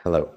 Hello.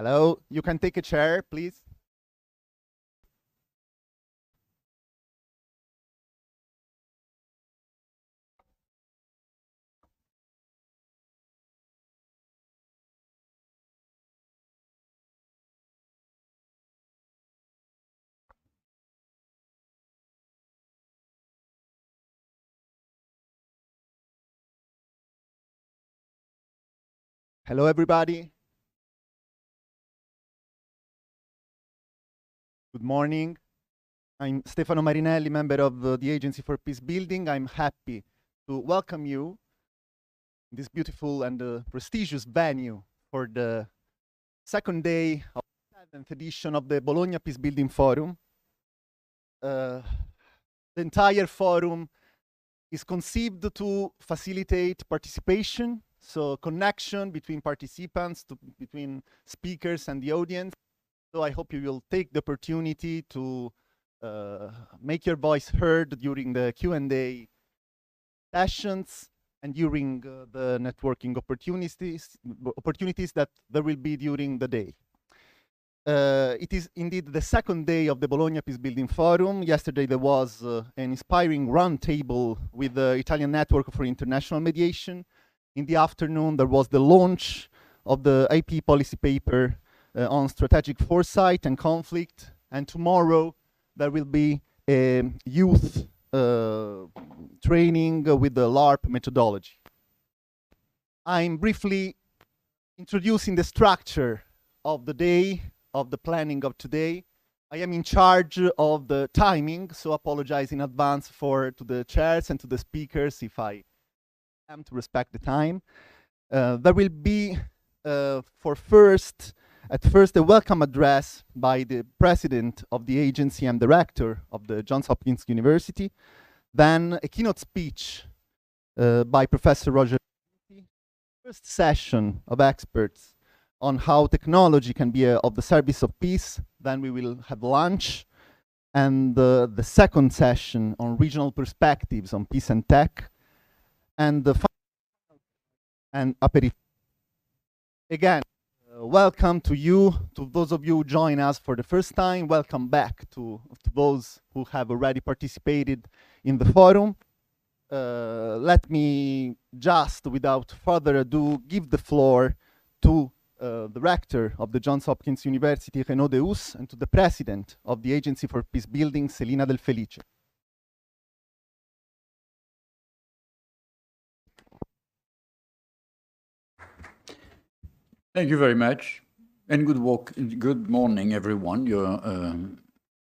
Hello, you can take a chair, please. Hello, everybody. Good morning. I'm Stefano Marinelli, member of the Agency for Peacebuilding. I'm happy to welcome you in this beautiful and prestigious venue for the second day of the 7th edition of the Bologna Peacebuilding Forum. The entire forum is conceived to facilitate participation, so connection between participants, between speakers and the audience. So I hope you will take the opportunity to make your voice heard during the Q&A sessions and during the networking opportunities that there will be during the day. It is indeed the second day of the Bologna Peacebuilding Forum. Yesterday there was an inspiring roundtable with the Italian Network for International Mediation. In the afternoon there was the launch of the IP policy paper on strategic foresight and conflict, and tomorrow there will be a youth training with the LARP methodology. I'm briefly introducing the structure of the day, of the planning of today. I am in charge of the timing, so apologize in advance to the chairs and to the speakers if I am to respect the time. There will be at first a welcome address by the president of the agency and director of the Johns Hopkins University, then a keynote speech by Professor Roger. First session of experts on how technology can be of the service of peace. Then we will have lunch, and the second session on regional perspectives on peace and tech, and the final and aperitif. Again, welcome to you, to those of you who join us for the first time. Welcome back to those who have already participated in the forum. Let me just, without further ado, give the floor to the rector of the Johns Hopkins University, Renaud Deus, and to the president of the Agency for Peacebuilding, Selina Del Felice. Thank you very much, and good morning, everyone. You're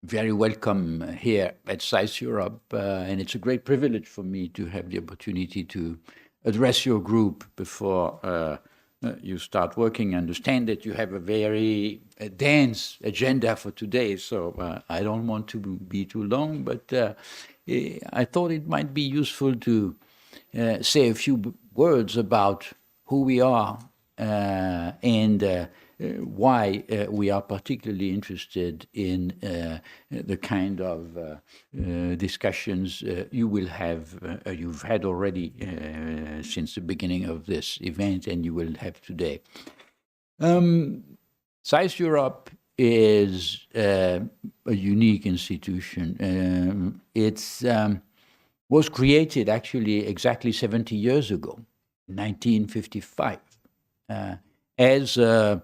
very welcome here at SAIS Europe, and it's a great privilege for me to have the opportunity to address your group before you start working. I understand that you have a very dense agenda for today, so I don't want to be too long, but I thought it might be useful to say a few words about who we are and why we are particularly interested in the kind of discussions you will have, you've had already since the beginning of this event, and you will have today. SAIS Europe is a unique institution. It was created actually exactly 70 years ago, 1955. As an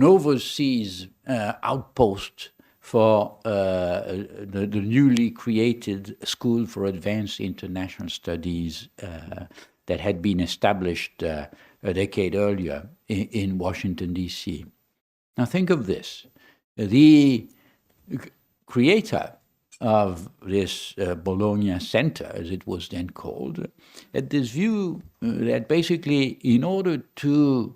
overseas outpost for the newly created School for Advanced International Studies that had been established a decade earlier in Washington, D.C. Now think of this. The creator of this Bologna Center, as it was then called, had this view that basically in order to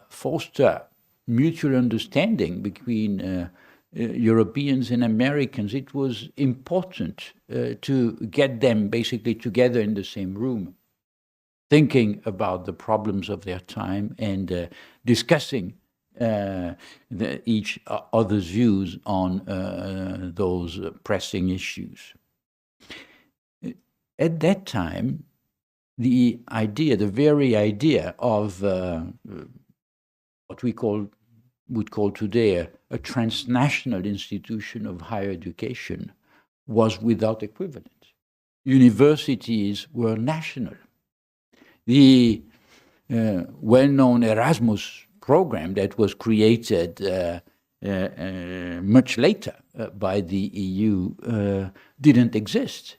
foster mutual understanding between Europeans and Americans, it was important to get them basically together in the same room, thinking about the problems of their time and discussing each other's views on those pressing issues. At that time, the very idea of what we call would call today a transnational institution of higher education was without equivalent. Universities were national. The well-known Erasmus program that was created much later by the EU didn't exist.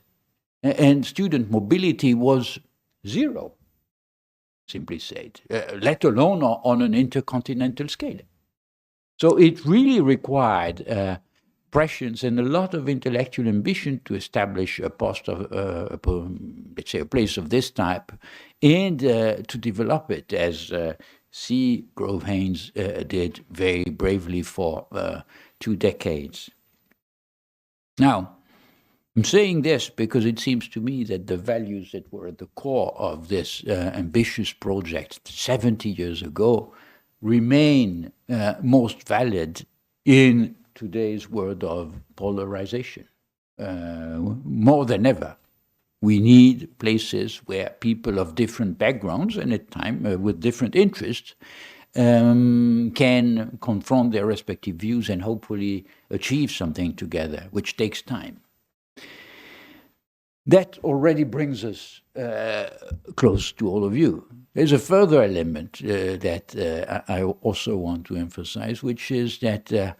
And student mobility was zero, simply said, let alone on an intercontinental scale. So it really required prescience and a lot of intellectual ambition to establish a post of, let's say, a place of this type, and to develop it as C. Grove Haynes did very bravely for 2 decades. Now, I'm saying this because it seems to me that the values that were at the core of this ambitious project 70 years ago remain most valid in today's world of polarization. More than ever, we need places where people of different backgrounds and at times with different interests can confront their respective views and hopefully achieve something together, which takes time. That already brings us close to all of you. There's a further element that I also want to emphasize, which is that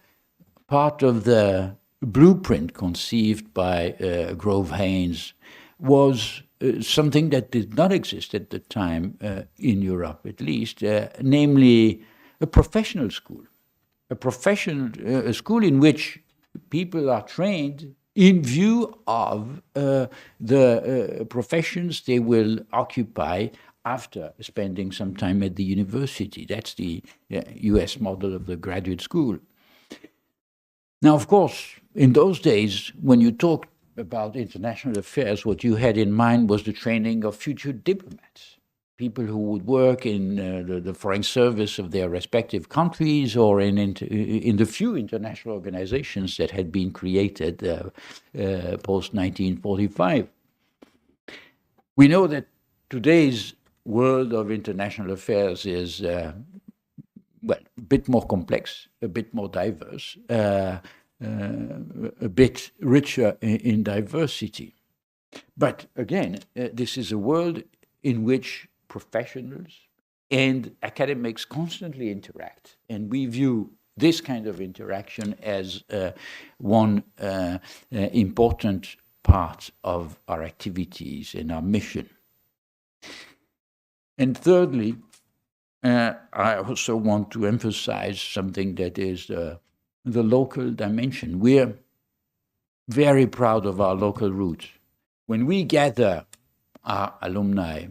part of the blueprint conceived by Grove Haynes was something that did not exist at the time in Europe, at least, namely a professional school, a school in which people are trained in view of the professions they will occupy after spending some time at the university. That's the US model of the graduate school. Now, of course, in those days, when you talked about international affairs, what you had in mind was the training of future diplomats, people who would work in the foreign service of their respective countries or in the few international organizations that had been created post-1945. We know that today's world of international affairs is, well, a bit more complex, a bit more diverse, a bit richer in diversity. But again, this is a world in which professionals and academics constantly interact. And we view this kind of interaction as one important part of our activities and our mission. And thirdly, I also want to emphasize something that is the local dimension. We're very proud of our local roots. When we gather our alumni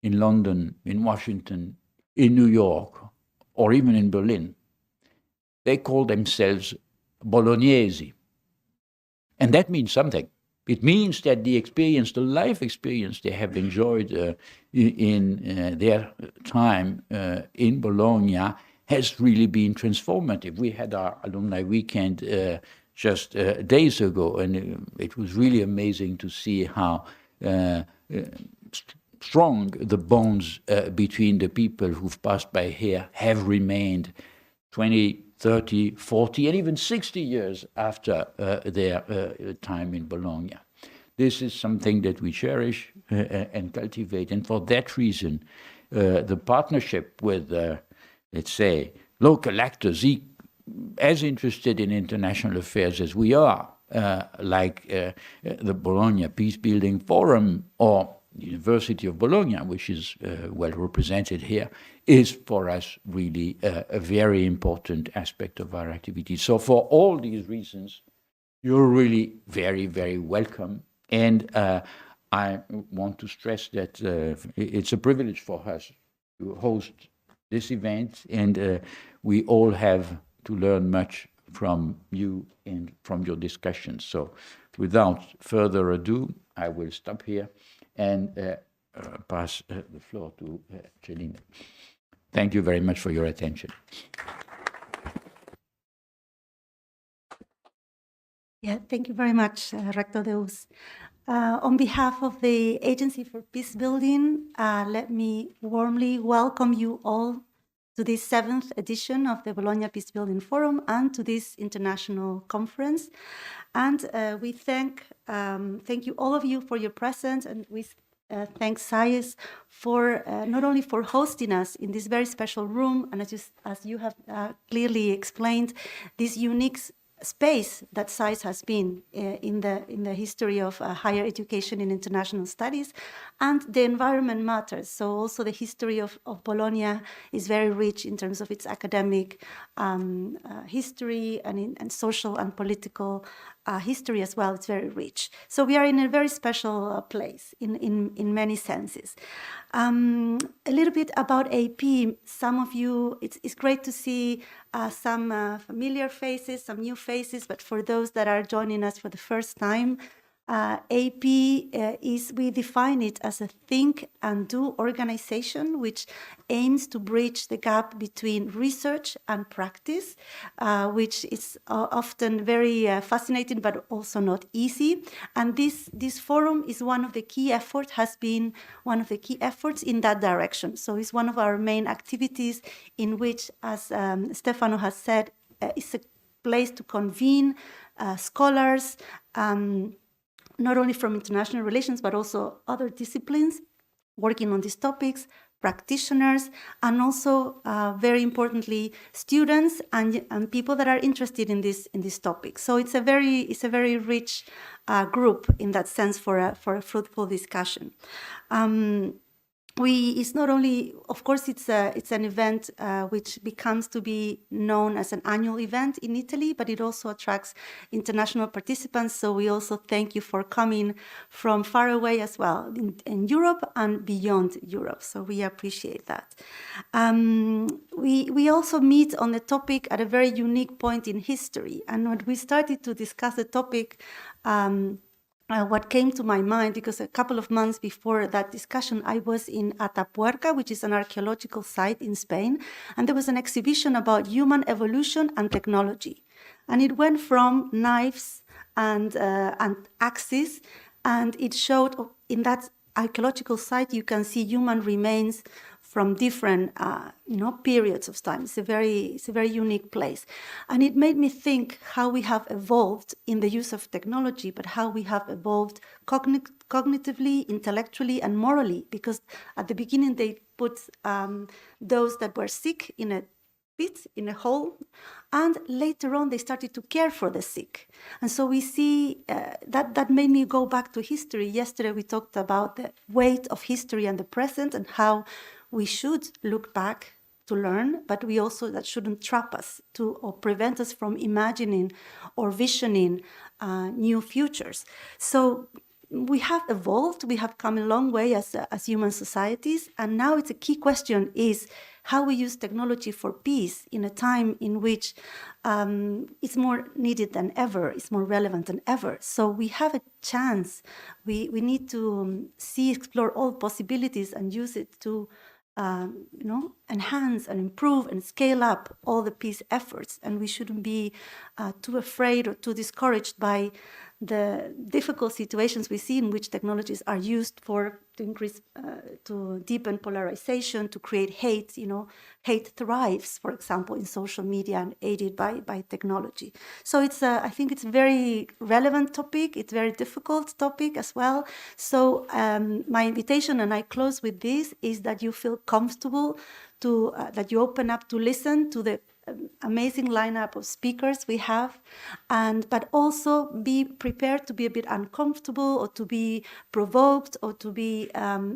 in London, in Washington, in New York, or even in Berlin, they call themselves Bolognesi. And that means something. It means that the experience, the life experience they have enjoyed in their time in Bologna has really been transformative. We had our alumni weekend just days ago, and it was really amazing to see how strong the bonds between the people who've passed by here have remained 20, 30, 40, and even 60 years after their time in Bologna. This is something that we cherish and cultivate, and for that reason, the partnership with, let's say, local actors as interested in international affairs as we are, like the Bologna Peacebuilding Forum or the University of Bologna, which is well represented here, is for us really a very important aspect of our activity. So for all these reasons, you're really very, very welcome. And I want to stress that it's a privilege for us to host this event, and we all have to learn much from you and from your discussions. So without further ado, I will stop here and pass the floor to Celina. Thank you very much for your attention. Yeah, thank you very much, Rector Deus. On behalf of the Agency for Peacebuilding, let me warmly welcome you all to this 7th edition of the Bologna Peacebuilding Forum and to this international conference. And we thank you all of you for your presence, and we thank SAIS for not only for hosting us in this very special room, and as you have clearly explained, this unique space that SAIS has been in the history of higher education in international studies, and the environment matters. So also the history of Bologna is very rich in terms of its academic history and social and political history as well. It's very rich. So we are in a very special place in many senses. A little bit about AP. Some of you, it's great to see some familiar faces, some new faces, but for those that are joining us for the first time, AP we define it as a think and do organization which aims to bridge the gap between research and practice, which is often very fascinating but also not easy. And this forum is one of the key efforts, has been one of the key efforts in that direction. So it's one of our main activities in which, as Stefano has said, it's a place to convene scholars, not only from international relations, but also other disciplines working on these topics, practitioners, and also, very importantly, students and people that are interested in this topic. So it's a very rich group in that sense for a fruitful discussion. It's not only, of course, it's an event which becomes to be known as an annual event in Italy, but it also attracts international participants. So we also thank you for coming from far away as well in Europe and beyond Europe. So we appreciate that. We also meet on the topic at a very unique point in history. And when we started to discuss the topic, what came to my mind, because a couple of months before that discussion, I was in Atapuerca, which is an archaeological site in Spain, and there was an exhibition about human evolution and technology. And it went from knives and axes, and it showed in that archaeological site, you can see human remains from different periods of time. It's a very unique place. And it made me think how we have evolved in the use of technology, but how we have evolved cognitively, intellectually, and morally, because at the beginning they put those that were sick in a pit, in a hole, and later on they started to care for the sick. And so we see that made me go back to history. Yesterday we talked about the weight of history and the present, and how we should look back to learn, but we also, that shouldn't trap us or prevent us from imagining or visioning new futures. So we have evolved, we have come a long way as human societies, and now it's a key question is how we use technology for peace in a time in which it's more needed than ever, it's more relevant than ever. So we have a chance, we need to explore all possibilities and use it to enhance and improve and scale up all the peace efforts. And we shouldn't be too afraid or too discouraged by the difficult situations we see in which technologies are used to increase, to deepen polarization, to create hate. Hate thrives, for example, in social media and aided by technology. So I think it's a very relevant topic. It's a very difficult topic as well. So my invitation, and I close with this, is that you feel comfortable that you open up to listen to the amazing lineup of speakers we have, but also be prepared to be a bit uncomfortable or to be provoked or to be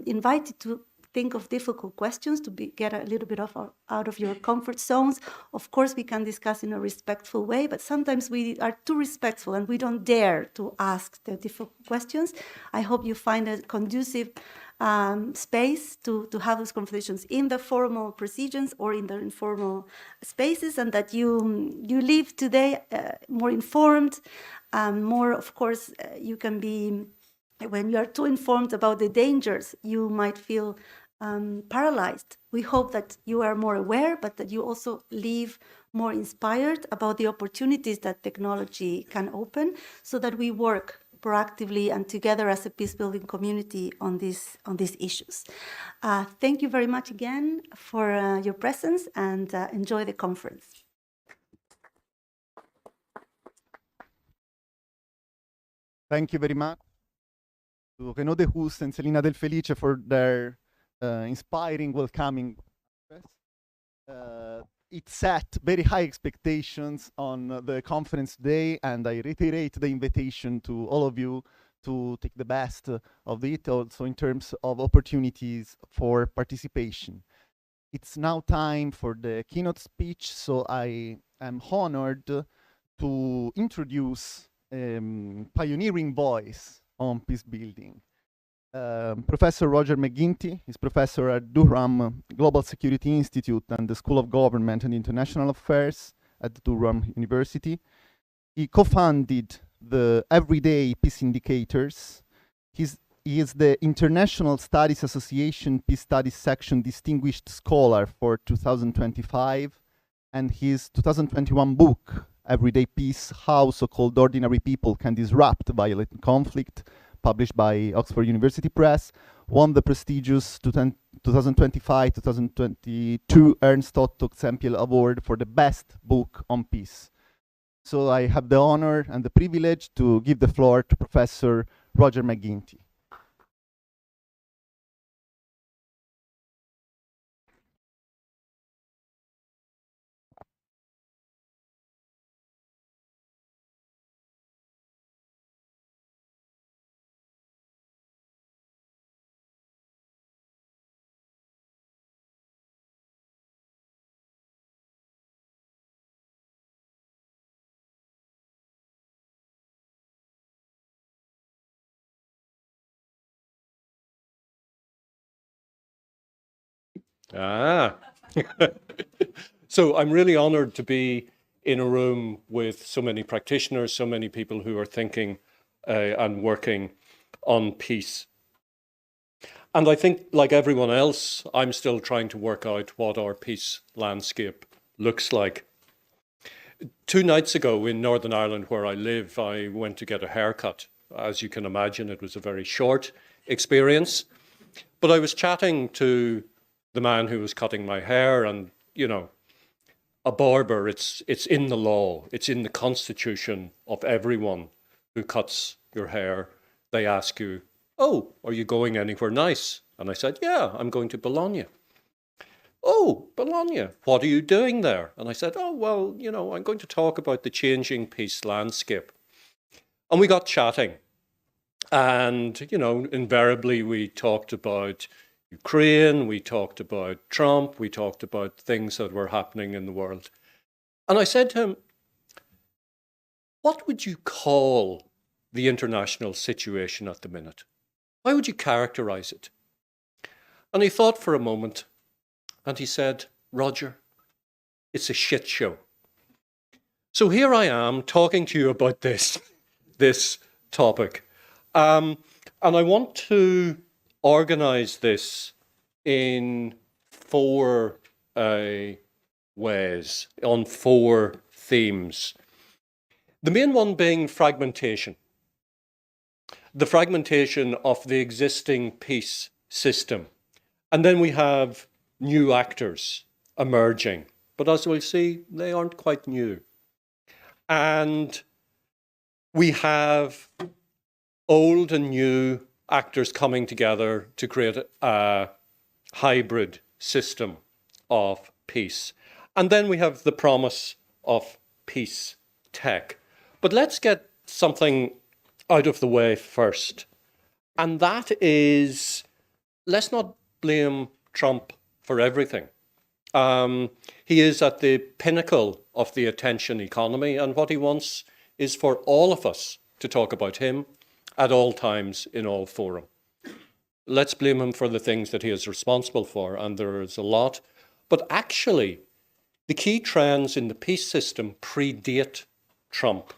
invited to think of difficult questions, to get a little bit out of your comfort zones. Of course, we can discuss in a respectful way, but sometimes we are too respectful and we don't dare to ask the difficult questions. I hope you find a conducive space to have those conversations in the formal procedures or in the informal spaces, and that you leave today more informed, more, of course, you can be, when you are too informed about the dangers, you might feel paralyzed. We hope that you are more aware, but that you also leave more inspired about the opportunities that technology can open, so that we work proactively and together as a peace-building community on these issues. Thank you very much again for your presence, and enjoy the conference. Thank you very much to Renaud de Houst and Selina Del Felice for their inspiring welcoming address. It set very high expectations on the conference today, and I reiterate the invitation to all of you to take the best of it, also in terms of opportunities for participation. It's now time for the keynote speech, so I am honored to introduce pioneering voice on peace building. Professor Roger McGinty is professor at Durham Global Security Institute and the School of Government and International Affairs at Durham University. He co-founded the Everyday Peace Indicators. He is the International Studies Association Peace Studies Section Distinguished Scholar for 2025, and his 2021 book, Everyday Peace, How So-Called Ordinary People Can Disrupt Violent Conflict, published by Oxford University Press, won the prestigious 2025-2022 Ernst Otto Xempiel Award for the best book on peace. So I have the honor and the privilege to give the floor to Professor Roger McGinty. So I'm really honored to be in a room with so many practitioners, so many people who are thinking and working on peace. And I think, like everyone else, I'm still trying to work out what our peace landscape looks like. 2 nights ago in Northern Ireland, where I live, I went to get a haircut. As you can imagine, it was a very short experience. But I was chatting to the man who was cutting my hair, and, you know, a barber, it's in the law, it's in the constitution of everyone who cuts your hair. They ask you, oh, are you going anywhere nice? And I said, yeah, I'm going to Bologna. Oh, Bologna, what are you doing there? And I said, oh, well, you know, I'm going to talk about the changing peace landscape. And we got chatting. And, you know, invariably we talked about Ukraine, we talked about Trump, we talked about things that were happening in the world. And I said to him, what would you call the international situation at the minute? How would you characterize it? And he thought for a moment, and he said, Roger, it's a shit show. So here I am talking to you about this topic. And I want to organize this in 4 ways, on 4 themes. The main one being fragmentation. The fragmentation of the existing peace system. And then we have new actors emerging. But as we'll see, they aren't quite new. And we have old and new actors coming together to create a hybrid system of peace. And then we have the promise of peace tech. But let's get something out of the way first. And that is, let's not blame Trump for everything. He is at the pinnacle of the attention economy, and what he wants is for all of us to talk about him at all times in all forum. Let's blame him for the things that he is responsible for, and there is a lot. But actually, the key trends in the peace system predate Trump.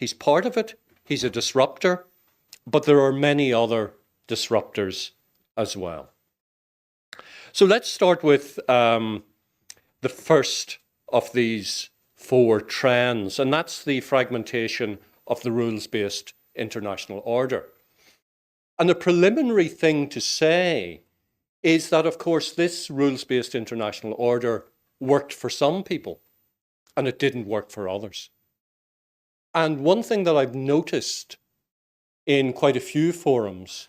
He's part of it, he's a disruptor, but there are many other disruptors as well. So let's start with the first of these 4 trends, and that's the fragmentation of the rules-based international order. And a preliminary thing to say is that, of course, this rules-based international order worked for some people and it didn't work for others. And one thing that I've noticed in quite a few forums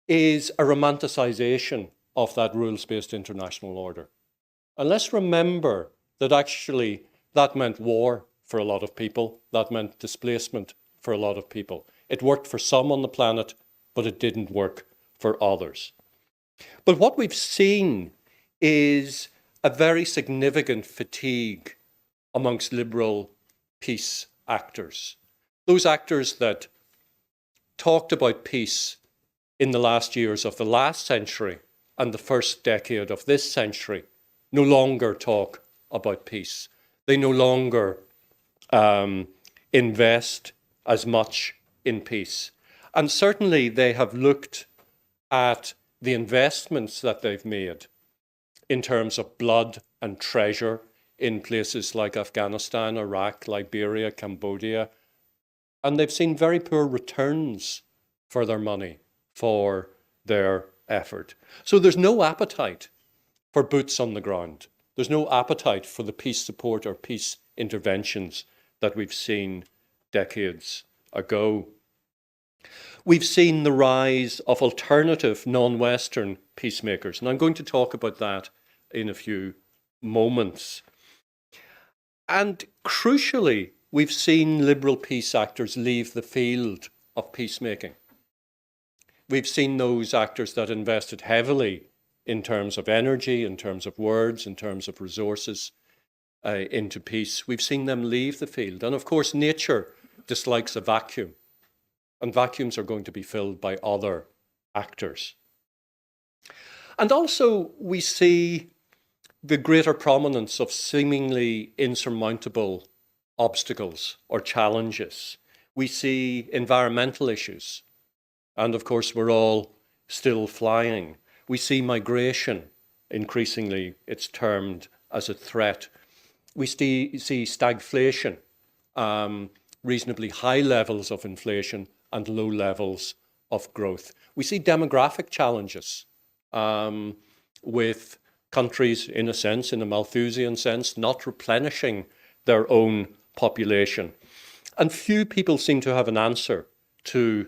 is a romanticization of that rules-based international order. And let's remember that actually that meant war for a lot of people. That meant displacement for a lot of people. It worked for some on the planet, but it didn't work for others. But what we've seen is a very significant fatigue amongst liberal peace actors. Those actors that talked about peace in the last years of the last century and the first decade of this century no longer talk about peace. They no longer invest as much in peace. And certainly they have looked at the investments that they've made in terms of blood and treasure in places like Afghanistan, Iraq, Liberia, Cambodia, and they've seen very poor returns for their money, for their effort. So there's no appetite for boots on the ground. There's no appetite for the peace support or peace interventions that we've seen decades ago. We've seen the rise of alternative non-Western peacemakers, and I'm going to talk about that in a few moments. And crucially, we've seen liberal peace actors leave the field of peacemaking. We've seen those actors that invested heavily in terms of energy, in terms of words, in terms of resources into peace. We've seen them leave the field. And of course, nature dislikes a vacuum. And vacuums are going to be filled by other actors. And also, we see the greater prominence of seemingly insurmountable obstacles or challenges. We see environmental issues. And of course, we're all still flying. We see migration. Increasingly, it's termed as a threat. We see stagflation, reasonably high levels of inflation and low levels of growth. We see demographic challenges with countries, in a sense, in a Malthusian sense, not replenishing their own population. And few people seem to have an answer to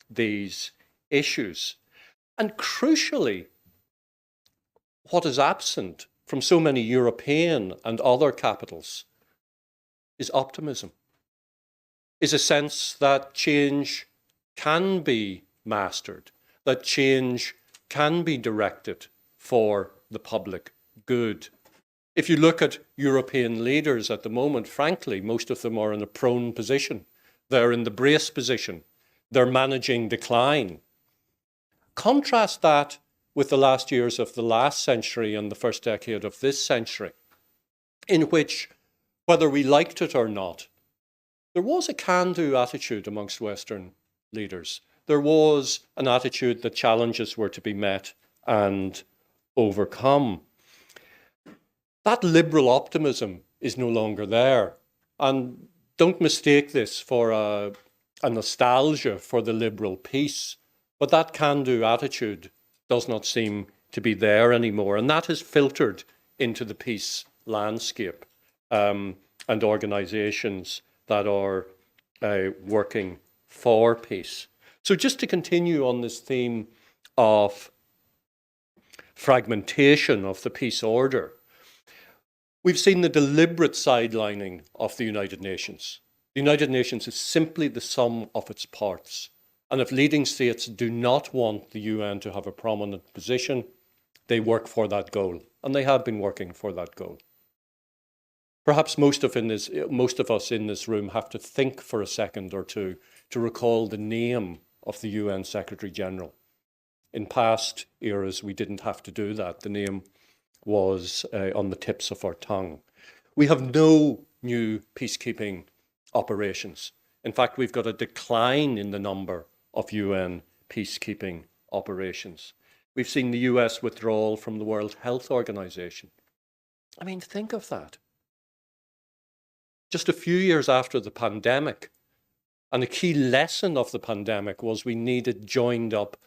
these issues. And crucially, what is absent from so many European and other capitals is optimism, is a sense that change can be mastered, that change can be directed for the public good. If you look at European leaders at the moment, frankly, most of them are in a prone position. They're in the brace position. They're managing decline. Contrast that with the last years of the last century and the first decade of this century, in which, whether we liked it or not, there was a can-do attitude amongst Western leaders. There was an attitude that challenges were to be met and overcome. That liberal optimism is no longer there. And don't mistake this for a nostalgia for the liberal peace, but that can-do attitude does not seem to be there anymore. And that has filtered into the peace landscape and organizations that are working for peace. So just to continue on this theme of fragmentation of the peace order, we've seen the deliberate sidelining of the United Nations. The United Nations is simply the sum of its parts. And if leading states do not want the UN to have a prominent position, they work for that goal. And they have been working for that goal. Perhaps most of us in this room have to think for a second or two to recall the name of the UN Secretary General. In past eras, we didn't have to do that. The name was on the tips of our tongue. We have no new peacekeeping operations. In fact, we've got a decline in the number of UN peacekeeping operations. We've seen the US withdrawal from the World Health Organization. I mean, think of that. Just a few years after the pandemic, And a key lesson of the pandemic was we needed joined up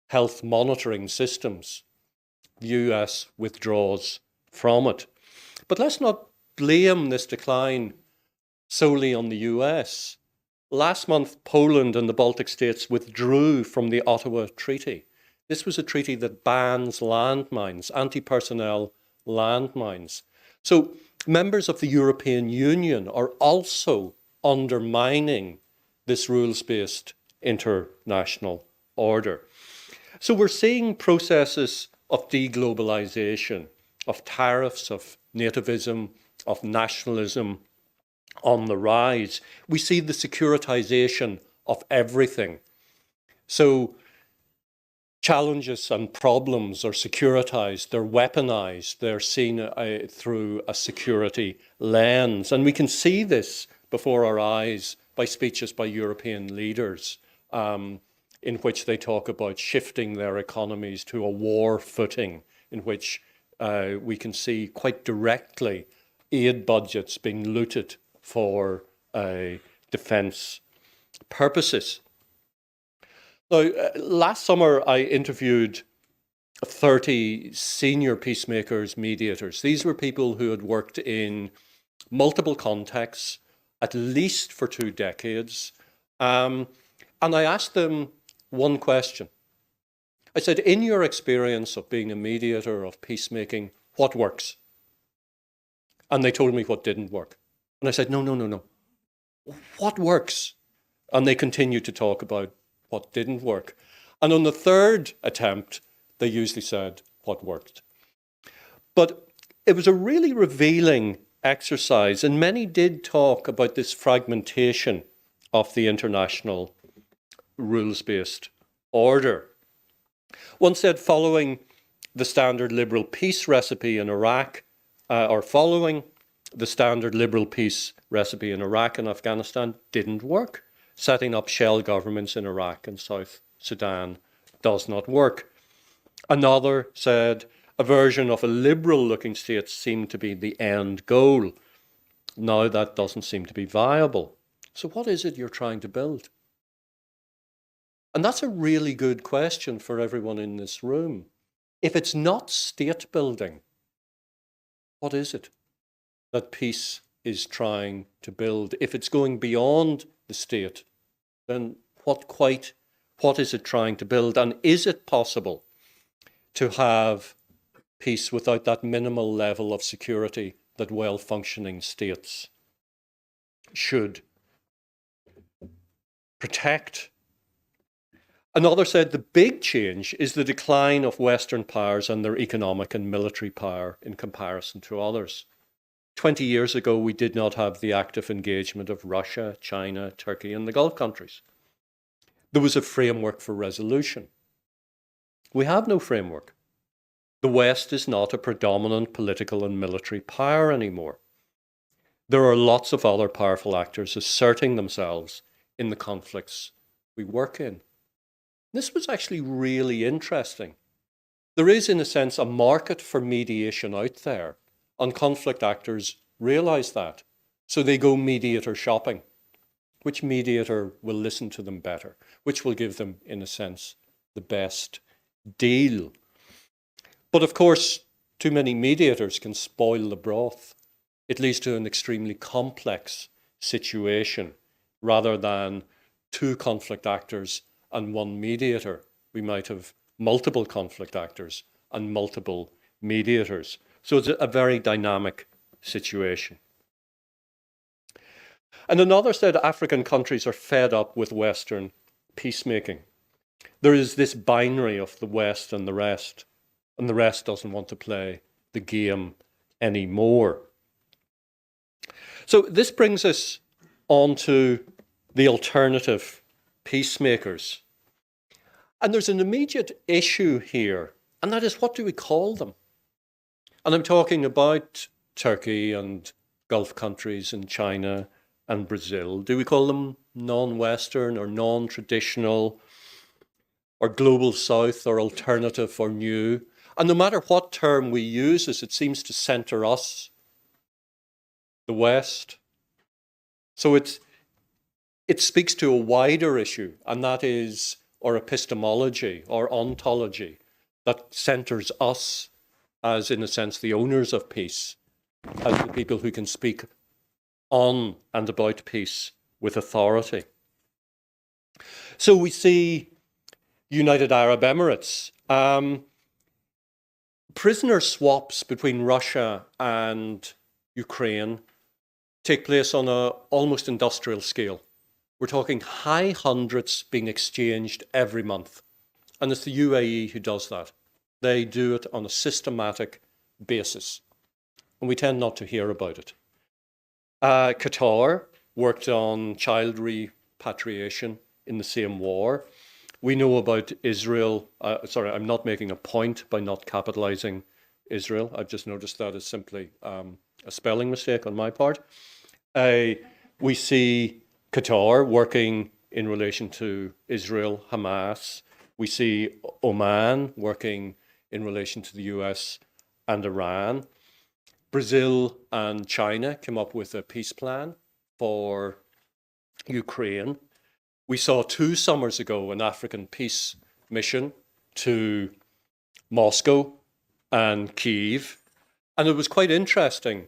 health monitoring systems. The US withdraws from it. But let's not blame this decline solely on the US. Last month, Poland and the Baltic states withdrew from the Ottawa Treaty. This was a treaty that bans landmines, anti-personnel landmines. So members of the European Union are also undermining this rules-based international order. So we're seeing processes of deglobalization, of tariffs, of nativism, of nationalism on the rise. We see the securitization of everything. So challenges and problems are securitized, they're weaponized, they're seen through a security lens. And we can see this before our eyes by speeches by European leaders in which they talk about shifting their economies to a war footing, in which we can see quite directly aid budgets being looted for defence purposes. Now, last summer I interviewed 30 senior peacemakers, mediators. These were people who had worked in multiple contexts, at least for 2 decades. And I asked them one question. I said, in your experience of being a mediator, of peacemaking, what works? And they told me what didn't work. And I said, no. What works? And they continued to talk about what didn't work. And on the 3rd attempt, they usually said what worked. But it was a really revealing exercise, and many did talk about this fragmentation of the international rules-based order. One said following the standard liberal peace recipe in Iraq, or following the standard liberal peace recipe in Iraq and Afghanistan didn't work. Setting up shell governments in Iraq and South Sudan does not work. Another said a version of a liberal-looking state seemed to be the end goal. Now that doesn't seem to be viable. So what is it you're trying to build? And that's a really good question for everyone in this room. If it's not state building, what is it that peace is trying to build? If it's going beyond the state, then what is it trying to build? And is it possible to have peace without that minimal level of security that well-functioning states should protect? Another said the big change is the decline of Western powers and their economic and military power in comparison to others. 20 years ago, we did not have the active engagement of Russia, China, Turkey, and the Gulf countries. There was a framework for resolution. We have no framework. The West is not a predominant political and military power anymore. There are lots of other powerful actors asserting themselves in the conflicts we work in. This was actually really interesting. There is, in a sense, a market for mediation out there, and conflict actors realize that. So they go mediator shopping. Which mediator will listen to them better? Which will give them, in a sense, the best deal? But of course, too many mediators can spoil the broth. It leads to an extremely complex situation. Rather than 2 conflict actors and 1 mediator, we might have multiple conflict actors and multiple mediators. So it's a very dynamic situation. And another said African countries are fed up with Western peacemaking. There is this binary of the West and the rest doesn't want to play the game anymore. So this brings us on to the alternative peacemakers. And there's an immediate issue here, and that is, what do we call them? And I'm talking about Turkey and Gulf countries and China and Brazil. Do we call them non-Western or non-traditional or global South or alternative or new? And no matter what term we use, it seems to center us, the West. So it speaks to a wider issue, and that is our epistemology, our ontology, that centres us as, in a sense, the owners of peace, as the people who can speak on and about peace with authority. So we see United Arab Emirates. Prisoner swaps between Russia and Ukraine take place on an almost industrial scale. We're talking high hundreds being exchanged every month. And it's the UAE who does that. They do it on a systematic basis. And we tend not to hear about it. Qatar worked on child repatriation in the same war. We know about Israel. Sorry, I'm not making a point by not capitalizing Israel. I've just noticed that is simply a spelling mistake on my part. We see Qatar working in relation to Israel, Hamas. We see Oman working in relation to the US and Iran. Brazil and China came up with a peace plan for Ukraine. We saw 2 summers ago an African peace mission to Moscow and Kyiv. And it was quite interesting,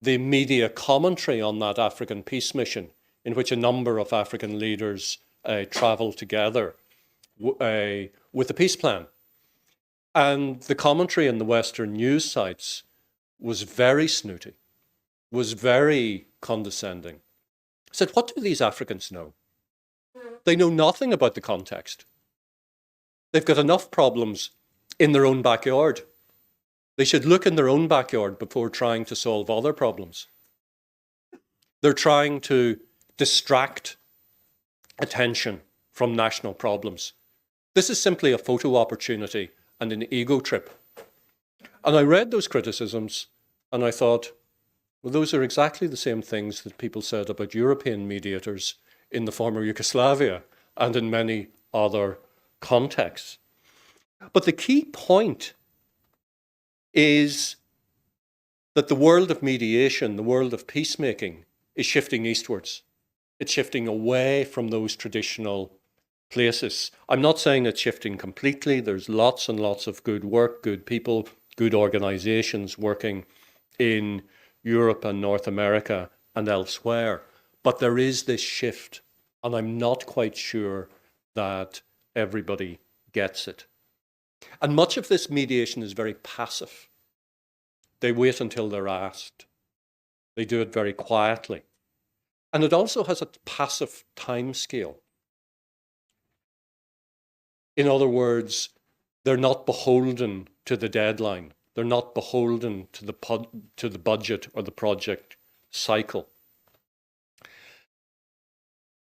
the media commentary on that African peace mission, in which a number of African leaders travelled together with a peace plan. And the commentary in the Western news sites was very snooty, was very condescending. I said, what do these Africans know? They know nothing about the context. They've got enough problems in their own backyard. They should look in their own backyard before trying to solve other problems. They're trying to distract attention from national problems. This is simply a photo opportunity and an ego trip. And I read those criticisms and I thought, well, those are exactly the same things that people said about European mediators in the former Yugoslavia and in many other contexts. But the key point is that the world of mediation, the world of peacemaking, is shifting eastwards. It's shifting away from those traditional places. I'm not saying it's shifting completely. There's lots and lots of good work, good people, good organizations working in Europe and North America and elsewhere. But there is this shift, and I'm not quite sure that everybody gets it. And much of this mediation is very passive. They wait until they're asked. They do it very quietly. And it also has a passive time scale. In other words, they're not beholden to the deadline. They're not beholden to the budget or the project cycle.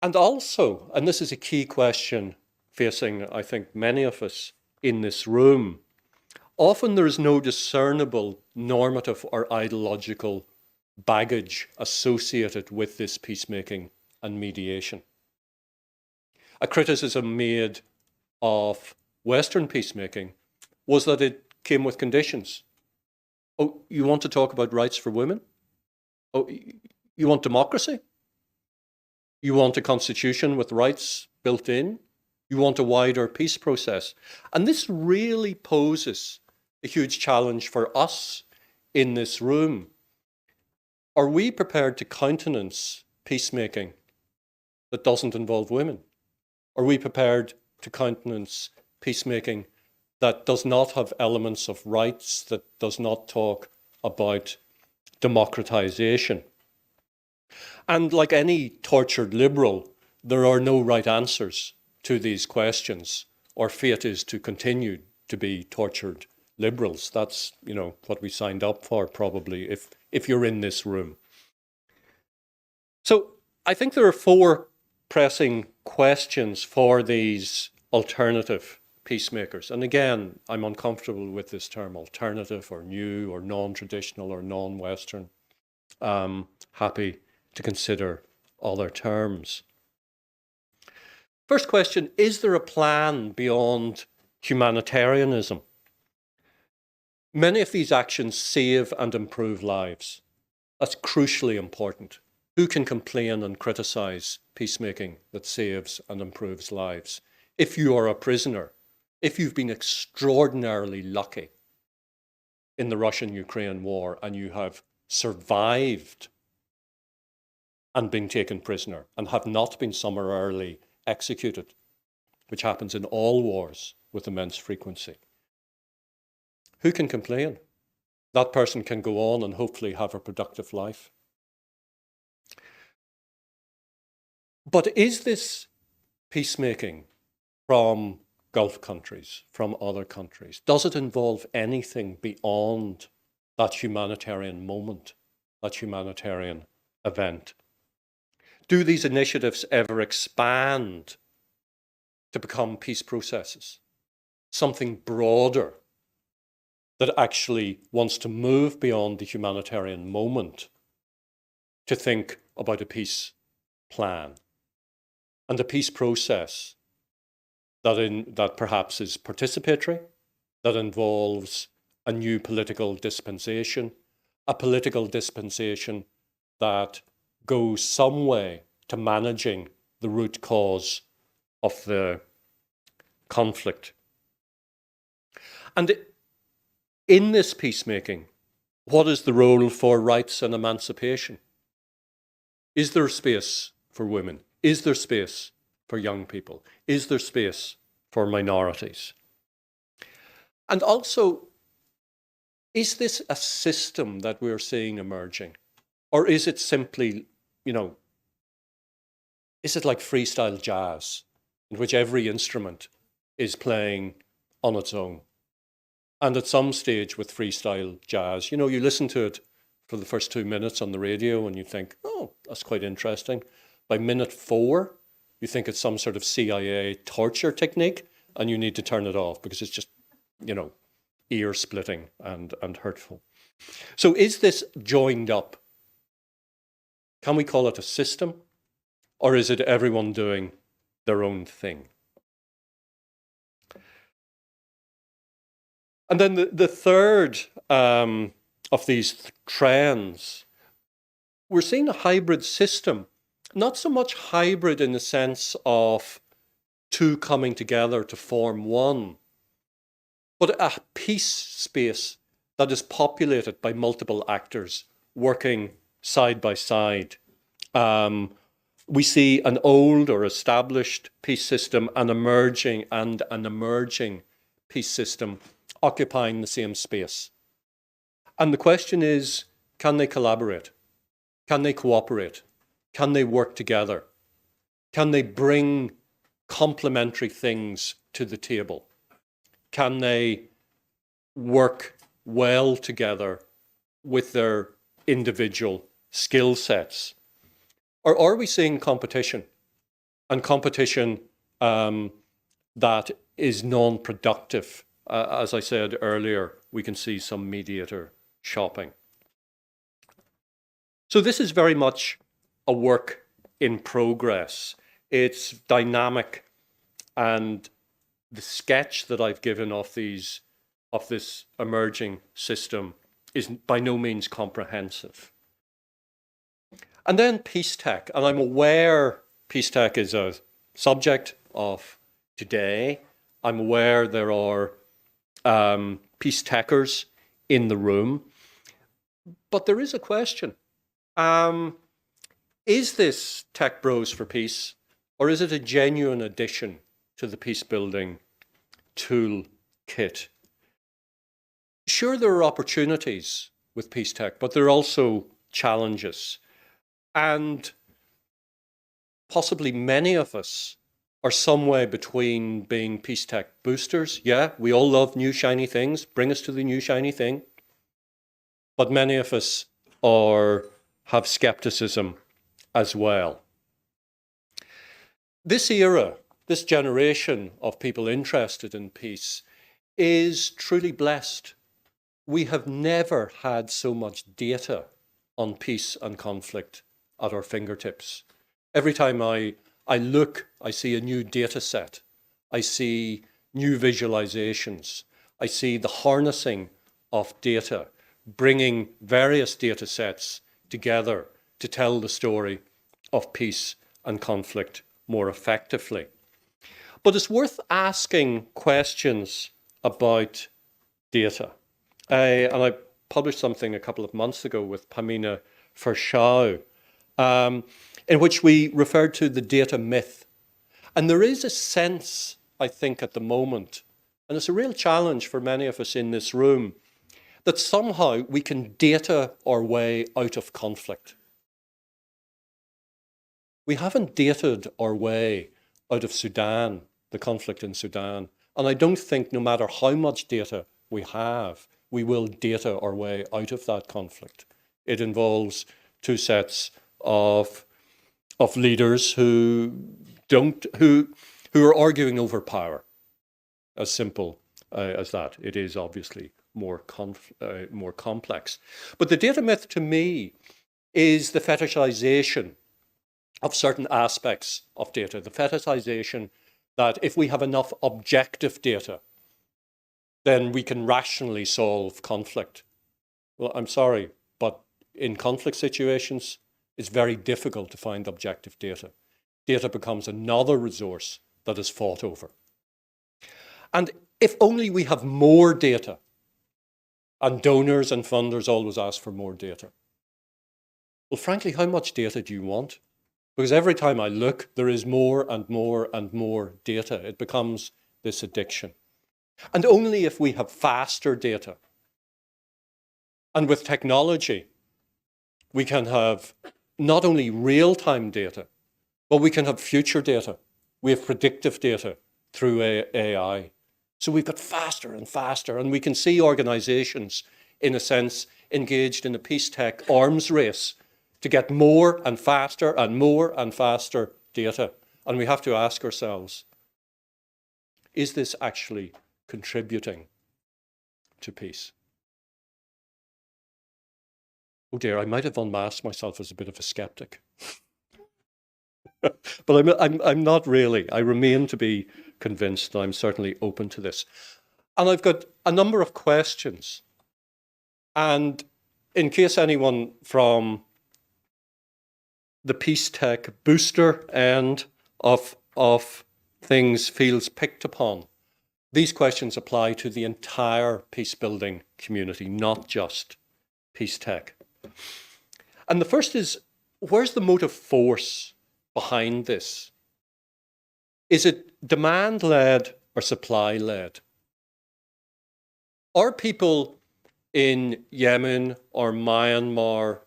And also, and this is a key question facing, I think, many of us in this room, often there is no discernible normative or ideological baggage associated with this peacemaking and mediation. A criticism made of Western peacemaking was that it came with conditions. Oh, you want to talk about rights for women? Oh, you want democracy? You want a constitution with rights built in? You want a wider peace process? And this really poses a huge challenge for us in this room. Are we prepared to countenance peacemaking that doesn't involve women? Are we prepared to countenance peacemaking that does not have elements of rights, that does not talk about democratization? And like any tortured liberal, there are no right answers to these questions. Our fate is to continue to be tortured liberals. That's, what we signed up for, probably, if you're in this room. So I think there are 4 pressing questions for these alternative peacemakers. And again, I'm uncomfortable with this term alternative or new or non-traditional or non-Western. Happy to consider other terms. First question, is there a plan beyond humanitarianism? Many of these actions save and improve lives. That's crucially important. Who can complain and criticize peacemaking that saves and improves lives? If you are a prisoner, if you've been extraordinarily lucky in the Russian-Ukraine war and you have survived and been taken prisoner and have not been summarily executed, which happens in all wars with immense frequency, who can complain? That person can go on and hopefully have a productive life. But is this peacemaking from Gulf countries, from other countries? Does it involve anything beyond that humanitarian moment, that humanitarian event? Do these initiatives ever expand to become peace processes? Something broader that actually wants to move beyond the humanitarian moment to think about a peace plan and a peace process that perhaps is participatory, that involves a new political dispensation, a political dispensation that goes some way to managing the root cause of the conflict. And in this peacemaking, what is the role for rights and emancipation? Is there space for women? Is there space for young people? Is there space for minorities? And also, is this a system that we're seeing emerging? Or is it simply, is it like freestyle jazz, in which every instrument is playing on its own? And at some stage with freestyle jazz, you listen to it for the first 2 minutes on the radio and you think, oh, that's quite interesting. By minute 4, you think it's some sort of CIA torture technique and you need to turn it off because it's just, ear-splitting and hurtful. So is this joined up? Can we call it a system? Or is it everyone doing their own thing? And then the third of these trends, we're seeing a hybrid system. Not so much hybrid in the sense of two coming together to form one, but a peace space that is populated by multiple actors working side by side. We see an old or established peace system and an emerging peace system occupying the same space. And the question is, can they collaborate? Can they cooperate? Can they work together? Can they bring complementary things to the table? Can they work well together with their individual skill sets? Or are we seeing competition? And competition that is non-productive. As I said earlier, we can see some mediator shopping. So this is very much a work in progress. It's dynamic, and the sketch that I've given of this emerging system is by no means comprehensive. And then peace tech, and I'm aware peace tech is a subject of today. I'm aware there are peace techers in the room, but there is a question. Is this Tech Bros for Peace, or is it a genuine addition to the peace-building toolkit? Sure, there are opportunities with peace tech, but there are also challenges. And possibly many of us are somewhere between being peace tech boosters. Yeah, we all love new shiny things. Bring us to the new shiny thing. But many of us have skepticism as well. This era, this generation of people interested in peace is truly blessed. We have never had so much data on peace and conflict at our fingertips. Every time I look, I see a new data set. I see new visualizations. I see the harnessing of data, bringing various data sets together to tell the story of peace and conflict more effectively. But it's worth asking questions about data. And I published something a couple of months ago with Pamina Fershau, in which we referred to the data myth. And there is a sense, I think, at the moment, and it's a real challenge for many of us in this room, that somehow we can data our way out of conflict. We haven't dated our way out of Sudan, the conflict in Sudan. And I don't think no matter how much data we have, we will data our way out of that conflict. It involves two sets of leaders who are arguing over power. As simple as that. It is obviously more complex. But the data myth to me is the fetishization of certain aspects of data. The fetishization that if we have enough objective data, then we can rationally solve conflict. Well, I'm sorry, but in conflict situations, it's very difficult to find objective data. Data becomes another resource that is fought over. And if only we have more data, and donors and funders always ask for more data. Well, frankly, how much data do you want? Because every time I look, there is more and more and more data. It becomes this addiction. And only if we have faster data, and with technology, we can have not only real-time data, but we can have future data. We have predictive data through AI. So we've got faster and faster, and we can see organizations, in a sense, engaged in a peace tech arms race to get more and faster and more and faster data. And we have to ask ourselves, is this actually contributing to peace? Oh dear, I might have unmasked myself as a bit of a skeptic. But I'm not really. I remain to be convinced, and I'm certainly open to this. And I've got a number of questions. And in case anyone from the peace tech booster end of things feels picked upon, these questions apply to the entire peace building community, not just peace tech. And the first is, where's the motive force behind this? Is it demand-led or supply-led? Are people in Yemen or Myanmar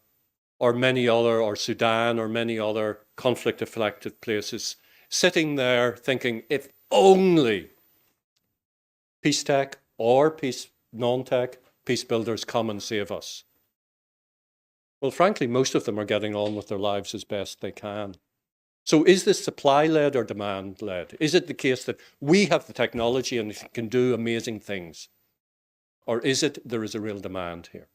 or Sudan or many other conflict-afflicted places sitting there thinking, if only peace tech or non-tech peace builders come and save us? Well, frankly, most of them are getting on with their lives as best they can. So is this supply-led or demand-led? Is it the case that we have the technology and can do amazing things? Or is it there is a real demand here?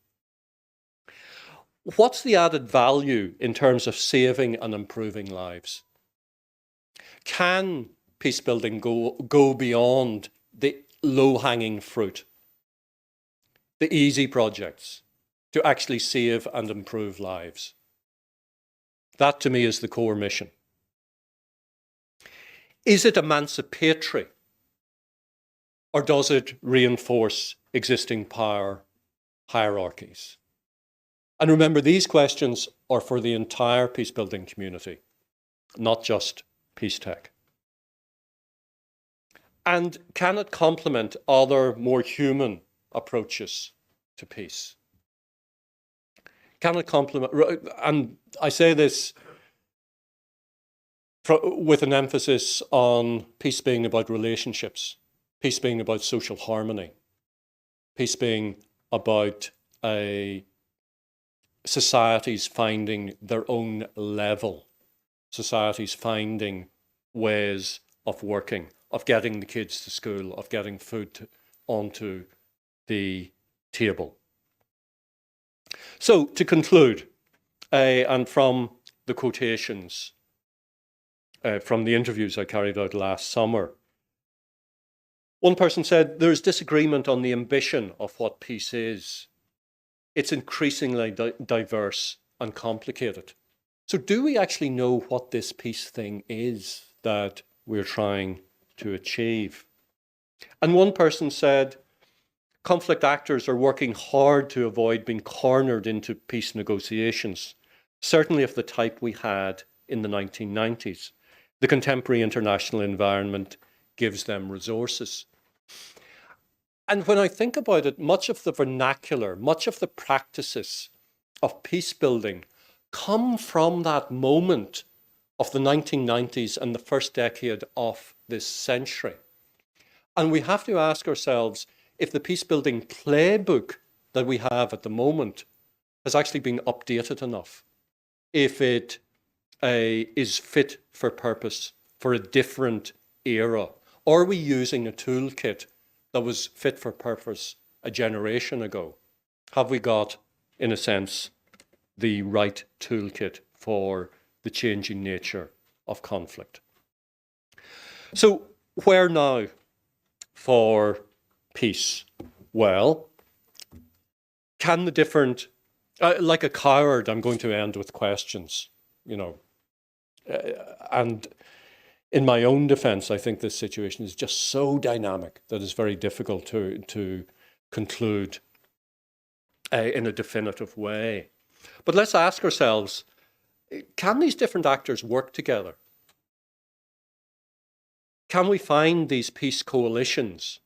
What's the added value in terms of saving and improving lives? Can peace building go beyond the low-hanging fruit, the easy projects, to actually save and improve lives? That, to me, is the core mission. Is it emancipatory, or does it reinforce existing power hierarchies? And remember, these questions are for the entire peace-building community, not just peace tech. And can it complement other more human approaches to peace? Can it complement, and I say this with an emphasis on peace being about relationships, peace being about social harmony, peace being about societies finding their own level, societies finding ways of working, of getting the kids to school, of getting food onto the table. So, to conclude, and from the quotations from the interviews I carried out last summer, one person said, there's disagreement on the ambition of what peace is. It's increasingly diverse and complicated. So do we actually know what this peace thing is that we're trying to achieve? And one person said, conflict actors are working hard to avoid being cornered into peace negotiations, certainly of the type we had in the 1990s. The contemporary international environment gives them resources. And when I think about it, much of the vernacular, much of the practices of peace building come from that moment of the 1990s and the first decade of this century. And we have to ask ourselves if the peace building playbook that we have at the moment has actually been updated enough, if it is fit for purpose for a different era. Or are we using a toolkit that was fit for purpose a generation ago? Have we got, in a sense, the right toolkit for the changing nature of conflict? So where now for peace? Well, can the different, like a coward, I'm going to end with questions, and in my own defense, I think this situation is just so dynamic that it's very difficult to conclude in a definitive way. But let's ask ourselves, can these different actors work together? Can we find these peace coalitions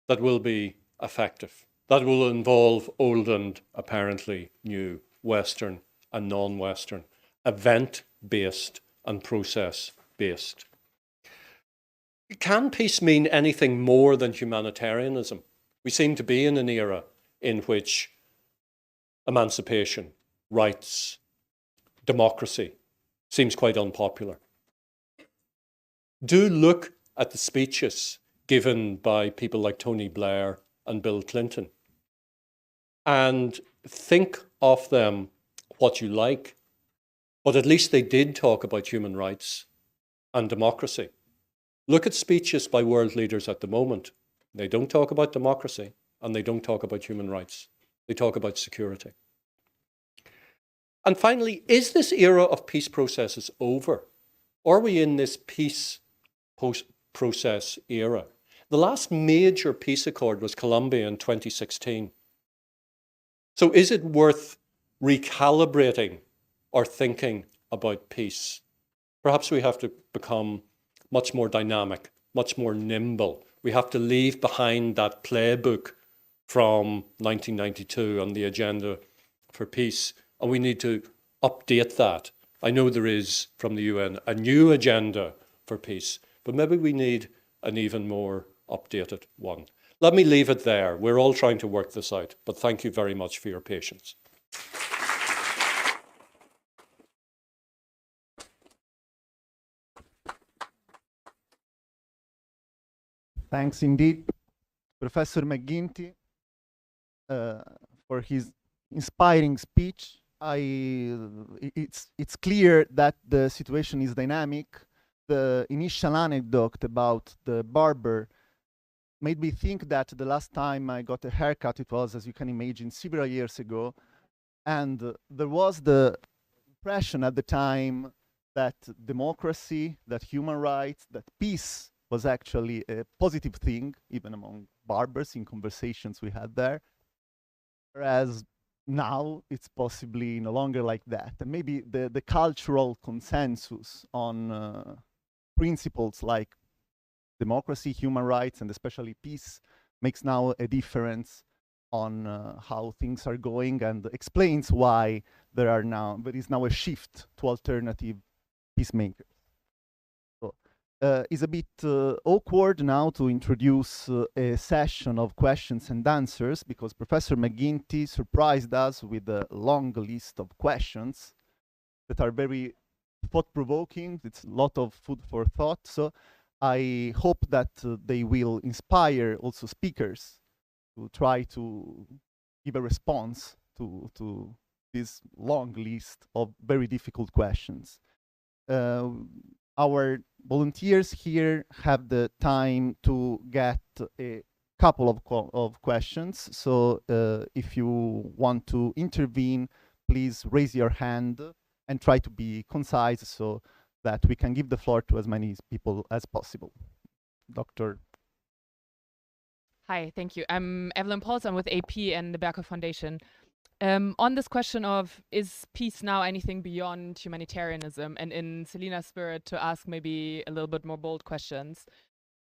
that will be effective, that will involve old and apparently new, Western and non-Western, event-based and process-based? Can peace mean anything more than humanitarianism? We seem to be in an era in which emancipation, rights, democracy seems quite unpopular. Do look at the speeches given by people like Tony Blair and Bill Clinton and think of them what you like, but at least they did talk about human rights and democracy. Look at speeches by world leaders at the moment. They don't talk about democracy and they don't talk about human rights. They talk about security. And finally, is this era of peace processes over? Or are we in this peace post-process era? The last major peace accord was Colombia in 2016. So is it worth recalibrating our thinking about peace? Perhaps we have to become much more dynamic, much more nimble. We have to leave behind that playbook from 1992 on the agenda for peace, and we need to update that. I know there is, from the UN, a new agenda for peace, but maybe we need an even more updated one. Let me leave it there. We're all trying to work this out, but thank you very much for your patience. Thanks indeed, Professor McGuinty, for his inspiring speech. It's clear that the situation is dynamic. The initial anecdote about the barber made me think that the last time I got a haircut, it was, as you can imagine, several years ago. And there was the impression at the time that democracy, that human rights, that peace was actually a positive thing, even among barbers in conversations we had there. Whereas now it's possibly no longer like that. And maybe the cultural consensus on principles like democracy, human rights, and especially peace makes now a difference on how things are going and explains why there is now a shift to alternative peacemakers. So, it's a bit awkward now to introduce a session of questions and answers because Professor McGuinty surprised us with a long list of questions that are very thought-provoking. It's a lot of food for thought. So I hope that they will inspire also speakers to try to give a response to this long list of very difficult questions. Our volunteers here have the time to get a couple of questions. So if you want to intervene, please raise your hand and try to be concise so that we can give the floor to as many people as possible. Dr. Hi, thank you. I'm Evelyn Pauls. I'm with AP and the Berker Foundation. On this question of, is peace now anything beyond humanitarianism? And in Selina's spirit, to ask maybe a little bit more bold questions.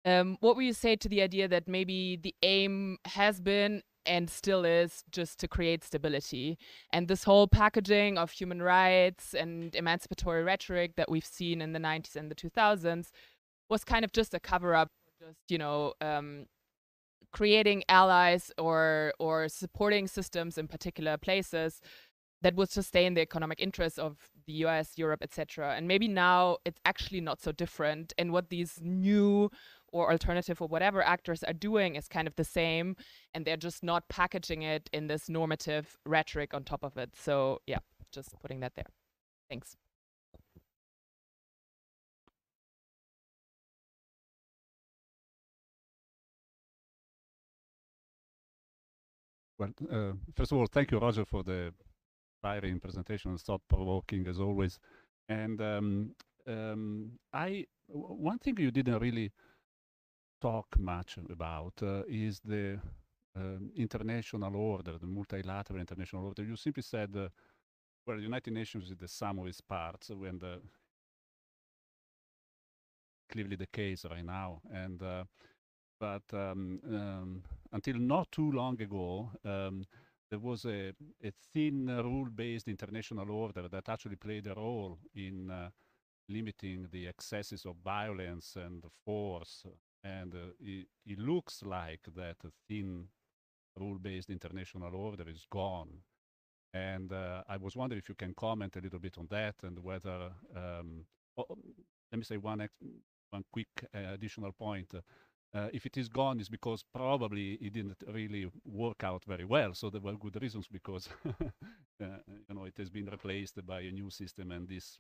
What would you say to the idea that maybe the aim has been and still is just to create stability? And this whole packaging of human rights and emancipatory rhetoric that we've seen in the 90s and the 2000s was kind of just a cover-up for just, you know, creating allies or supporting systems in particular places that would sustain the economic interests of the US, Europe, etc. And maybe now it's actually not so different. And what these new or alternative or whatever actors are doing is kind of the same. And they're just not packaging it in this normative rhetoric on top of it. So yeah, just putting that there. Thanks. Well, first of all, thank you, Roger, for the inspiring presentation and thought-provoking as always. And one thing you didn't really talk much about is the international order, the multilateral international order. You simply said, well, the United Nations is the sum of its parts, when clearly the case right now. And but until not too long ago, there was a thin rule-based international order that actually played a role in limiting the excesses of violence and force. And it looks like that thin rule-based international order is gone. And I was wondering if you can comment a little bit on that, and whether, let me say one quick additional point. If it is gone, it's because probably it didn't really work out very well. So there were good reasons, because you know, it has been replaced by a new system, and this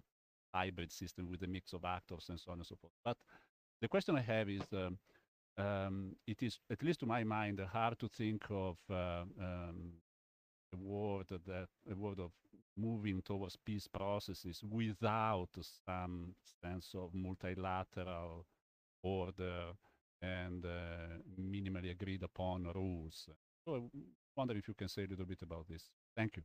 hybrid system with a mix of actors and so on and so forth. But the question I have is, it is, at least to my mind, hard to think of a world of moving towards peace processes without some sense of multilateral order and minimally agreed upon rules. So I wonder if you can say a little bit about this. Thank you.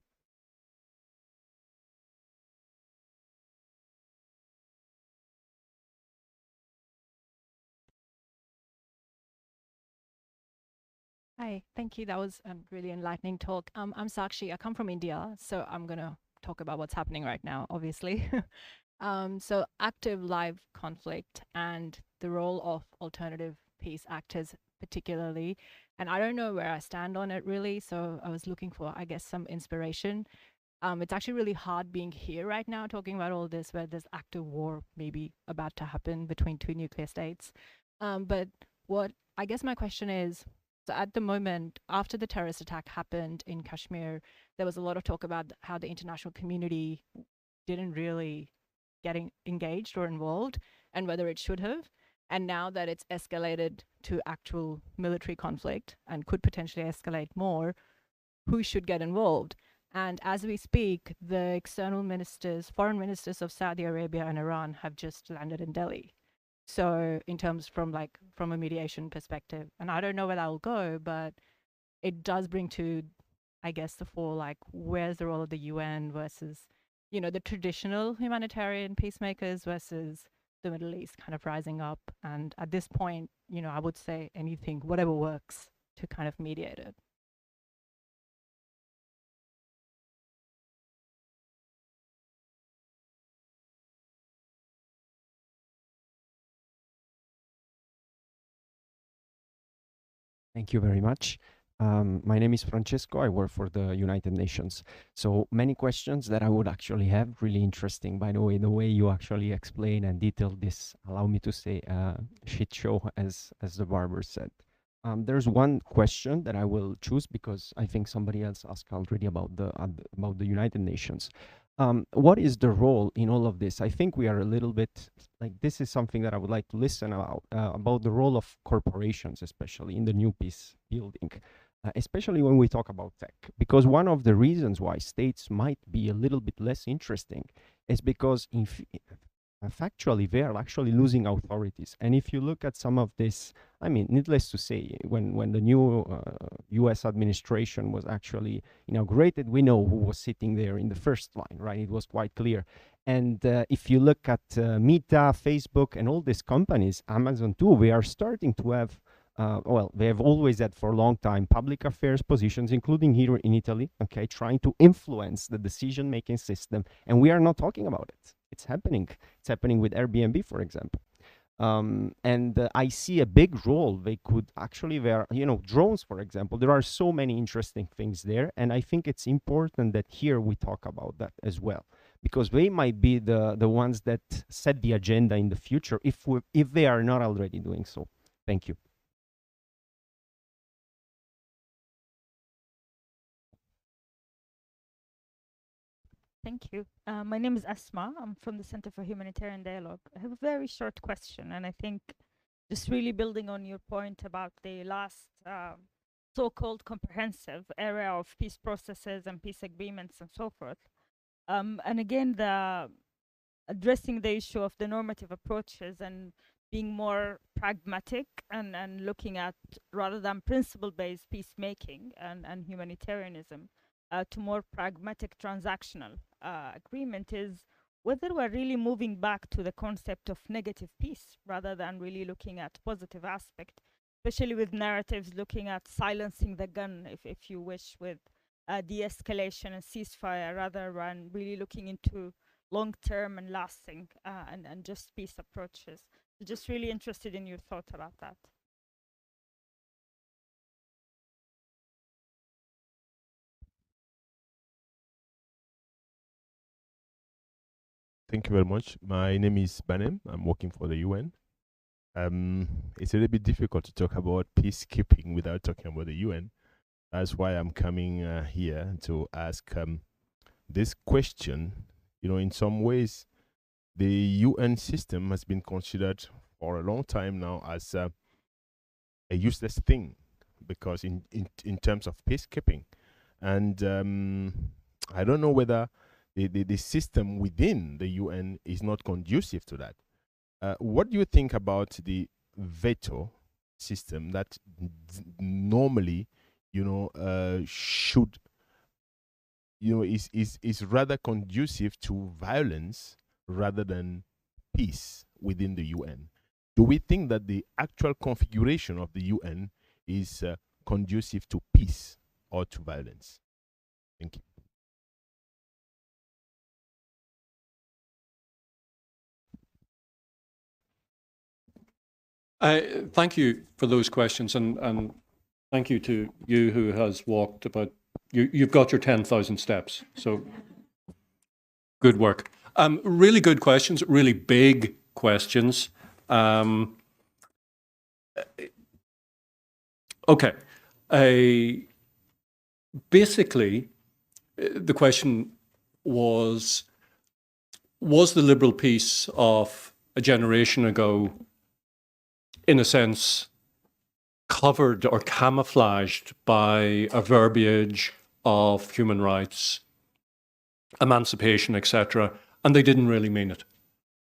Hi, thank you. That was a really enlightening talk. I'm Sakshi. I come from India, so I'm going to talk about what's happening right now, obviously. So active live conflict and the role of alternative peace actors particularly. And I don't know where I stand on it really, so I was looking for, I guess, some inspiration. It's actually really hard being here right now talking about all this, where there's active war maybe about to happen between two nuclear states. But what I guess my question is, so at the moment, after the terrorist attack happened in Kashmir, there was a lot of talk about how the international community didn't really get engaged or involved, and whether it should have. And now that it's escalated to actual military conflict and could potentially escalate more, who should get involved? And as we speak, the external ministers, foreign ministers of Saudi Arabia and Iran have just landed in Delhi. So in terms from a mediation perspective, and I don't know where that will go, but it does bring to, I guess, the fore, like, where's the role of the UN versus, you know, the traditional humanitarian peacemakers versus the Middle East kind of rising up. And at this point, you know, I would say anything, whatever works to kind of mediate it. Thank you very much. My name is Francesco. I work for the United Nations. So many questions that I would actually have. Really interesting, by the way you actually explain and detail this, allow me to say, shit show, as the barber said. There's one question that I will choose because I think somebody else asked already about the United Nations. What is the role in all of this? I think we are a little bit, like, this is something that I would like to listen about the role of corporations, especially in the new peace building. especially when we talk about tech. Because one of the reasons why states might be a little bit less interesting is because factually they are actually losing authorities. And if you look at some of this, I mean, needless to say, when the new US administration was actually inaugurated, we know who was sitting there in the first line, right? It was quite clear. And if you look at Meta, Facebook, and all these companies, Amazon too, we are starting to have well, they have always had for a long time public affairs positions, including here in Italy, okay, trying to influence the decision-making system. And we are not talking about it. It's happening. It's happening with Airbnb, for example. And I see a big role they could actually, drones, for example. There are so many interesting things there. And I think it's important that here we talk about that as well, because they might be the ones that set the agenda in the future if they are not already doing so. Thank you. Thank you. My name is Asma. I'm from the Center for Humanitarian Dialogue. I have a very short question, and I think just really building on your point about the last so-called comprehensive area of peace processes and peace agreements and so forth. And again, addressing the issue of the normative approaches and being more pragmatic and looking at, rather than principle-based peacemaking and humanitarianism, to more pragmatic transactional agreement, is whether we're really moving back to the concept of negative peace rather than really looking at positive aspect, especially with narratives looking at silencing the gun, if you wish, with de-escalation and ceasefire, rather than really looking into long-term and lasting and just peace approaches. So just really interested in your thought about that. Thank you very much. My name is Banem. I'm working for the UN. It's a little bit difficult to talk about peacekeeping without talking about the UN. That's why I'm coming here to ask this question. You know, in some ways, the UN system has been considered for a long time now as a useless thing, because in terms of peacekeeping. And I don't know whether the system within the UN is not conducive to that. What do you think about the veto system that normally, should, is rather conducive to violence rather than peace within the UN? Do we think that the actual configuration of the UN is conducive to peace or to violence? Thank you. Thank you for those questions, and thank you to you who has walked about. You've got your 10,000 steps, so good work. Really good questions, really big questions. Okay. Basically, the question was the liberal peace of a generation ago, in a sense, covered or camouflaged by a verbiage of human rights, emancipation, etc., and they didn't really mean it.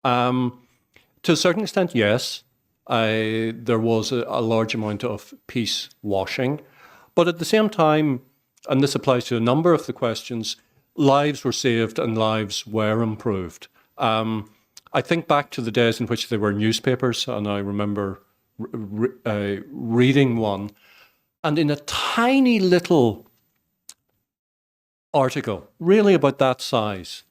To a certain extent, yes, there was a large amount of peace washing, but at the same time, and this applies to a number of the questions, lives were saved and lives were improved. I think back to the days in which there were newspapers, and I remember reading one, and in a tiny little article, really about that size,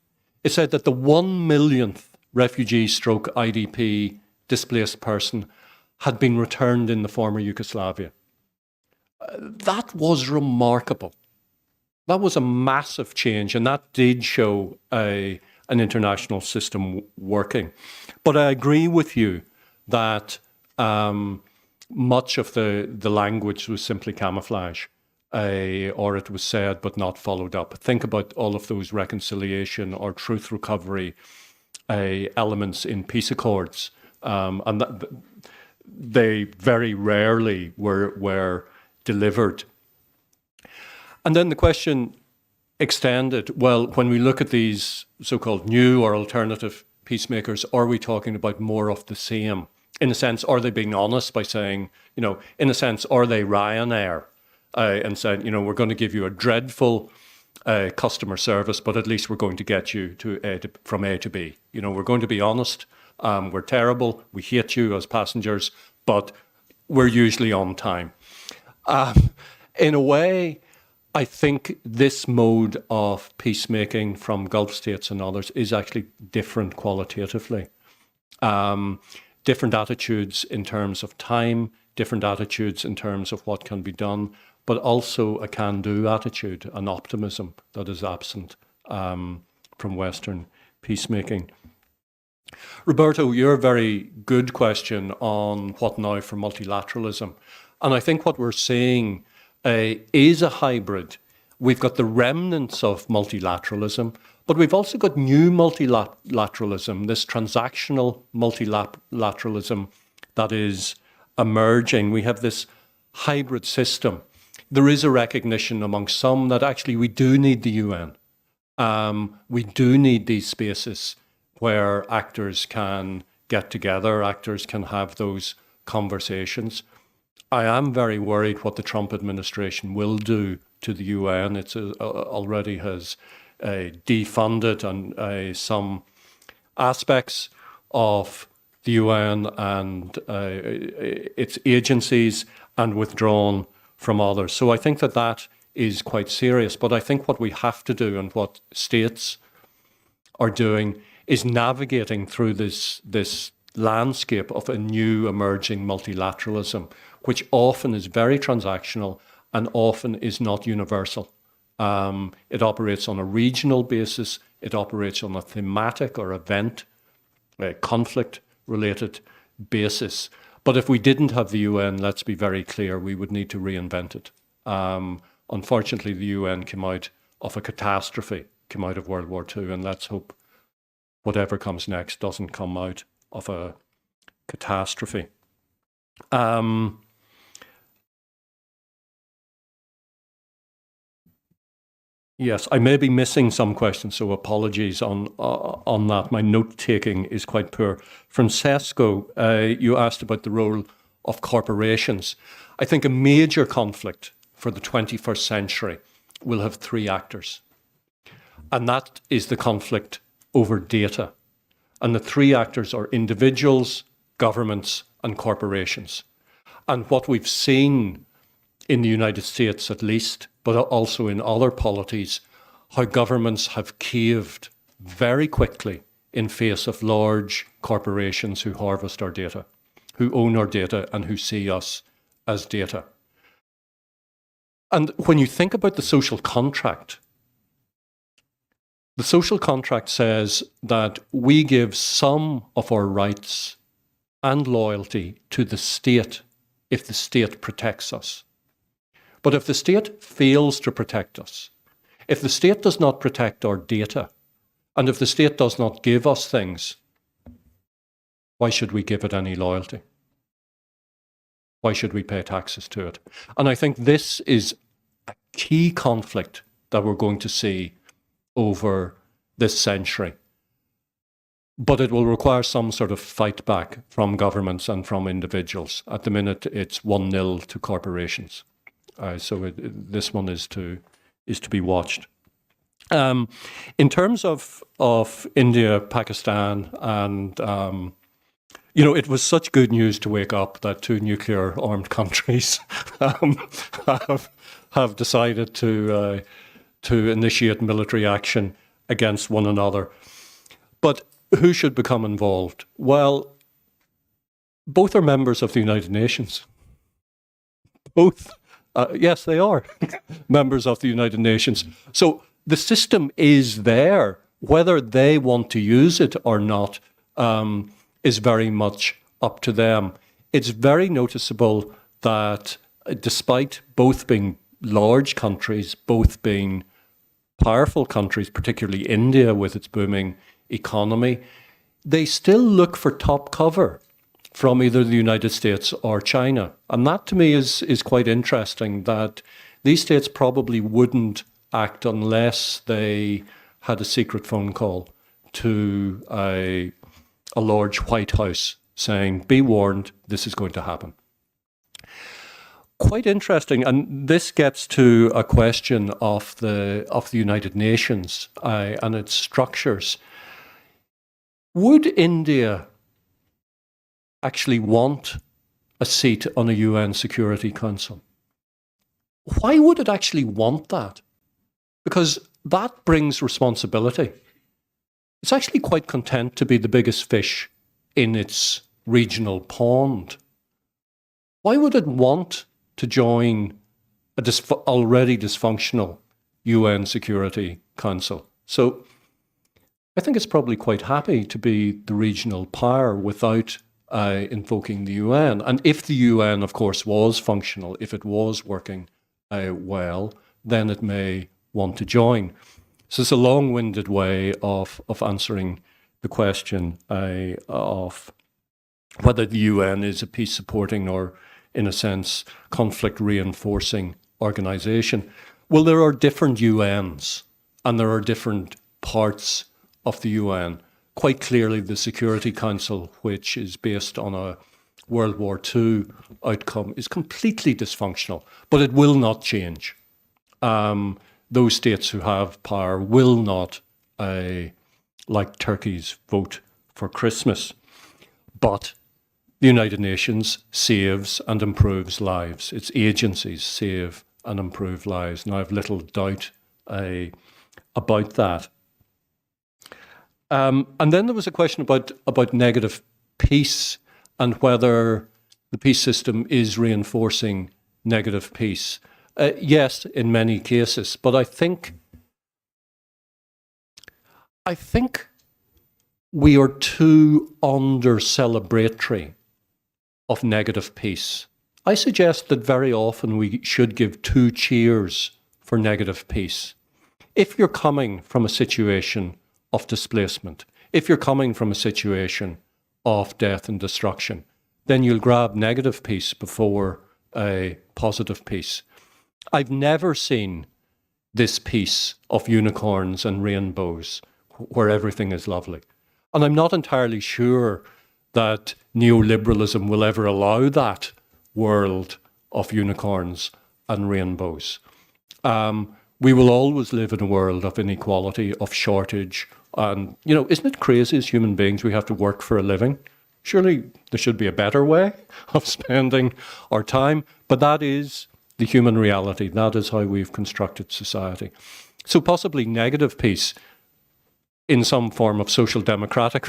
it said that the 1 millionth refugee stroke IDP displaced person had been returned in the former Yugoslavia. That was remarkable. That was a massive change, and that did show an international system working. But I agree with you that much of the language was simply camouflage, or it was said but not followed up. Think about all of those reconciliation or truth recovery elements in peace accords, and they very rarely were delivered And then the question extended, well, when we look at these so-called new or alternative peacemakers, are we talking about more of the same? In a sense, are they being honest by saying, you know, in a sense, are they Ryanair and saying, you know, we're going to give you a dreadful customer service, but at least we're going to get you from A to B. You know, we're going to be honest. We're terrible. We hate you as passengers, but we're usually on time. In a way, I think this mode of peacemaking from Gulf states and others is actually different qualitatively. Different attitudes in terms of time, different attitudes in terms of what can be done, but also a can-do attitude, an optimism that is absent from Western peacemaking. Roberto, your very good question on what now for multilateralism. And I think what we're seeing is a hybrid. We've got the remnants of multilateralism, but we've also got new multilateralism, this transactional multilateralism that is emerging. We have this hybrid system. There is a recognition among some that actually we do need the UN. We do need these spaces where actors can get together, actors can have those conversations. I am very worried what the Trump administration will do to the UN. It already has defunded and some aspects of the UN and its agencies and withdrawn from others. So I think that that is quite serious. But I think what we have to do and what states are doing is navigating through this landscape of a new emerging multilateralism, which often is very transactional and often is not universal. It operates on a regional basis. It operates on a thematic or event, conflict-related basis. But if we didn't have the UN, let's be very clear, we would need to reinvent it. Unfortunately, the UN came out of a catastrophe, came out of World War II, and let's hope whatever comes next doesn't come out of a catastrophe. Yes, I may be missing some questions, so apologies on that. My note-taking is quite poor. Francesco, you asked about the role of corporations. I think a major conflict for the 21st century will have three actors, and that is the conflict over data. And the three actors are individuals, governments, and corporations. And what we've seen in the United States at least, but also in other polities, how governments have caved very quickly in face of large corporations who harvest our data, who own our data and who see us as data. And when you think about the social contract says that we give some of our rights and loyalty to the state if the state protects us. But if the state fails to protect us, if the state does not protect our data, and if the state does not give us things, why should we give it any loyalty? Why should we pay taxes to it? And I think this is a key conflict that we're going to see over this century. But it will require some sort of fight back from governments and from individuals. At the minute, it's 1-0 to corporations. So this one is to be watched. In terms of India, Pakistan, and it was such good news to wake up that two nuclear-armed countries have decided to initiate military action against one another. But who should become involved? Well, both are members of the United Nations. Both. Yes, they are members of the United Nations. So the system is there. Whether they want to use it or not is very much up to them. It's very noticeable that despite both being large countries, both being powerful countries, particularly India with its booming economy, they still look for top cover from either the United States or China. And that to me is quite interesting, that these states probably wouldn't act unless they had a secret phone call to a large White House saying, be warned, this is going to happen. Quite interesting, and this gets to a question of the United Nations and its structures. Would India actually want a seat on a UN Security Council? Why would it actually want that? Because that brings responsibility. It's actually quite content to be the biggest fish in its regional pond. Why would it want to join a already dysfunctional UN Security Council? So I think it's probably quite happy to be the regional power without invoking the UN. And if the UN, of course, was functional, if it was working well, then it may want to join. So it's a long-winded way of answering the question of whether the UN is a peace-supporting or, in a sense, conflict-reinforcing organization. Well, there are different UNs, and there are different parts of the UN. Quite clearly, the Security Council, which is based on a World War II outcome, is completely dysfunctional, but it will not change. Those states who have power will not, like turkeys, vote for Christmas. But the United Nations saves and improves lives. Its agencies save and improve lives. And I have little doubt about that. And then there was a question about negative peace and whether the peace system is reinforcing negative peace. Yes, in many cases, but I think we are too under-celebratory of negative peace. I suggest that very often we should give 2 cheers for negative peace. If you're coming from a situation of displacement, if you're coming from a situation of death and destruction, then you'll grab negative peace before a positive peace. I've never seen this peace of unicorns and rainbows where everything is lovely. And I'm not entirely sure that neoliberalism will ever allow that world of unicorns and rainbows. We will always live in a world of inequality, of shortage. And, you know, isn't it crazy as human beings we have to work for a living? Surely there should be a better way of spending our time. But that is the human reality. That is how we've constructed society. So possibly negative peace in some form of social democratic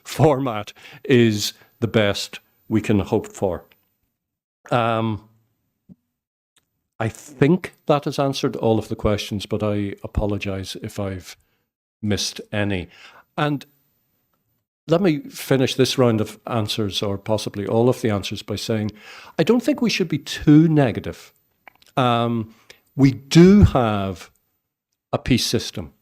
format is the best we can hope for. I think that has answered all of the questions, but I apologize if I've missed any. And let me finish this round of answers, or possibly all of the answers, by saying I don't think we should be too negative. We do have a peace system.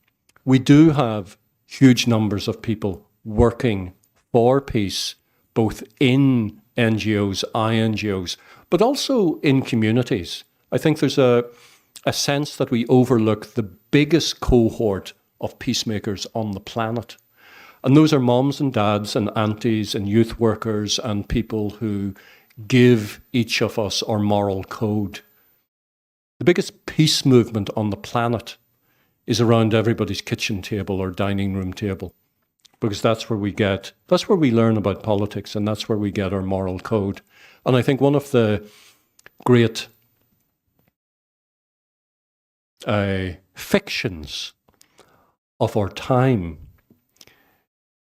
We do have huge numbers of people working for peace, both in NGOs, INGOs, but also in communities. I think there's a sense that we overlook the biggest cohort of peacemakers on the planet. And those are moms and dads and aunties and youth workers and people who give each of us our moral code. The biggest peace movement on the planet is around everybody's kitchen table or dining room table, because that's where we learn about politics, and that's where we get our moral code. And I think one of the great fictions of our time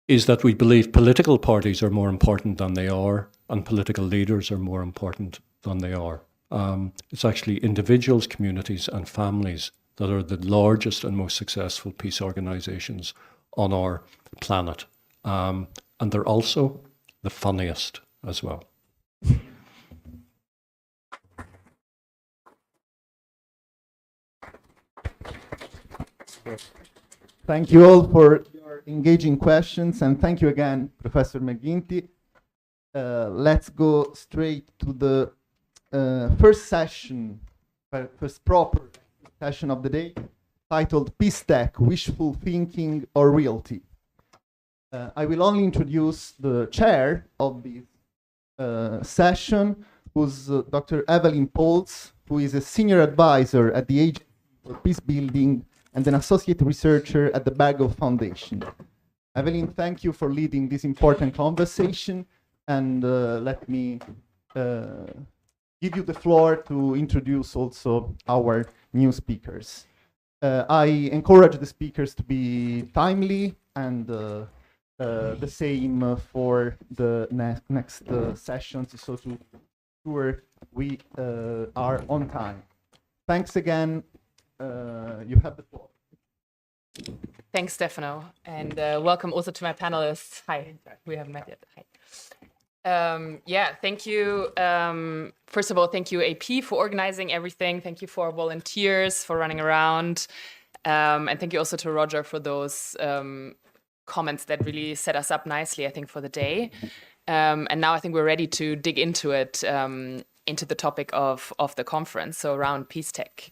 is that we believe political parties are more important than they are, and political leaders are more important than they are. It's actually individuals, communities, and families that are the largest and most successful peace organizations on our planet. And they're also the funniest as well. Thank you all for your engaging questions, and thank you again, Professor McGuinty. Let's go straight to the first session first proper session of the day, titled Peace Tech, Wishful Thinking or Reality. I will only introduce the chair of this session, who's Dr. Evelyn Pauls, who is a senior advisor at the Agency for Peacebuilding and an associate researcher at the Bagel Foundation. Evelyn, thank you for leading this important conversation, and let me give you the floor to introduce also our new speakers. I encourage the speakers to be timely, and the same for the next sessions, so to ensure we are on time. Thanks again. You have the floor. Thanks, Stefano, and welcome also to my panelists. Hi, we haven't met yet. Hi. Yeah, thank you. First of all, thank you, AP, for organizing everything. Thank you for our volunteers for running around. And thank you also to Roger for those comments that really set us up nicely, I think, for the day. And now I think we're ready to dig into it, into the topic of the conference, so around peace tech.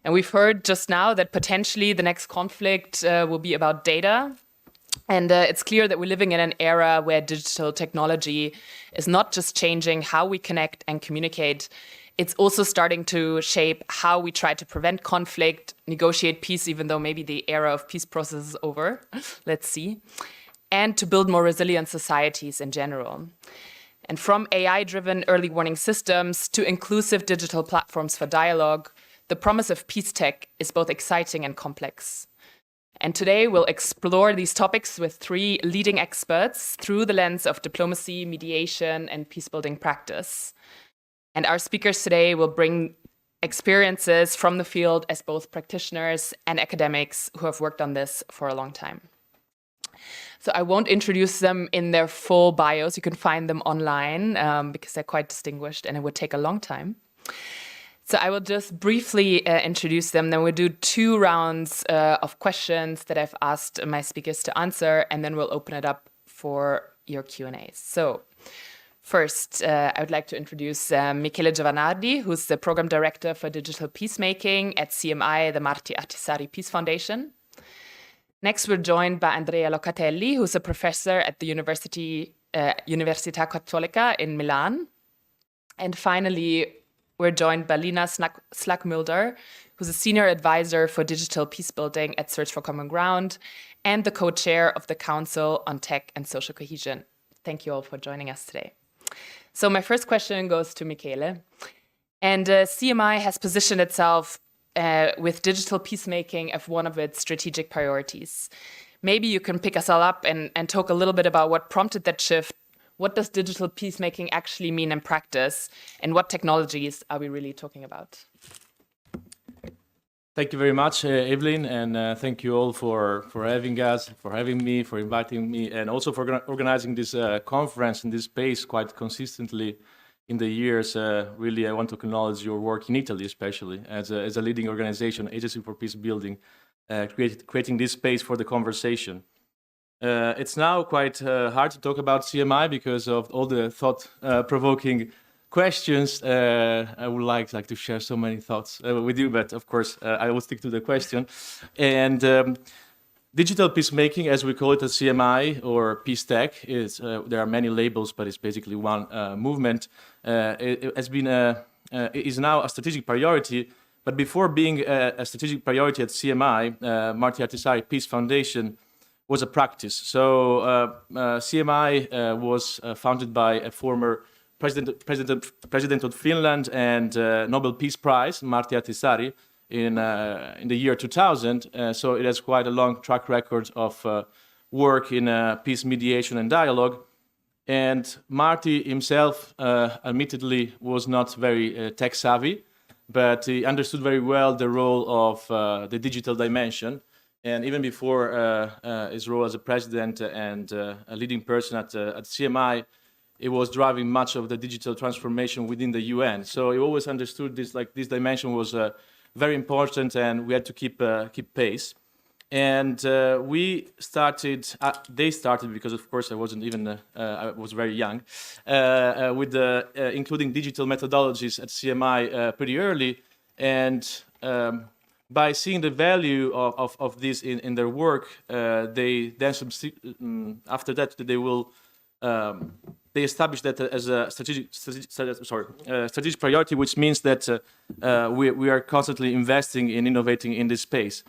And we've heard just now that potentially the next conflict will be about data. And it's clear that we're living in an era where digital technology is not just changing how we connect and communicate, it's also starting to shape how we try to prevent conflict, negotiate peace, even though maybe the era of peace process is over. Let's see. And to build more resilient societies in general. And from AI-driven early warning systems to inclusive digital platforms for dialogue, the promise of peace tech is both exciting and complex. And today we'll explore these topics with three leading experts through the lens of diplomacy, mediation, and peacebuilding practice. And our speakers today will bring experiences from the field as both practitioners and academics who have worked on this for a long time. So I won't introduce them in their full bios. You can find them online because they're quite distinguished and it would take a long time. So I will just briefly introduce them. Then we'll do 2 rounds of questions that I've asked my speakers to answer, and then we'll open it up for your Q&As. So first, I would like to introduce Michele Giovanardi, who's the Program Director for Digital Peacemaking at CMI, the Marti Ahtisaari Peace Foundation. Next, we're joined by Andrea Locatelli, who's a professor at the Università Cattolica in Milan. And finally, we're joined by Lina Slackmulder, who's a senior advisor for digital peacebuilding at Search for Common Ground and the co-chair of the Council on Tech and Social Cohesion. Thank you all for joining us today. So my first question goes to Michele. And CMI has positioned itself with digital peacemaking as one of its strategic priorities. Maybe you can pick us all up and talk a little bit about what prompted that shift. What does digital peacemaking actually mean in practice? And what technologies are we really talking about? Thank you very much, Evelyn, and thank you all for having us, for having me, for inviting me, and also for organizing this conference in this space quite consistently in the years. Really, I want to acknowledge your work in Italy, especially as a leading organization, Agency for Peacebuilding, creating this space for the conversation. It's now quite hard to talk about CMI because of all the thought-provoking questions. I would like to share so many thoughts with you, but of course I will stick to the question. And digital peacemaking, as we call it at CMI, or peace tech, is there are many labels, but it's basically one movement. It has been is now a strategic priority. But before being a strategic priority at CMI, Marti Ahtisaari Peace Foundation was a practice. So CMI was founded by a former president of Finland and Nobel Peace Prize, Marti Ahtisaari, in the year 2000. So it has quite a long track record of work in peace mediation and dialogue. And Marti himself, admittedly, was not very tech savvy, but he understood very well the role of the digital dimension. And even before his role as a president and a leading person at CMI, it was driving much of the digital transformation within the UN. So he always understood this, this dimension was very important, and we had to keep pace. And we started. They started because, of course, I wasn't even. I was very young, with including digital methodologies at CMI pretty early. And by seeing the value of this in their work, they then after that they will they establish that as a strategic priority, which means that we are constantly investing in innovating in this space.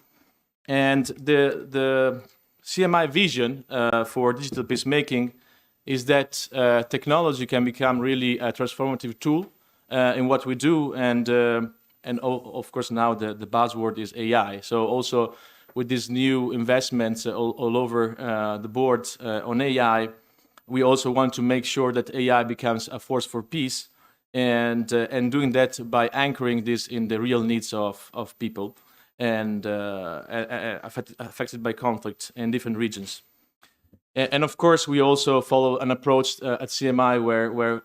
And the CMI vision for digital peacemaking is that technology can become really a transformative tool in what we do, and of course now the buzzword is AI. So also with these new investments all over the board on AI, we also want to make sure that AI becomes a force for peace, and doing that by anchoring this in the real needs of people and affected by conflict in different regions. And of course, we also follow an approach at CMI where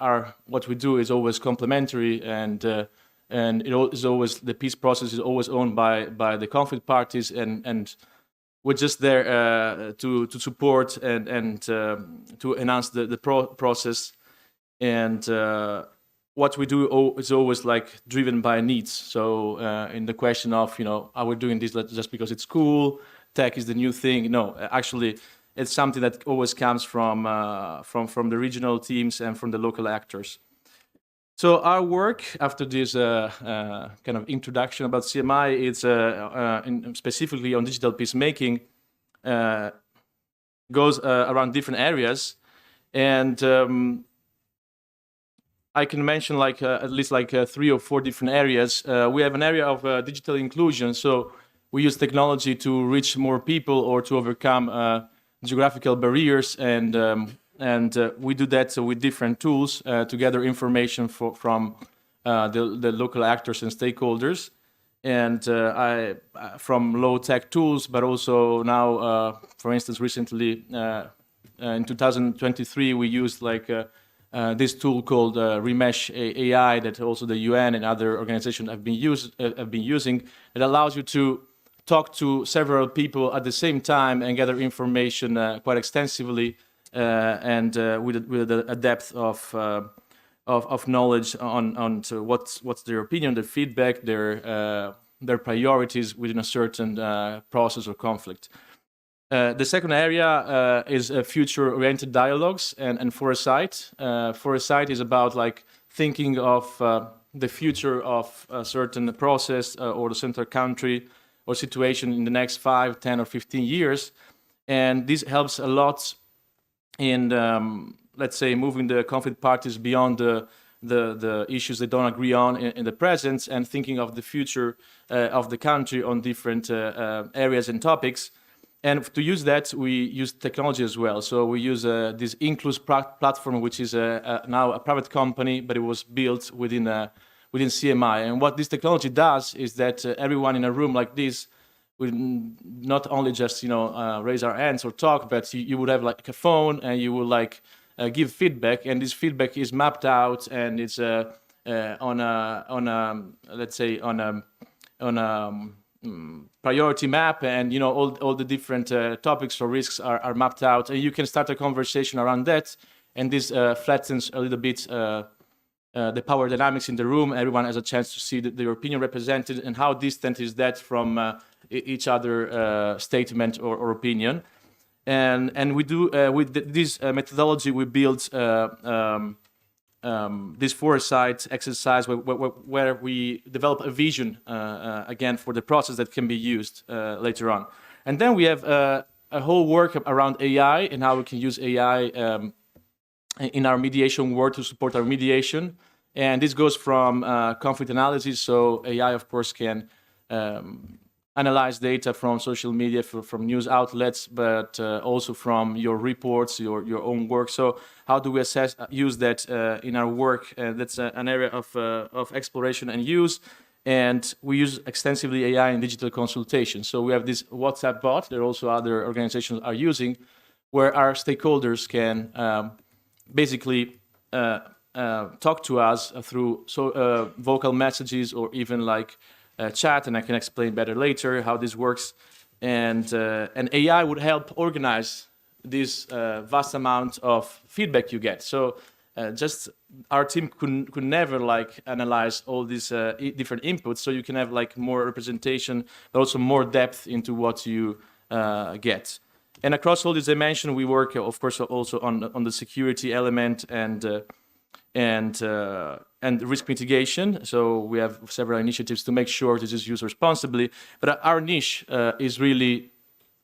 what we do is always complementary, and it is always, the peace process is always owned by the conflict parties, and we're just there to support and to enhance the process. And what we do is always like driven by needs. So in the question of, are we doing this just because it's cool, tech is the new thing? No, actually, it's something that always comes from the regional teams and from the local actors. So our work, after this kind of introduction about CMI, it's specifically on digital peacemaking, goes around different areas, and I can mention at least 3 or 4 different areas. We have an area of digital inclusion, so we use technology to reach more people or to overcome geographical barriers, and we do that with different tools to gather information from the local actors and stakeholders, and from low-tech tools, but also now, for instance, recently in 2023, we used this tool called Remesh AI that also the UN and other organizations have been using. It allows you to talk to several people at the same time and gather information quite extensively and with a depth of knowledge on to what's their opinion, their feedback, their priorities within a certain process or conflict. The second area is future-oriented dialogues and foresight. Foresight is about thinking of the future of a certain process or the central country or situation in the next 5, 10, or 15 years. And this helps a lot in, let's say, moving the conflict parties beyond the issues they don't agree on in the present, and thinking of the future of the country on different areas and topics. And to use that, we use technology as well. So we use this Inclus platform, which is now a private company, but it was built within CMI. And what this technology does is that everyone in a room like this would not only just raise our hands or talk, but you would have a phone, and you will give feedback, and this feedback is mapped out, and it's on a priority map, and all the different topics or risks are mapped out, and you can start a conversation around that, and this flattens a little bit the power dynamics in the room. Everyone has a chance to see their opinion represented, and how distant is that from each other statement or opinion. And we do with this methodology, we build this foresight exercise where we develop a vision again for the process that can be used later on. And then we have a whole work around AI and how we can use AI in our mediation work to support our mediation. And this goes from conflict analysis. So AI, of course, can analyze data from social media, from news outlets, but also from your reports, your own work. So how do we use that in our work? That's an area of exploration and use. And we use extensively AI in digital consultation. So we have this WhatsApp bot that also other organizations are using, where our stakeholders can basically talk to us through vocal messages or even chat, and I can explain better later how this works. And AI would help organize this vast amount of feedback you get. So just our team could never like analyze all these different inputs, so you can have like more representation, but also more depth into what you get. And across all these dimensions, we work, of course, also on the security element and risk mitigation. So we have several initiatives to make sure this is used responsibly. But our niche is really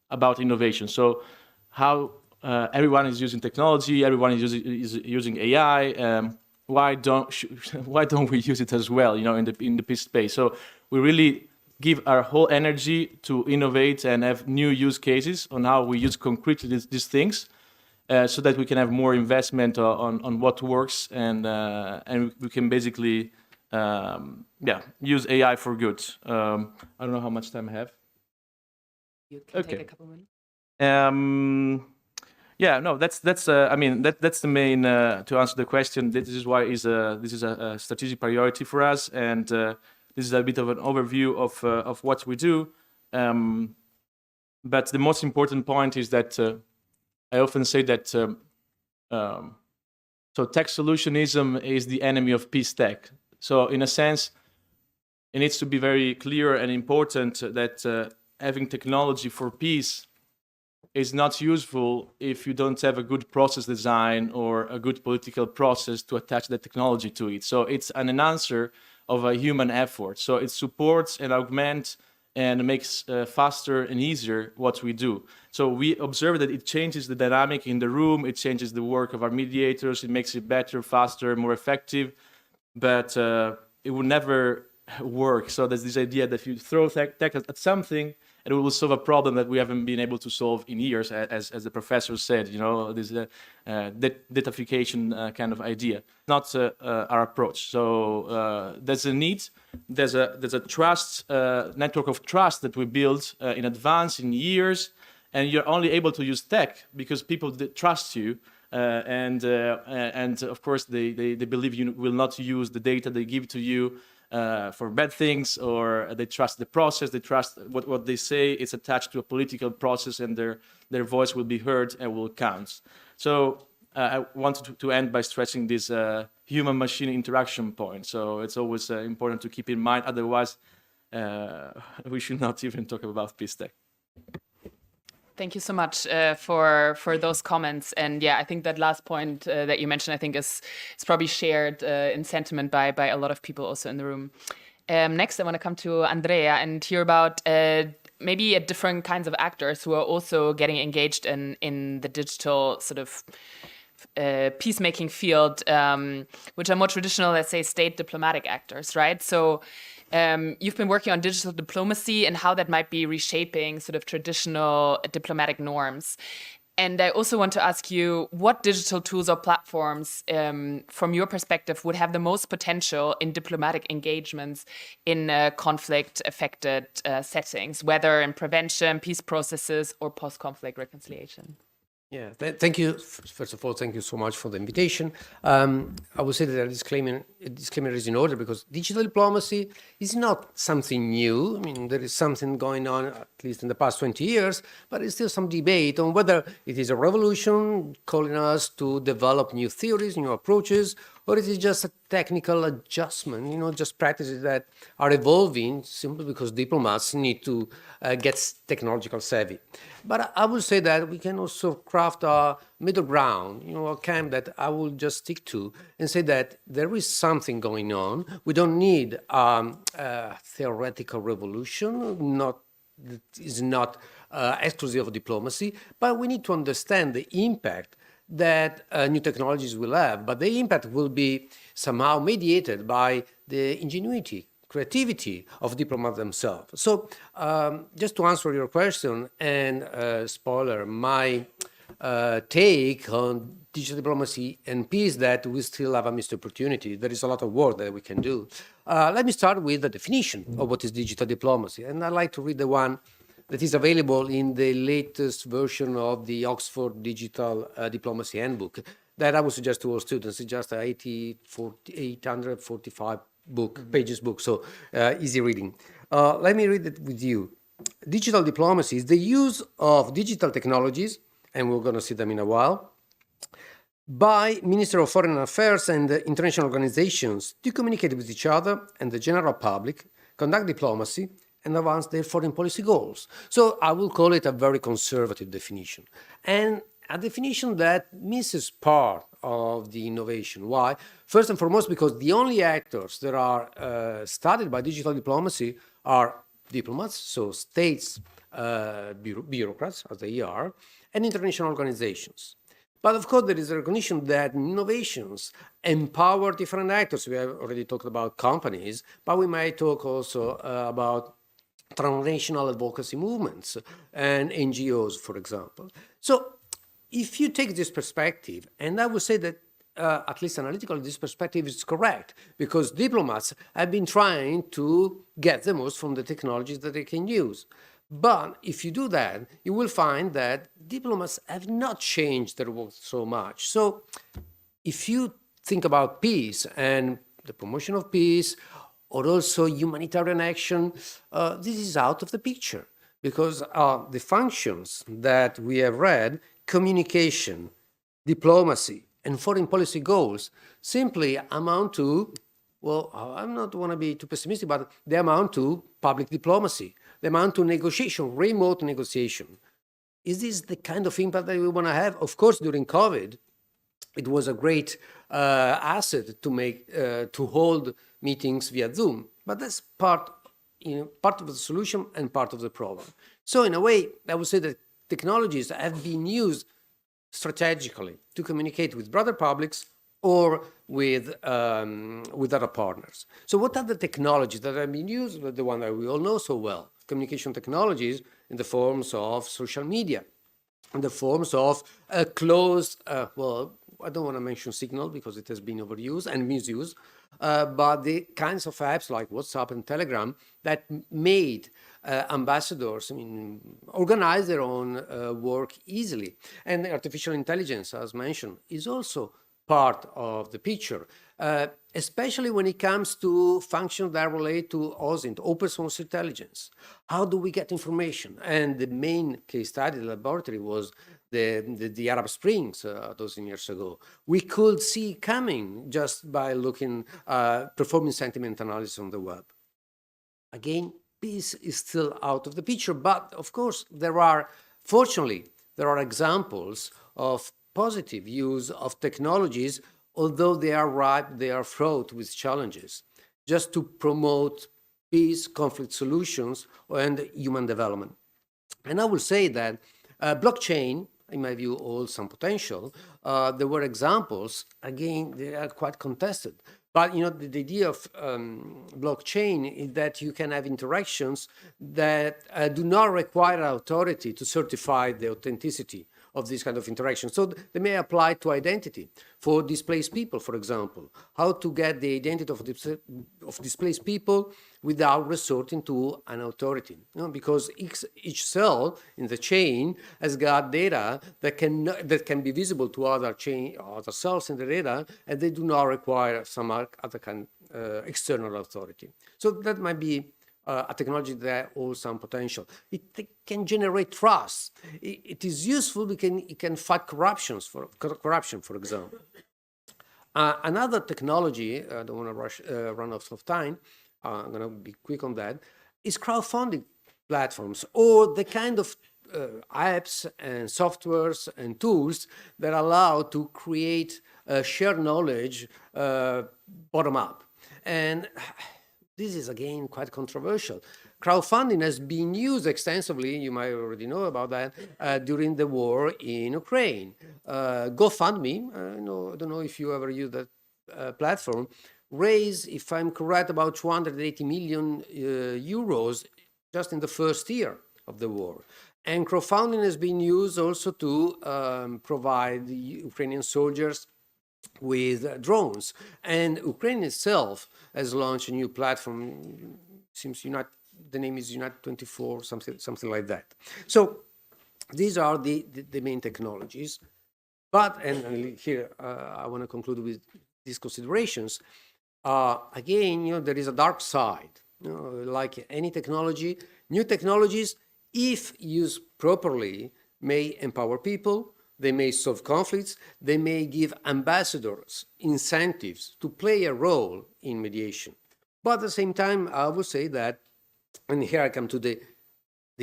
about innovation. So how everyone is using technology, everyone is using AI. Why don't we use it as well? You know, in the peace space. So we really give our whole energy to innovate and have new use cases on how we use concretely these things, so that we can have more investment on what works, and we can basically use AI for good. I don't know how much time I have. You can take a couple minutes. That's the main to answer the question. This is why this is a strategic priority for us, and this is a bit of an overview of what we do. But the most important point is that I often say that so tech solutionism is the enemy of peace tech. So in a sense, it needs to be very clear and important that having technology for peace is not useful if you don't have a good process design or a good political process to attach the technology to it. So it's an enhancer of a human effort. So it supports and augments and makes faster and easier what we do. So we observe that it changes the dynamic in the room, it changes the work of our mediators, it makes it better, faster, more effective, but it will never work. So there's this idea that if you throw tech at something, and it will solve a problem that we haven't been able to solve in years, as the professor said, you know, this datafication kind of idea. Not our approach. So there's a need, there's a trust, network of trust that we build in advance in years, and you're only able to use tech because people trust you, and of course they believe you will not use the data they give to you for bad things, or they trust the process, they trust what they say, it's attached to a political process, and their voice will be heard and will count. So I wanted to end by stressing this human-machine interaction point. So it's always important to keep in mind, otherwise we should not even talk about peace tech. Thank you so much for those comments. And yeah, I think that last point that you mentioned, I think is probably shared in sentiment by a lot of people also in the room. Next, I want to come to Andrea and hear about maybe different kinds of actors who are also getting engaged in the digital sort of peacemaking field, which are more traditional, let's say, state diplomatic actors, right? So you've been working on digital diplomacy and how that might be reshaping sort of traditional diplomatic norms. And I also want to ask you, what digital tools or platforms, from your perspective, would have the most potential in diplomatic engagements in conflict-affected settings, whether in prevention, peace processes, or post-conflict reconciliation? Yeah, thank you. First of all, thank you so much for the invitation. I would say that a disclaimer is in order, because digital diplomacy is not something new. I mean, there is something going on, at least in the past 20 years, but there's still some debate on whether it is a revolution calling us to develop new theories, new approaches, or it is just a technical adjustment, you know, just practices that are evolving simply because diplomats need to get technological savvy. But I would say that we can also craft a middle ground, you know, a camp that I will just stick to and say that there is something going on. We don't need a theoretical revolution, that is not exclusive of diplomacy, but we need to understand the impact that new technologies will have, but the impact will be somehow mediated by the ingenuity, creativity of diplomats themselves. So just to answer your question, and spoiler, my take on digital diplomacy and peace, that we still have a missed opportunity. There is a lot of work that we can do. Let me start with the definition of what is digital diplomacy, and I'd like to read the one that is available in the latest version of the Oxford Digital Diplomacy Handbook that I would suggest to all students. It's just a 845 pages book, so easy reading. Let me read it with you. Digital diplomacy is the use of digital technologies, and we're going to see them in a while, by Minister of Foreign Affairs and international organizations to communicate with each other and the general public, conduct diplomacy, and advance their foreign policy goals. So I will call it a very conservative definition, and a definition that misses part of the innovation. Why? First and foremost, because the only actors that are studied by digital diplomacy are diplomats, so states, bureaucrats, as they are, and international organizations. But of course, there is a recognition that innovations empower different actors. We have already talked about companies, but we might talk also about transnational advocacy movements and NGOs, for example. So if you take this perspective, and I would say that at least analytically, this perspective is correct, because diplomats have been trying to get the most from the technologies that they can use. But if you do that, you will find that diplomats have not changed their work so much. So if you think about peace and the promotion of peace, or also humanitarian action, this is out of the picture, because the functions that we have read, communication, diplomacy, and foreign policy goals, simply amount to, well, I don't want to be too pessimistic, but they amount to public diplomacy. They amount to negotiation, remote negotiation. Is this the kind of impact that we want to have? Of course, during COVID, it was a great asset to hold meetings via Zoom, but that's part of the solution and part of the problem. So in a way, I would say that technologies have been used strategically to communicate with broader publics or with other partners. So what are the technologies that have been used? The one that we all know so well, communication technologies in the forms of social media, in the forms of closed, well, I don't want to mention Signal because it has been overused and misused, but the kinds of apps like WhatsApp and Telegram that made ambassadors organize their own work easily. And artificial intelligence, as mentioned, is also part of the picture, especially when it comes to functions that relate to OSINT, open source intelligence. How do we get information? And the main case study in the laboratory was the Arab Springs a dozen years ago. We could see coming just by looking, performing sentiment analysis on the web. Again, peace is still out of the picture, but of course, fortunately, there are examples of positive use of technologies, although they are fraught with challenges, just to promote peace, conflict solutions, and human development. And I will say that blockchain, in my view, holds some potential. There were examples, again, they are quite contested. But the idea of blockchain is that you can have interactions that do not require authority to certify the authenticity of this kind of interaction. So they may apply to identity for displaced people, for example. How to get the identity of displaced people without resorting to an authority. Because each cell in the chain has got data that can be visible to other cells in the data, and they do not require some other kind external authority. So that might be a technology that holds some potential. It can generate trust. It is useful. It can fight corruption, for example. Another technology, I don't want to run out of time, I'm going to be quick on that, is crowdfunding platforms, or the kind of apps and softwares and tools that allow to create shared knowledge bottom up. And this is, again, quite controversial. Crowdfunding has been used extensively, you might already know about that, during the war in Ukraine. GoFundMe, I don't know if you ever used that platform, raised, if I'm correct, about 280 million euros just in the first year of the war. And crowdfunding has been used also to provide the Ukrainian soldiers with drones. And Ukraine itself has launched a new platform, seems the name is Unite24, something like that. So these are the main technologies. But, and here I want to conclude with these considerations. Again, there is a dark side. Like any technology, new technologies, if used properly, may empower people, they may solve conflicts, they may give ambassadors incentives to play a role in mediation. But at the same time, I would say that, and here I come to the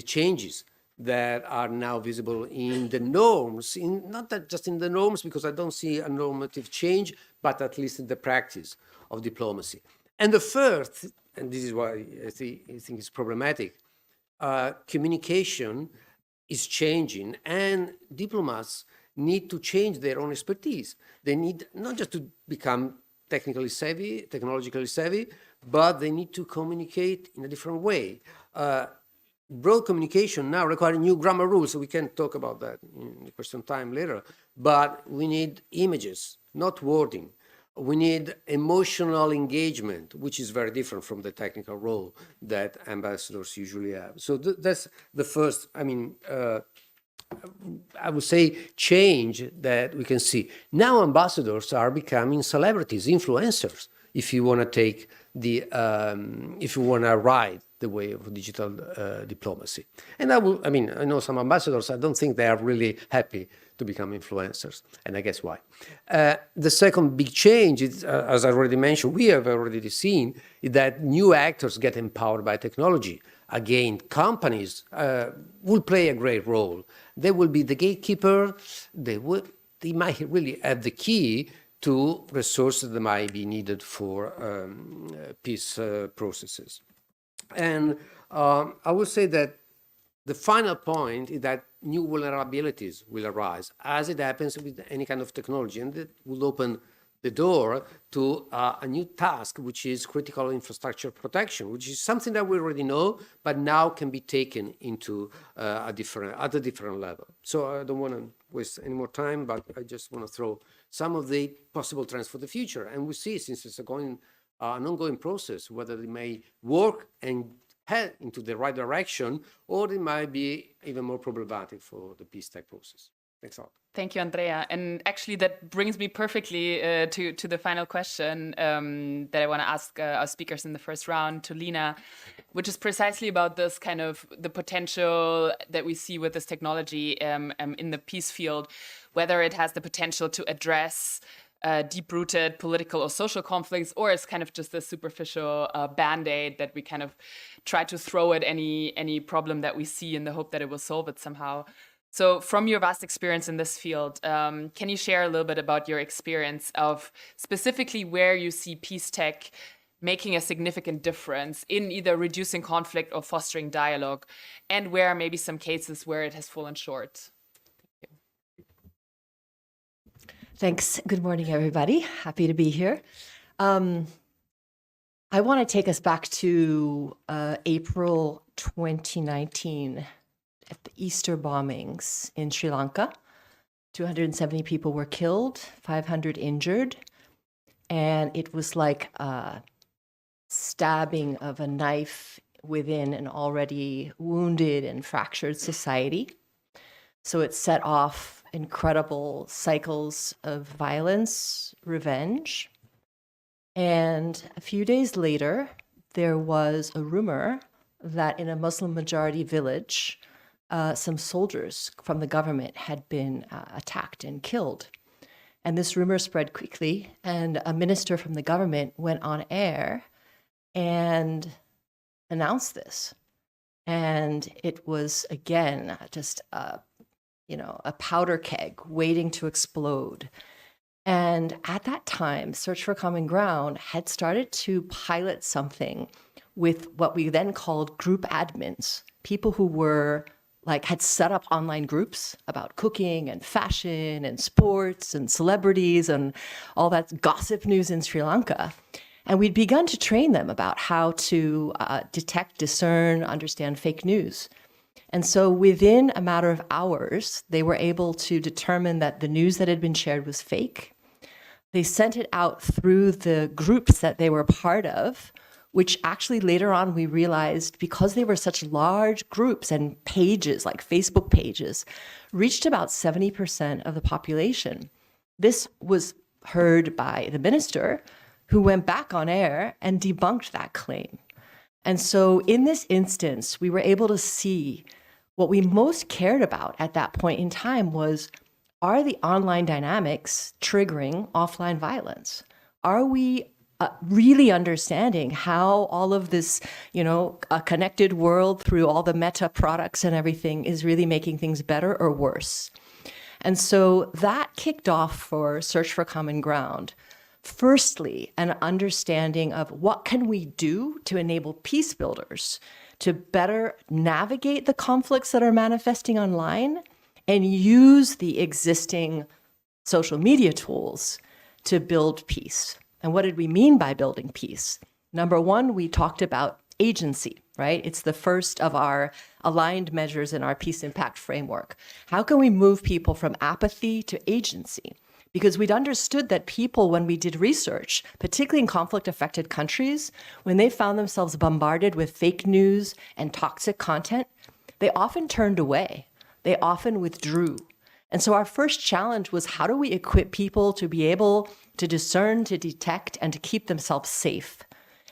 changes that are now visible in the norms, not that just in the norms, because I don't see a normative change, but at least in the practice of diplomacy. And the first, and this is why I think it's problematic, communication is changing, and diplomats need to change their own expertise. They need not just to become technically savvy, technologically savvy, but they need to communicate in a different way. Broad communication now requires new grammar rules, so we can talk about that in the question time later, but we need images, not wording. We need emotional engagement, which is very different from the technical role that ambassadors usually have. So that's the first, I would say, change that we can see. Now ambassadors are becoming celebrities, influencers, if you want to take the, if you want to ride the way of digital diplomacy. And I know some ambassadors, I don't think they are really happy to become influencers, and I guess why. The second big change, is, as I already mentioned, we have already seen, is that new actors get empowered by technology. Again, companies will play a great role. They will be the gatekeeper. They might really have the key to resources that might be needed for peace processes. And I would say that the final point is that new vulnerabilities will arise, as it happens with any kind of technology, and it will open the door to a new task, which is critical infrastructure protection, which is something that we already know, but now can be taken into at a different level. So I don't want to waste any more time, but I just want to throw some of the possible trends for the future. And we see, since it's an ongoing process, whether they may work and head into the right direction, or they might be even more problematic for the peace tech process. Thanks a lot. Thank you, Andrea. And actually, that brings me perfectly to the final question that I want to ask our speakers in the first round, to Lina, which is precisely about this kind of the potential that we see with this technology in the peace field, whether it has the potential to address deep-rooted political or social conflicts, or it's kind of just a superficial band-aid that we kind of try to throw at any problem that we see in the hope that it will solve it somehow. So from your vast experience in this field, can you share a little bit about your experience of specifically where you see peace tech making a significant difference in either reducing conflict or fostering dialogue, and where are maybe some cases where it has fallen short? Thanks. Good morning, everybody. Happy to be here. I want to take us back to April 2019 at the Easter bombings in Sri Lanka. 270 people were killed, 500 injured, and it was like a stabbing of a knife within an already wounded and fractured society. So it set off incredible cycles of violence, revenge. And a few days later, there was a rumor that in a Muslim-majority village, some soldiers from the government had been attacked and killed. And this rumor spread quickly, and a minister from the government went on air and announced this. And it was, again, just a powder keg waiting to explode. And at that time, Search for Common Ground had started to pilot something with what we then called group admins, people who were had set up online groups about cooking and fashion and sports and celebrities and all that gossip news in Sri Lanka. And we'd begun to train them about how to detect, discern, understand fake news. And so within a matter of hours, they were able to determine that the news that had been shared was fake. They sent it out through the groups that they were part of, which actually later on we realized, because they were such large groups and pages, like Facebook pages, reached about 70% of the population. This was heard by the minister, who went back on air and debunked that claim. And so in this instance, we were able to see what we most cared about at that point in time was are the online dynamics triggering offline violence? Are we really understanding how all of this, a connected world through all the meta products and everything is really making things better or worse? And so that kicked off for Search for Common Ground. Firstly, an understanding of what can we do to enable peace builders to better navigate the conflicts that are manifesting online and use the existing social media tools to build peace. And what did we mean by building peace? Number one, we talked about agency, right? It's the first of our aligned measures in our peace impact framework. How can we move people from apathy to agency? Because we'd understood that people, when we did research, particularly in conflict-affected countries, when they found themselves bombarded with fake news and toxic content, they often turned away. They often withdrew. And so our first challenge was, how do we equip people to be able to discern, to detect, and to keep themselves safe?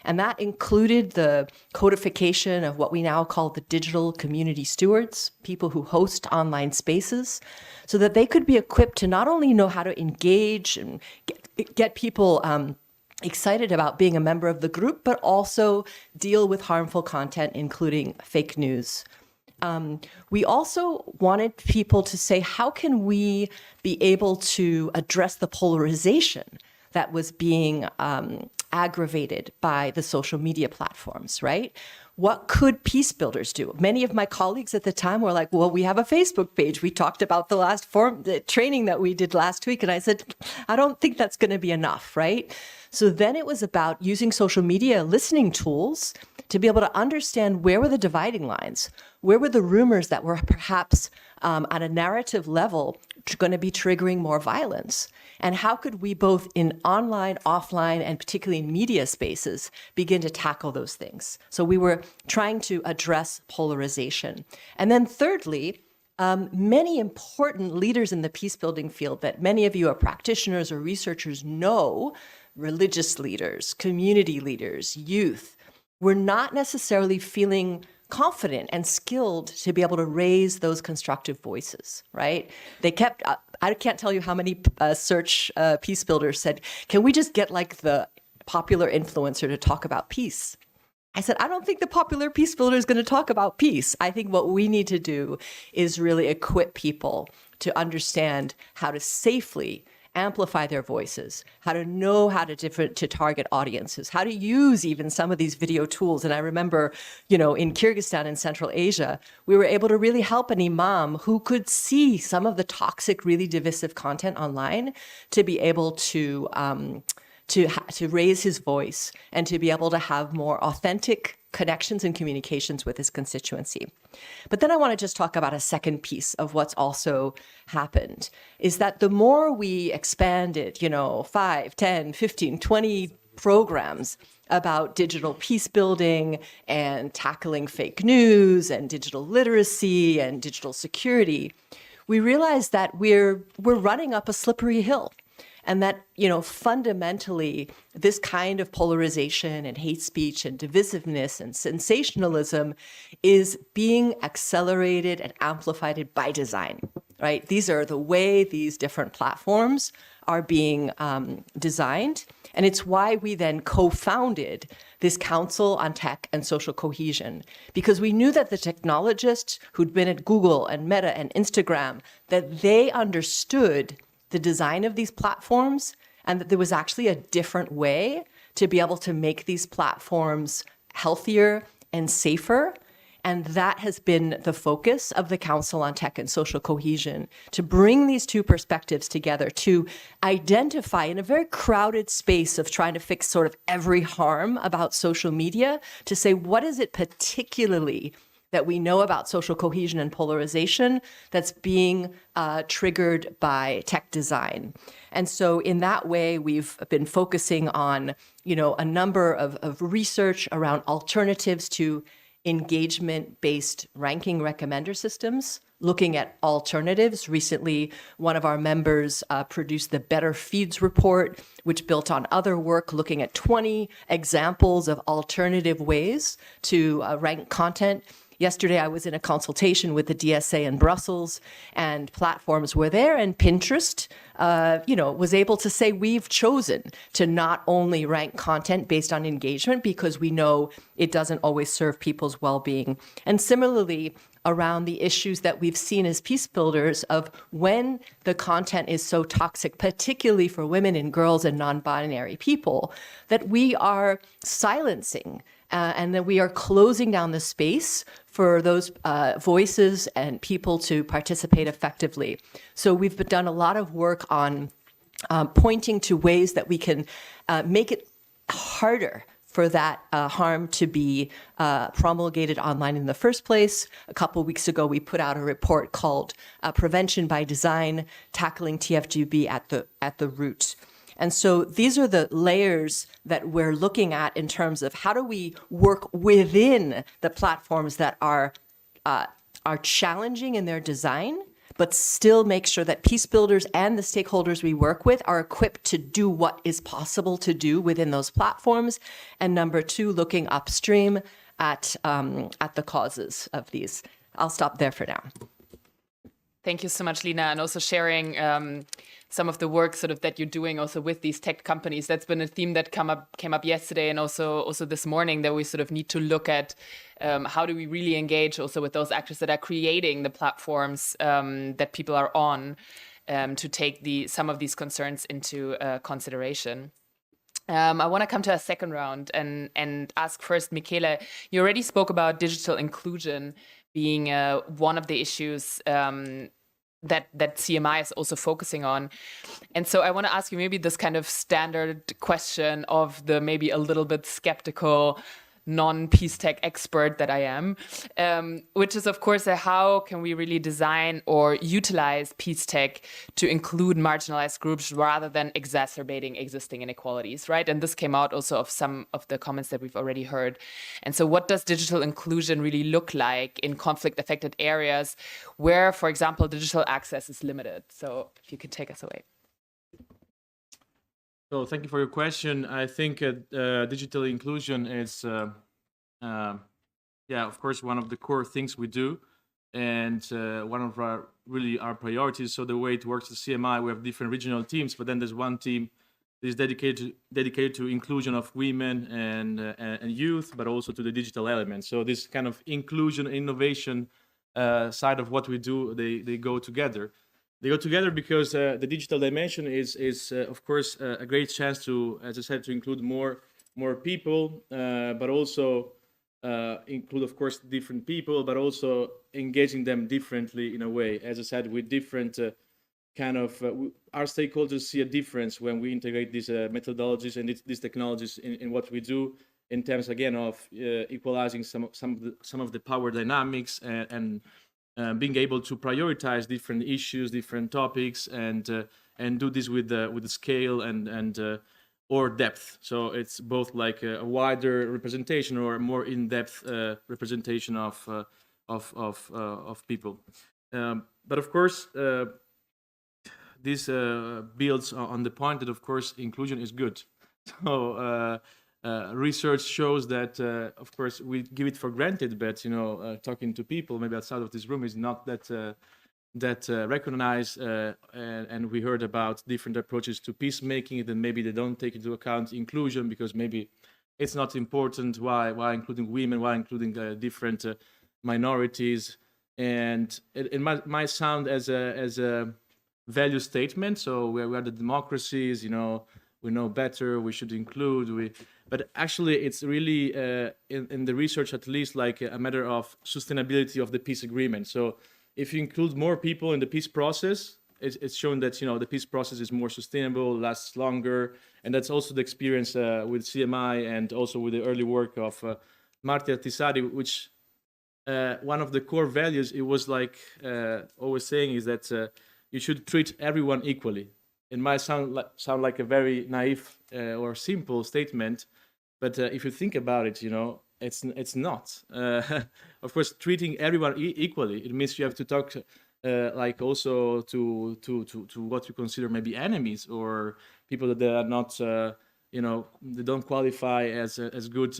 And that included the codification of what we now call the digital community stewards, people who host online spaces, so that they could be equipped to not only know how to engage and get people excited about being a member of the group, but also deal with harmful content, including fake news. We also wanted people to say, how can we be able to address the polarization that was being aggravated by the social media platforms, right? What could peace builders do? Many of my colleagues at the time were like, well, we have a Facebook page. We talked about the training that we did last week. And I said, I don't think that's going to be enough, right? So then it was about using social media listening tools to be able to understand where were the dividing lines, where were the rumors that were perhaps at a narrative level going to be triggering more violence, and how could we both in online, offline, and particularly in media spaces begin to tackle those things? So we were trying to address polarization. And then thirdly, many important leaders in the peace building field that many of you are practitioners or researchers know, religious leaders, community leaders, youth, were not necessarily feeling confident and skilled to be able to raise those constructive voices, right? They kept, I can't tell you how many search peace builders said, can we just get like the popular influencer to talk about peace? I said, I don't think the popular peace builder is going to talk about peace. I think what we need to do is really equip people to understand how to safely amplify their voices, how to know how to target audiences, how to use even some of these video tools. And I remember, in Kyrgyzstan in Central Asia, we were able to really help an imam who could see some of the toxic, really divisive content online to be able to raise his voice and to be able to have more authentic connections and communications with his constituency. But then I want to just talk about a second piece of what's also happened, is that the more we expanded, 5, 10, 15, 20 programs about digital peace building and tackling fake news and digital literacy and digital security, we realized that we're running up a slippery hill. And that, fundamentally, this kind of polarization and hate speech and divisiveness and sensationalism is being accelerated and amplified by design, right? These are the way these different platforms are being designed. And it's why we then co-founded this Council on Tech and Social Cohesion, because we knew that the technologists who'd been at Google and Meta and Instagram, that they understood the design of these platforms, and that there was actually a different way to be able to make these platforms healthier and safer. And that has been the focus of the Council on Tech and Social Cohesion, to bring these two perspectives together, to identify in a very crowded space of trying to fix sort of every harm about social media, to say, what is it particularly that we know about social cohesion and polarization that's being triggered by tech design. And so in that way, we've been focusing on, a number of research around alternatives to engagement-based ranking recommender systems, looking at alternatives. Recently, one of our members produced the Better Feeds report, which built on other work looking at 20 examples of alternative ways to rank content. Yesterday, I was in a consultation with the DSA in Brussels, and platforms were there, and Pinterest, was able to say we've chosen to not only rank content based on engagement because we know it doesn't always serve people's well-being. And similarly, around the issues that we've seen as peace builders of when the content is so toxic, particularly for women and girls and non-binary people, that we are silencing and that we are closing down the space for those voices and people to participate effectively. So we've done a lot of work on pointing to ways that we can make it harder for that harm to be promulgated online in the first place. A couple of weeks ago, we put out a report called Prevention by Design, Tackling TFGB at the Root. And so these are the layers that we're looking at in terms of how do we work within the platforms that are challenging in their design, but still make sure that peace builders and the stakeholders we work with are equipped to do what is possible to do within those platforms. And number two, looking upstream at the causes of these. I'll stop there for now. Thank you so much, Lina, and also sharing some of the work sort of that you're doing also with these tech companies. That's been a theme that came up yesterday and also this morning, that we sort of need to look at how do we really engage also with those actors that are creating the platforms that people are on to take some of these concerns into consideration. I want to come to a second round and ask first, Michele, you already spoke about digital inclusion being one of the issues that CMI is also focusing on. And so I want to ask you maybe this kind of standard question of the maybe a little bit skeptical non-peace tech expert that I am, which is, of course, how can we really design or utilize peace tech to include marginalized groups rather than exacerbating existing inequalities, right? And this came out also of some of the comments that we've already heard. And so what does digital inclusion really look like in conflict-affected areas where, for example, digital access is limited? So if you could take us away. So thank you for your question. I think digital inclusion is, of course, one of the core things we do, and one of our priorities. So the way it works at CMI, we have different regional teams, but then there's one team that is dedicated to inclusion of women and youth, but also to the digital element. So this kind of inclusion, innovation side of what we do, they go together. They go together because the digital dimension is of course, a great chance to, as I said, to include more people, but also include, of course, different people, but also engaging them differently in a way. As I said, with different our stakeholders see a difference when we integrate these methodologies and these technologies in what we do, in terms, again, of equalizing some of the power dynamics and being able to prioritize different issues, different topics, and do this with the scale and or depth. So it's both like a wider representation or a more in-depth representation of people. But of course, this builds on the point that, of course, inclusion is good. So research shows that, of course, we give it for granted, but talking to people maybe outside of this room is not that recognized. And we heard about different approaches to peacemaking. Then maybe they don't take into account inclusion because maybe it's not important. Why including women? Why including different minorities? And it might sound as a value statement. So we are the democracies. We know better. We should include. But actually, it's really, in the research at least, like a matter of sustainability of the peace agreement. So if you include more people in the peace process, it's shown that the peace process is more sustainable, lasts longer. And that's also the experience with CMI and also with the early work of Marti Attisari, which one of the core values, it was like always saying, is that you should treat everyone equally. It might sound like a very naive or simple statement, but if you think about it, it's not. Of course, treating everyone equally, it means you have to talk like also to what you consider maybe enemies or people that are not, they don't qualify as good,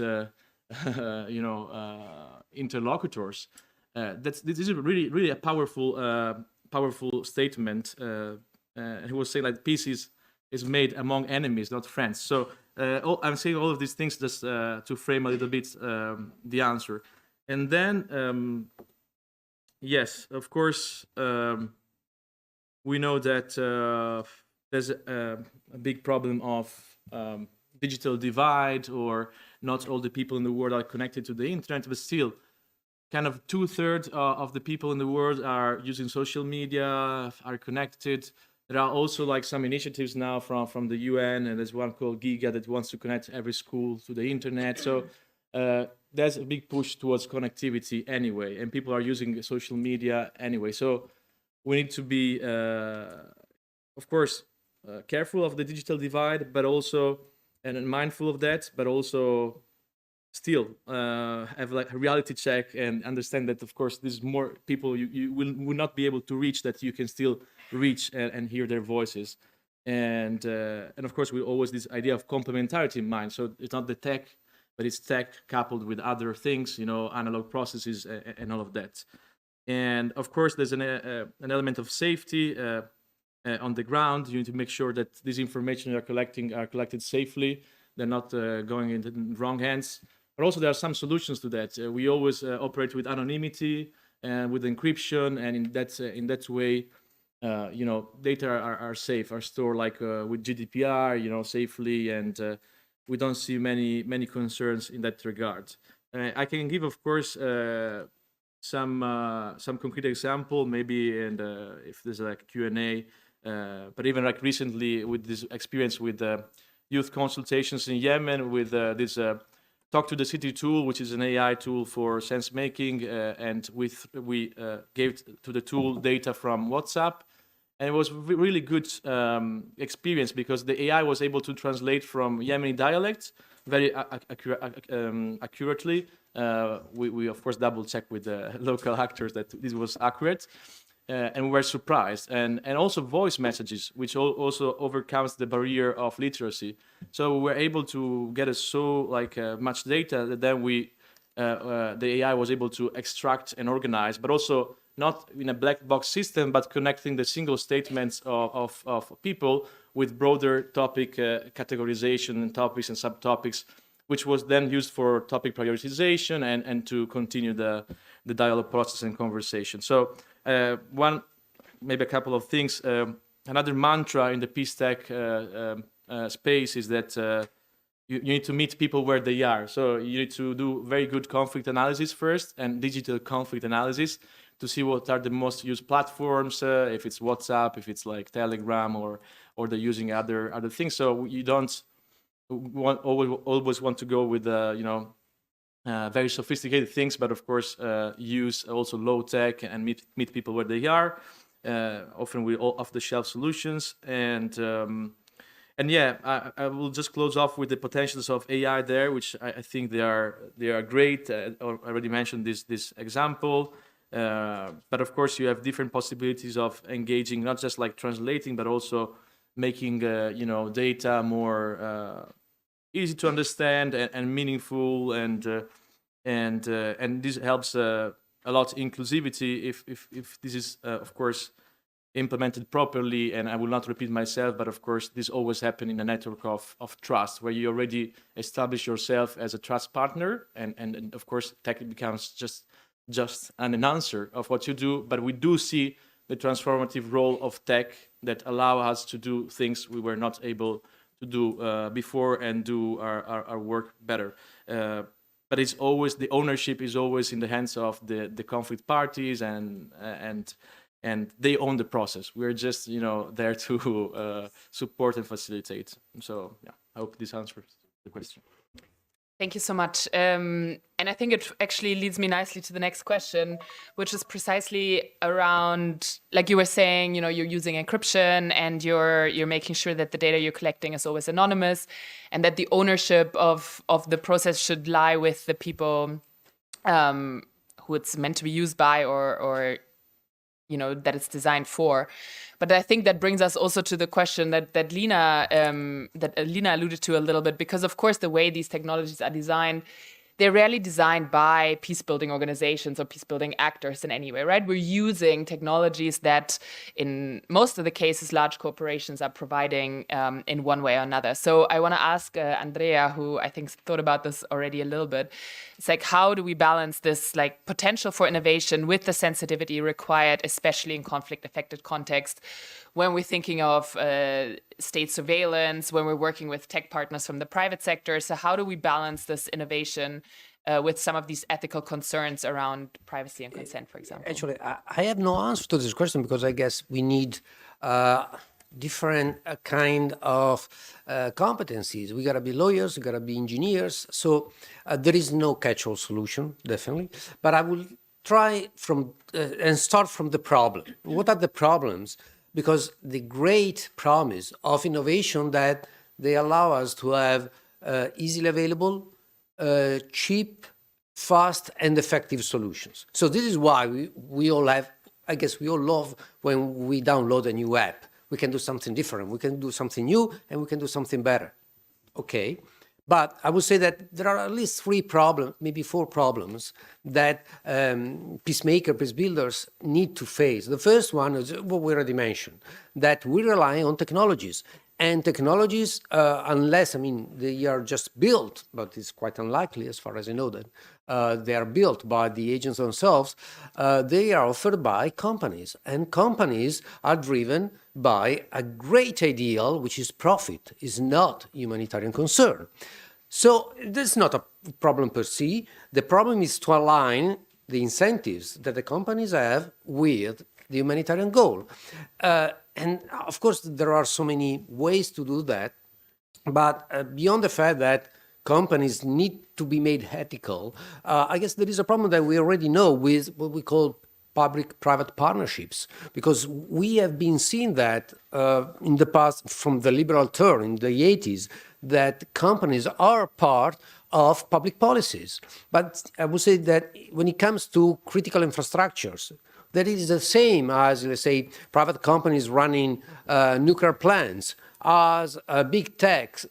interlocutors. This is really a powerful statement. He was saying like peace is made among enemies, not friends. So I'm saying all of these things just to frame a little bit the answer. And then, yes, of course, we know that there's a big problem of digital divide, or not all the people in the world are connected to the internet, but still kind of 2/3 of the people in the world are using social media, are connected. There are also like some initiatives now from the UN, and there's one called Giga that wants to connect every school to the internet. So there's a big push towards connectivity anyway, and people are using social media anyway. So we need to be, of course, careful of the digital divide, but also, and mindful of that, but also still have like a reality check and understand that, of course, there's more people you will not be able to reach that you can still reach and hear their voices. And of course, we always this idea of complementarity in mind. So it's not the tech, but it's tech coupled with other things, analog processes and all of that. And of course, there's an element of safety on the ground. You need to make sure that this information you are collecting are collected safely. They're not going into the wrong hands. But also there are some solutions to that. We always operate with anonymity and with encryption, and in that way, data are safe, are stored like with GDPR, safely, and we don't see many concerns in that regard. I can give, of course, some concrete example, maybe, and if there's like Q&A, but even like recently with this experience with youth consultations in Yemen with this Talk to the City tool, which is an AI tool for sense making, and we gave to the tool data from WhatsApp, and it was really good experience because the AI was able to translate from Yemeni dialect very accurately. We of course double checked with the local actors that this was accurate. And we were surprised, and also voice messages, which also overcomes the barrier of literacy. So we were able to get much data that then the AI was able to extract and organize, but also not in a black box system, but connecting the single statements of people with broader topic categorization and topics and subtopics, which was then used for topic prioritization and to continue the dialogue process and conversation. So maybe a couple of things. Another mantra in the peace tech space is that you need to meet people where they are. So you need to do very good conflict analysis first and digital conflict analysis to see what are the most used platforms, if it's WhatsApp, if it's like Telegram, or they're using other things. So you don't always want to go with very sophisticated things, but of course use also low tech and meet people where they are, often with off-the-shelf solutions. And yeah, I will just close off with the potentials of AI there, which I think they are great. I already mentioned this example, but of course you have different possibilities of engaging, not just like translating, but also making data more easy to understand and meaningful, and this helps a lot inclusivity if this is of course implemented properly. And I will not repeat myself, but of course this always happens in a network of trust, where you already establish yourself as a trust partner, and of course tech becomes just an enhancer of what you do. But we do see the transformative role of tech that allow us to do things we were not able to do before, and do our work better. But it's always, the ownership is always in the hands of the conflict parties, and they own the process. We're just there to support and facilitate. So yeah, I hope this answers the question. Thank you so much. And I think it actually leads me nicely to the next question, which is precisely around, like you were saying, you're using encryption, and you're making sure that the data you're collecting is always anonymous, and that the ownership of the process should lie with the people who it's meant to be used by, or that it's designed for. But I think that brings us also to the question that Lina alluded to a little bit, because of course the way these technologies are designed, they're rarely designed by peace-building organizations or peace-building actors in any way, right? We're using technologies that, in most of the cases, large corporations are providing in one way or another. So I want to ask Andrea, who I think thought about this already a little bit. It's like, how do we balance this like potential for innovation with the sensitivity required, especially in conflict-affected context, when we're thinking of state surveillance, when we're working with tech partners from the private sector? So how do we balance this innovation with some of these ethical concerns around privacy and consent, for example? Actually, I have no answer to this question, because I guess we need different kind of competencies. We gotta be lawyers, we gotta be engineers. So there is no catch-all solution, definitely. But I will try from and start from the problem. What are the problems? Because the great promise of innovation that they allow us to have easily available, cheap, fast, and effective solutions. So this is why we all have, I guess we all love when we download a new app. We can do something different, we can do something new, and we can do something better. Okay. But I would say that there are at least 3 problems, maybe 4 problems that peace builders need to face. The first one is what we already mentioned, that we rely on technologies. And technologies, unless, I mean, they are just built, but it's quite unlikely as far as I know that they are built by the agents themselves, they are offered by companies. And companies are driven by a great ideal, which is profit, is not humanitarian concern. So this is not a problem per se. The problem is to align the incentives that the companies have with the humanitarian goal. And of course, there are so many ways to do that. But beyond the fact that companies need to be made ethical, I guess there is a problem that we already know with what we call public-private partnerships, because we have been seeing that in the past, from the liberal term in the 80s, that companies are part of public policies. But I would say that when it comes to critical infrastructures, that is the same as, let's say, private companies running nuclear plants, as big tech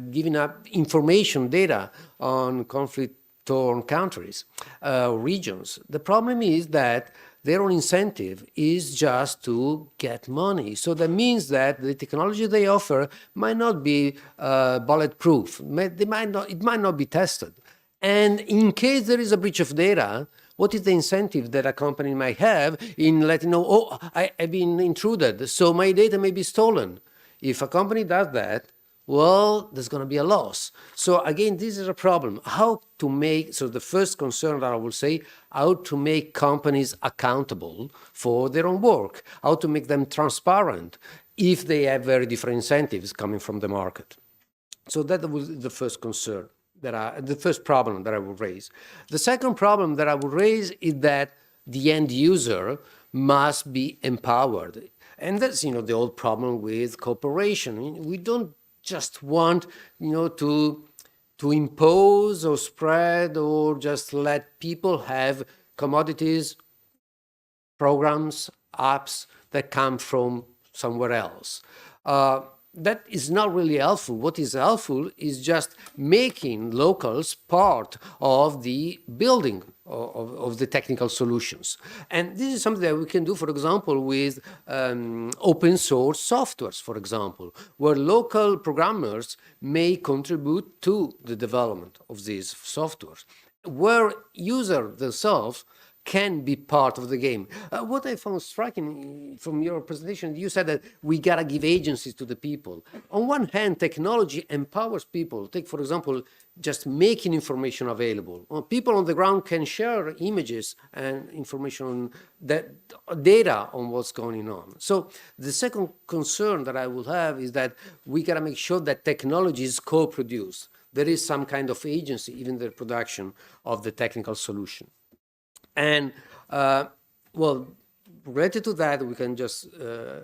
giving up information, data on conflict-torn countries, regions. The problem is that their own incentive is just to get money. So that means that the technology they offer might not be bulletproof. It might not be tested. And in case there is a breach of data, what is the incentive that a company might have in letting know, oh, I've been intruded, so my data may be stolen? If a company does that, well, there's going to be a loss. So again, this is a problem. How to make, so the first concern that I will say, how to make companies accountable for their own work, how to make them transparent if they have very different incentives coming from the market. So that was the first concern, the first problem that I would raise. The second problem that I would raise is that the end user must be empowered. And that's, the old problem with cooperation. We don't just want, to impose or spread or just let people have commodities, programs, apps that come from somewhere else. That is not really helpful. What is helpful is just making locals part of the building of the technical solutions. And this is something that we can do, for example, with open source softwares, for example, where local programmers may contribute to the development of these softwares, where users themselves can be part of the game. What I found striking from your presentation, you said that we gotta give agencies to the people. On one hand, technology empowers people. Take, for example, just making information available. People on the ground can share images and information, that data on what's going on. So the second concern that I will have is that we gotta make sure that technology is co-produced. There is some kind of agency, even the production of the technical solution. And, well, related to that, we can just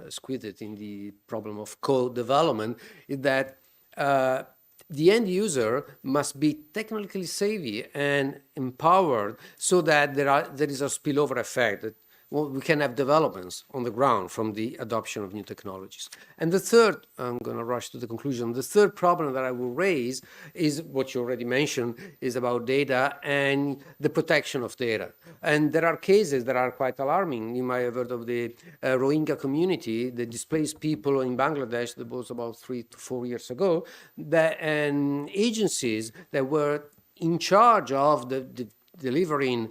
squeeze it in the problem of co-development, is that the end user must be technically savvy and empowered so that there is a spillover effect. we can have developments on the ground from the adoption of new technologies. And the third, I'm going to rush to the conclusion, the third problem that I will raise is what you already mentioned, is about data and the protection of data. And there are cases that are quite alarming. You might have heard of the Rohingya community, the displaced people in Bangladesh, that was about 3 to 4 years ago, and agencies that were in charge of the delivering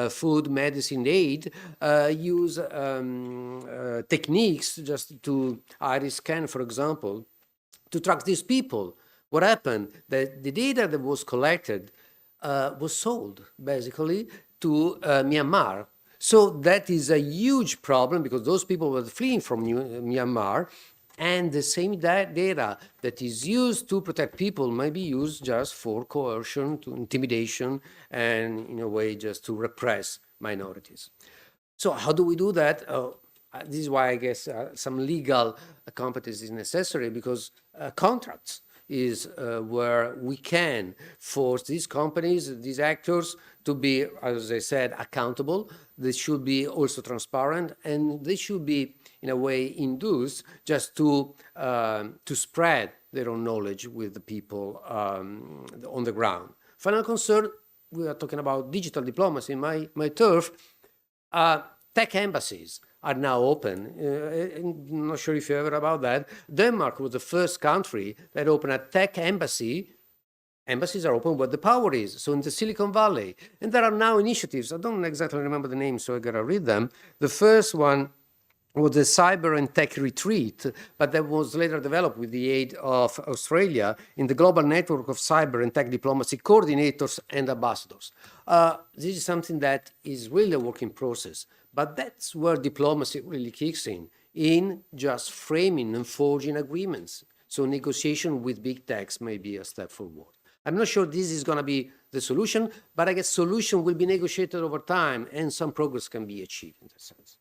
food, medicine, aid, use techniques just to iris scan, for example, to track these people. What happened? The data that was collected was sold, basically, to Myanmar. So that is a huge problem because those people were fleeing from Myanmar, and the same data that is used to protect people may be used just for coercion, to intimidation, and in a way just to repress minorities. So how do we do that? This is why I guess some legal competence is necessary, because contracts is where we can force these companies, these actors, to be, as I said, accountable. They should be also transparent, and they should be, in a way, induced just to spread their own knowledge with the people on the ground. Final concern, we are talking about digital diplomacy, my turf. Tech embassies are now open. I'm not sure if you ever heard about that. Denmark was the first country that opened a tech embassy. Embassies are open where the power is, so in the Silicon Valley. And there are now initiatives. I don't exactly remember the name, so I gotta read them. The first one was the Cyber and Tech Retreat, but that was later developed with the aid of Australia in the Global Network of Cyber and Tech Diplomacy Coordinators and Ambassadors. This is something that is really a work in process, but that's where diplomacy really kicks in just framing and forging agreements. So negotiation with big techs may be a step forward. I'm not sure this is going to be the solution, but I guess solution will be negotiated over time and some progress can be achieved in that sense.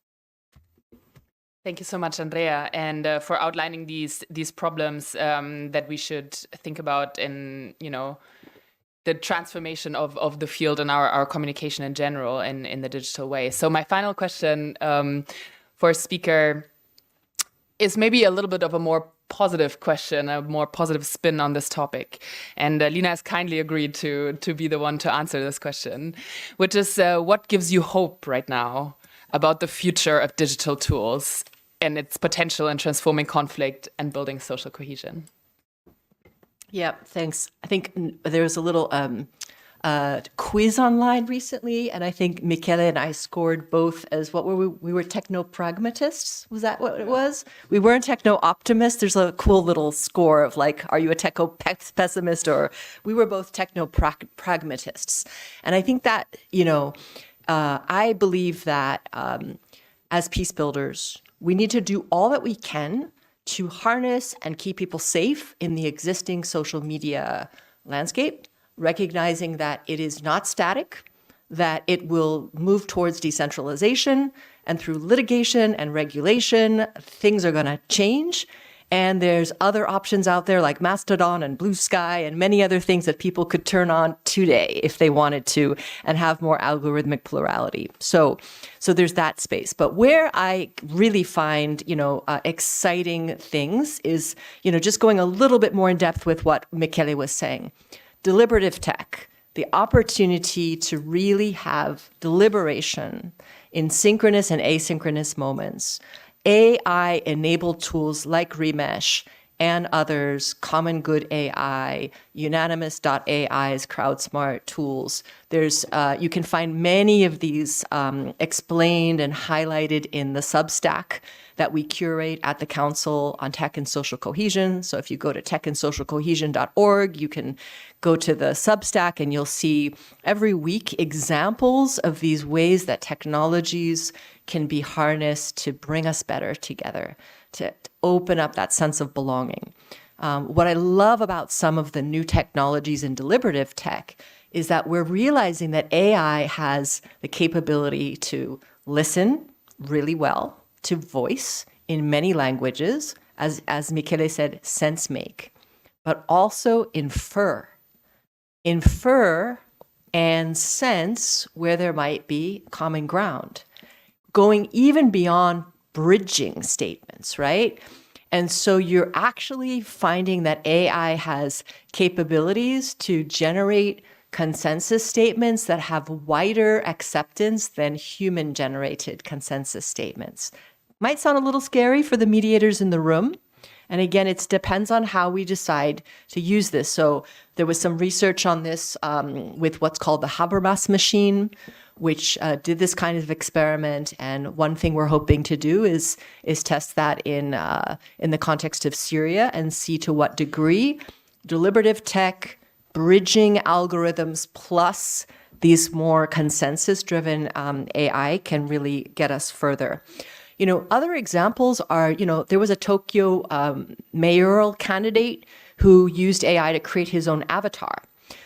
Thank you so much, Andrea, and for outlining these problems that we should think about in, the transformation of the field and our communication in general in the digital way. So my final question for a speaker is maybe a little bit of a more positive question, a more positive spin on this topic. And Lina has kindly agreed to be the one to answer this question, which is what gives you hope right now about the future of digital tools and its potential in transforming conflict and building social cohesion? Yeah, thanks. I think there was a little quiz online recently, and I think Michele and I scored both as what were we were techno-pragmatists. Was that what it was? We weren't techno-optimists. There's a cool little score of like, are you a techno-pessimist? Or we were both techno-pragmatists. And I think that, I believe that as peace builders, we need to do all that we can to harness and keep people safe in the existing social media landscape, recognizing that it is not static, that it will move towards decentralization, and through litigation and regulation, things are going to change. And there's other options out there like Mastodon and Blue Sky and many other things that people could turn on today if they wanted to and have more algorithmic plurality. So there's that space. But where I really find, exciting things is, just going a little bit more in depth with what Michele was saying. Deliberative tech, the opportunity to really have deliberation in synchronous and asynchronous moments. AI-enabled tools like Remesh and others, Common Good AI, Unanimous.ai's CrowdSmart tools. There's you can find many of these explained and highlighted in the Substack that we curate at the Council on Tech and Social Cohesion. So if you go to techandsocialcohesion.org, you can go to the Substack and you'll see every week examples of these ways that technologies can be harnessed to bring us better together, to open up that sense of belonging. What I love about some of the new technologies in deliberative tech is that we're realizing that AI has the capability to listen really well, to voice in many languages, as Michele said, sense make, but also infer and sense where there might be common ground. going even beyond bridging statements, right? And so you're actually finding that AI has capabilities to generate consensus statements that have wider acceptance than human-generated consensus statements. Might sound a little scary for the mediators in the room. And again, it depends on how we decide to use this. So there was some research on this with what's called the Habermas machine, which did this kind of experiment. And one thing we're hoping to do is test that in the context of Syria and see to what degree deliberative tech, bridging algorithms, plus these more consensus-driven AI can really get us further. You know, other examples are, you know, there was a Tokyo mayoral candidate who used AI to create his own avatar.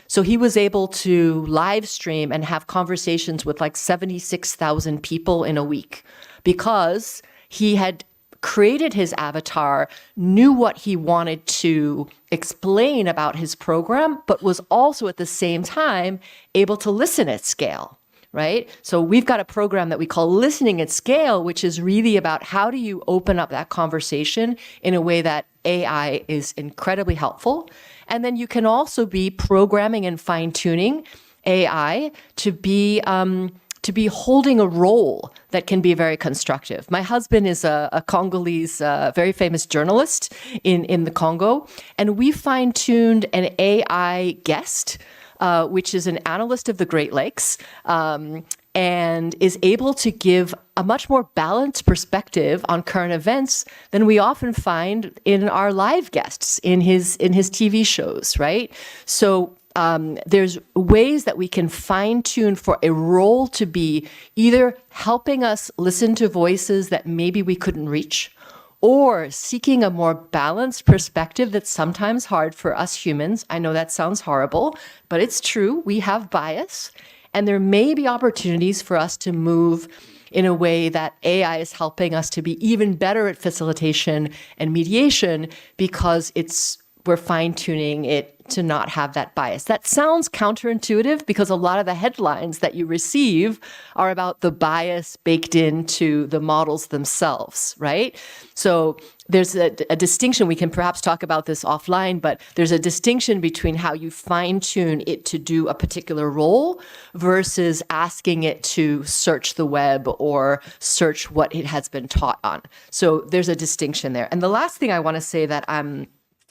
So he was able to live stream and have conversations with like 76,000 people in a week because he had created his avatar, knew what he wanted to explain about his program, but was also at the same time able to listen at scale. Right? So we've got a program that we call Listening at Scale, which is really about how do you open up that conversation in a way that AI is incredibly helpful. And then you can also be programming and fine-tuning AI to be holding a role that can be very constructive. My husband is a Congolese, very famous journalist in the Congo, and we fine-tuned an AI guest which is an analyst of the Great Lakes, and is able to give a much more balanced perspective on current events than we often find in our live guests in his TV shows, right? So there's ways that we can fine-tune for a role to be either helping us listen to voices that maybe we couldn't reach, or seeking a more balanced perspective that's sometimes hard for us humans. I know that sounds horrible, but it's true. We have bias, and there may be opportunities for us to move in a way that AI is helping us to be even better at facilitation and mediation because we're fine-tuning it to not have that bias. That sounds counterintuitive because a lot of the headlines that you receive are about the bias baked into the models themselves, right? So there's a distinction. We can perhaps talk about this offline, but there's a distinction between how you fine-tune it to do a particular role versus asking it to search the web or search what it has been taught on. So there's a distinction there. And the last thing I want to say that I'm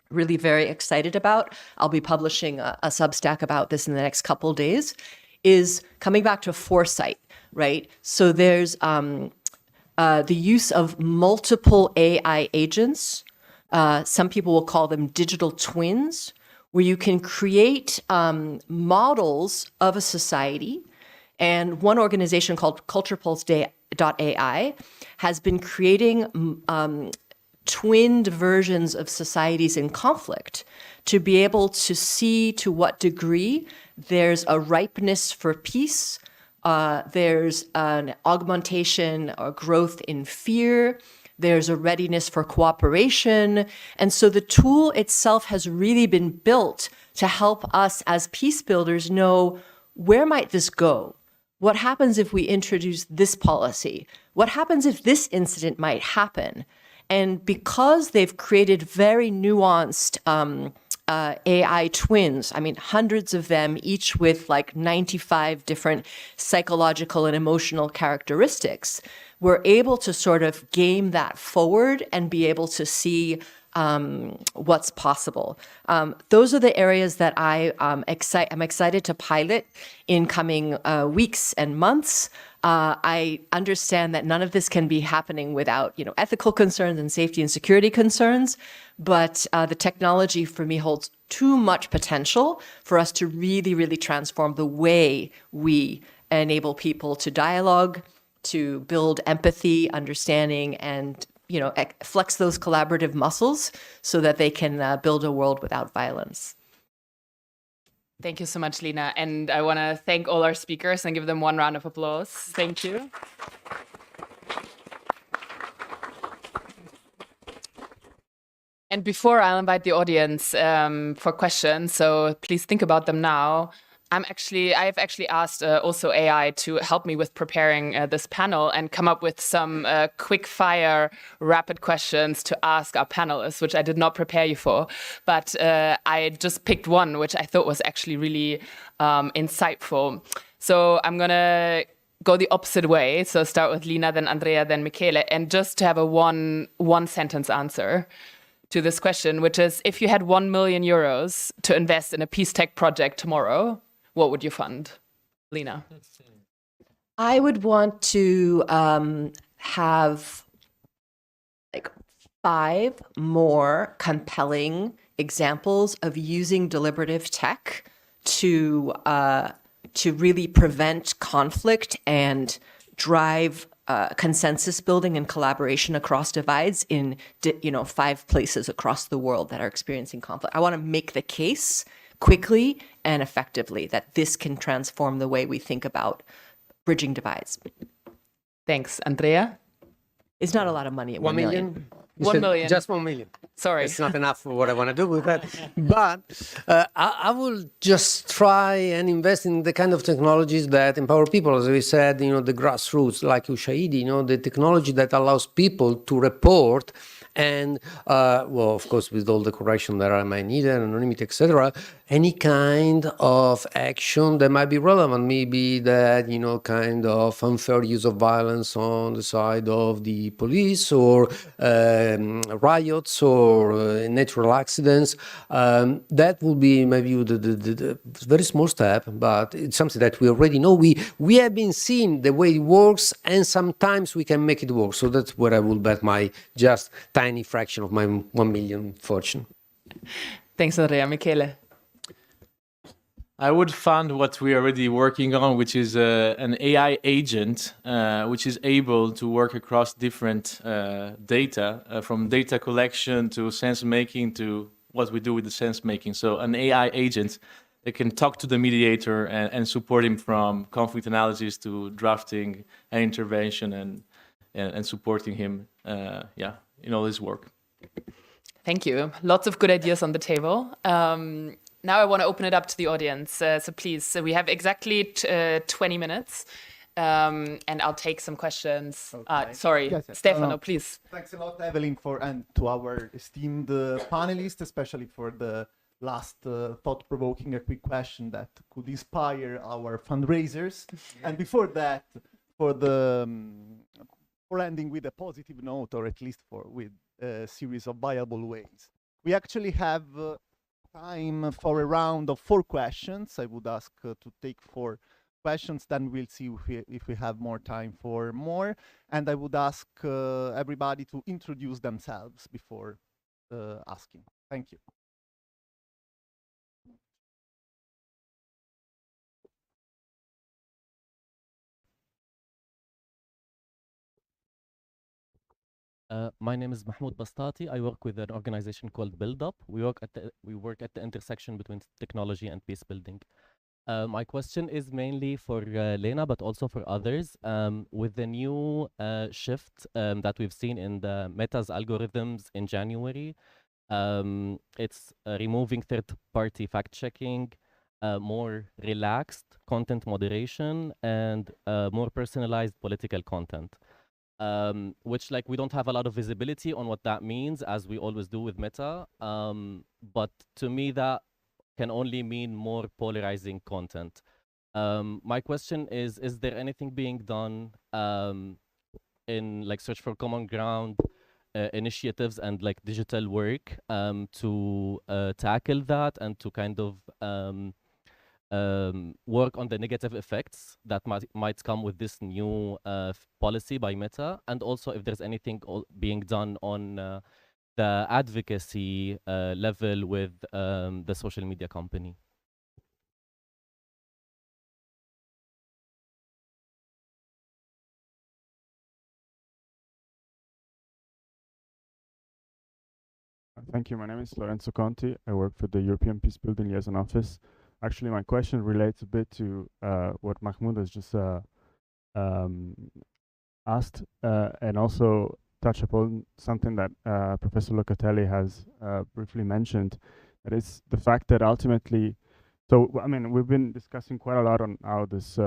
really very excited about, I'll be publishing a Substack about this in the next couple of days, is coming back to foresight, right? So there's the use of multiple AI agents. Some people will call them digital twins, where you can create models of a society. And one organization called CulturePulse.ai has been creating twinned versions of societies in conflict to be able to see to what degree there's a ripeness for peace, there's an augmentation or growth in fear, there's a readiness for cooperation. And so the tool itself has really been built to help us as peace builders know, where might this go? What happens if we introduce this policy? What happens if this incident might happen? And because they've created very nuanced AI twins, I mean, hundreds of them, each with like 95 different psychological and emotional characteristics, we're able to sort of game that forward and be able to see what's possible. Those are the areas that I'm excited to pilot in coming weeks and months. I understand that none of this can be happening without, ethical concerns and safety and security concerns, but the technology for me holds too much potential for us to really, really transform the way we enable people to dialogue, to build empathy, understanding, and flex those collaborative muscles so that they can build a world without violence. Thank you so much, Lina. And I want to thank all our speakers and give them one round of applause. Thank you. And before I'll invite the audience for questions, so please think about them now. I've actually asked also AI to help me with preparing this panel and come up with some quick fire, rapid questions to ask our panelists, which I did not prepare you for. But I just picked one, which I thought was actually really insightful. So I'm going to go the opposite way. So start with Lina, then Andrea, then Michele, and just to have a one sentence answer to this question, which is, if you had 1 million euros to invest in a peace tech project tomorrow, what would you fund? Lina. I would want to have like 5 more compelling examples of using deliberative tech to really prevent conflict and drive consensus building and collaboration across divides in 5 places across the world that are experiencing conflict. I want to make the case quickly and effectively that this can transform the way we think about bridging divides. Thanks. Andrea? It's not a lot of money at 1 million. 1 million. Just 1 million. Sorry. It's not enough for what I want to do with that. But I will just try and invest in the kind of technologies that empower people. As we said, the grassroots, like Ushahidi, the technology that allows people to report and, of course, with all the correction that I might need, anonymity, etc., any kind of action that might be relevant. Maybe that, kind of unfair use of violence on the side of the police, or riots, or natural accidents. That will be maybe the very small step, but it's something that we already know. We have been seeing the way it works, and sometimes we can make it work. So that's where I will bet my just tiny fraction of my 1 million fortune. Thanks, Andrea. Michele? I would fund what we're already working on, which is an AI agent, which is able to work across different data, from data collection to sense making to what we do with the sense making. So an AI agent that can talk to the mediator and support him from conflict analysis to drafting and intervention and supporting him, in all his work. Thank you. Lots of good ideas on the table. Now I want to open it up to the audience. So please, we have exactly 20 minutes, and I'll take some questions. Okay. Sorry, Yes, Stefano, please. Thanks a lot, Evelyn, and to our esteemed panelists, especially for the last thought-provoking, a quick question that could inspire our fundraisers. And before that, for ending with a positive note, or at least with a series of viable ways. We actually have time for a round of 4 questions. I would ask to take 4 questions, then we'll see if we have more time for more. And I would ask everybody to introduce themselves before asking. Thank you. My name is Mahmoud Bastati. I work with an organization called Build Up. We work at the intersection between technology and peace building. My question is mainly for Lena, but also for others. With the new shift that we've seen in the Meta's algorithms in January, it's removing third-party fact-checking, more relaxed content moderation, and more personalized political content. Which we don't have a lot of visibility on what that means, as we always do with Meta. But to me, that can only mean more polarizing content. My question is there anything being done in search for common ground initiatives and digital work to tackle that and to kind of work on the negative effects that might come with this new policy by Meta, and also if there's anything being done on the advocacy level with the social media company. Thank you. My name is Lorenzo Conti. I work for the European Peacebuilding Liaison Office. Actually, my question relates a bit to what Mahmoud has just asked, and also touch upon something that Professor Locatelli has briefly mentioned. That is the fact that ultimately So, I mean, we've been discussing quite a lot on how this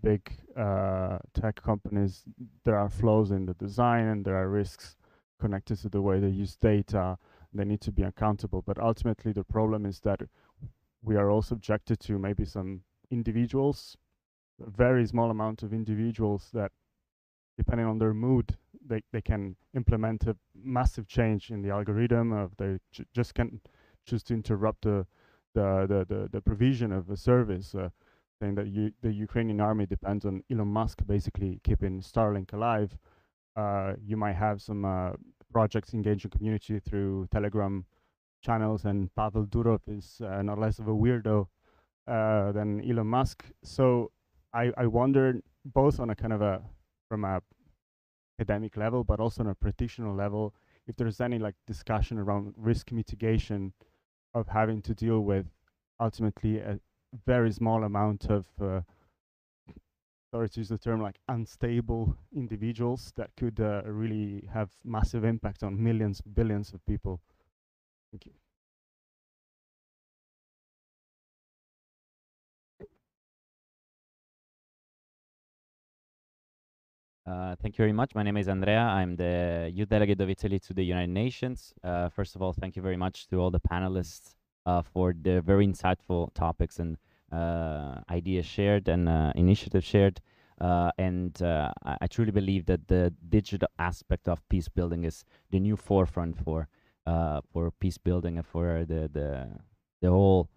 big tech companies, there are flaws in the design and there are risks connected to the way they use data. They need to be accountable. But ultimately, the problem is that we are all subjected to maybe some individuals, a very small amount of individuals that, depending on their mood, they can implement a massive change in the algorithm. Of they just can choose to interrupt the provision of a service, saying that the Ukrainian army depends on Elon Musk basically keeping Starlink alive. You might have some projects engaging community through Telegram channels, and Pavel Durov is not less of a weirdo than Elon Musk. So I wonder, both on a kind of a from a academic level, but also on a practitioner level, if there's any like discussion around risk mitigation of having to deal with ultimately a very small amount of sorry to use the term, like unstable individuals that could really have massive impact on millions, billions of people. Thank you. Thank you very much. My name is Andrea. I'm the youth delegate of Italy to the United Nations. First of all, thank you very much to all the panelists for the very insightful topics and ideas shared and initiatives shared. I truly believe that the digital aspect of peace building is the new forefront for peace building and for the whole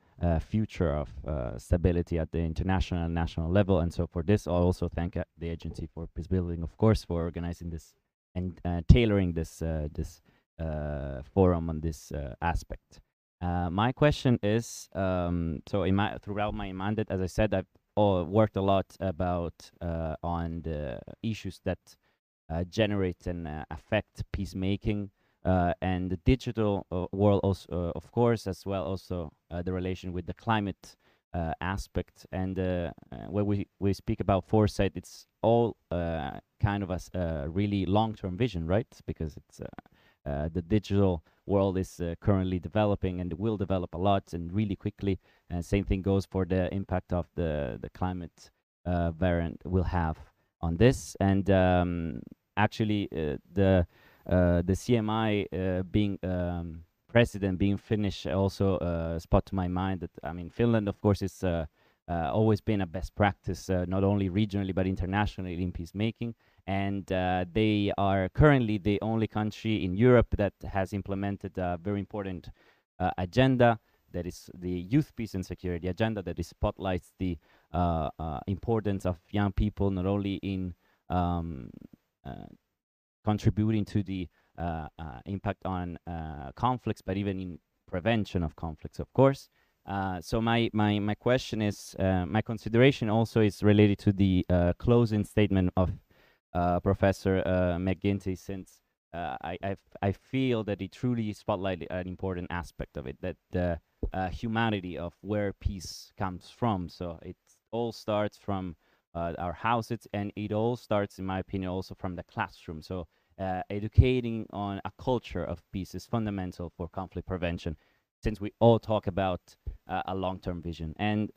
future of stability at the international and national level. And so for this, I also thank the Agency for Peacebuilding, of course, for organizing this and tailoring this forum on this aspect. My question is, so throughout my mandate, as I said, I've worked a lot about on the issues that generate and affect peacemaking. And the digital world also, of course, as well also the relation with the climate aspect. And when we speak about foresight, it's all kind of a really long-term vision, right? Because it's the digital world is currently developing and will develop a lot and really quickly. And same thing goes for the impact of the climate variant will have on this. And actually, the CMI being president, being Finnish, also spot to my mind that, I mean, Finland, of course, is always been a best practice, not only regionally but internationally in peacemaking. And they are currently the only country in Europe that has implemented a very important agenda, that is the Youth Peace and Security Agenda, that spotlights the importance of young people, not only in contributing to the impact on conflicts, but even in prevention of conflicts, of course. So my question is, my consideration also is related to the closing statement of Professor McGinty, since I feel that it truly spotlighted an important aspect of it, that the humanity of where peace comes from. So it all starts from our houses, and it all starts, in my opinion, also from the classroom. So educating on a culture of peace is fundamental for conflict prevention, since we all talk about a long-term vision. And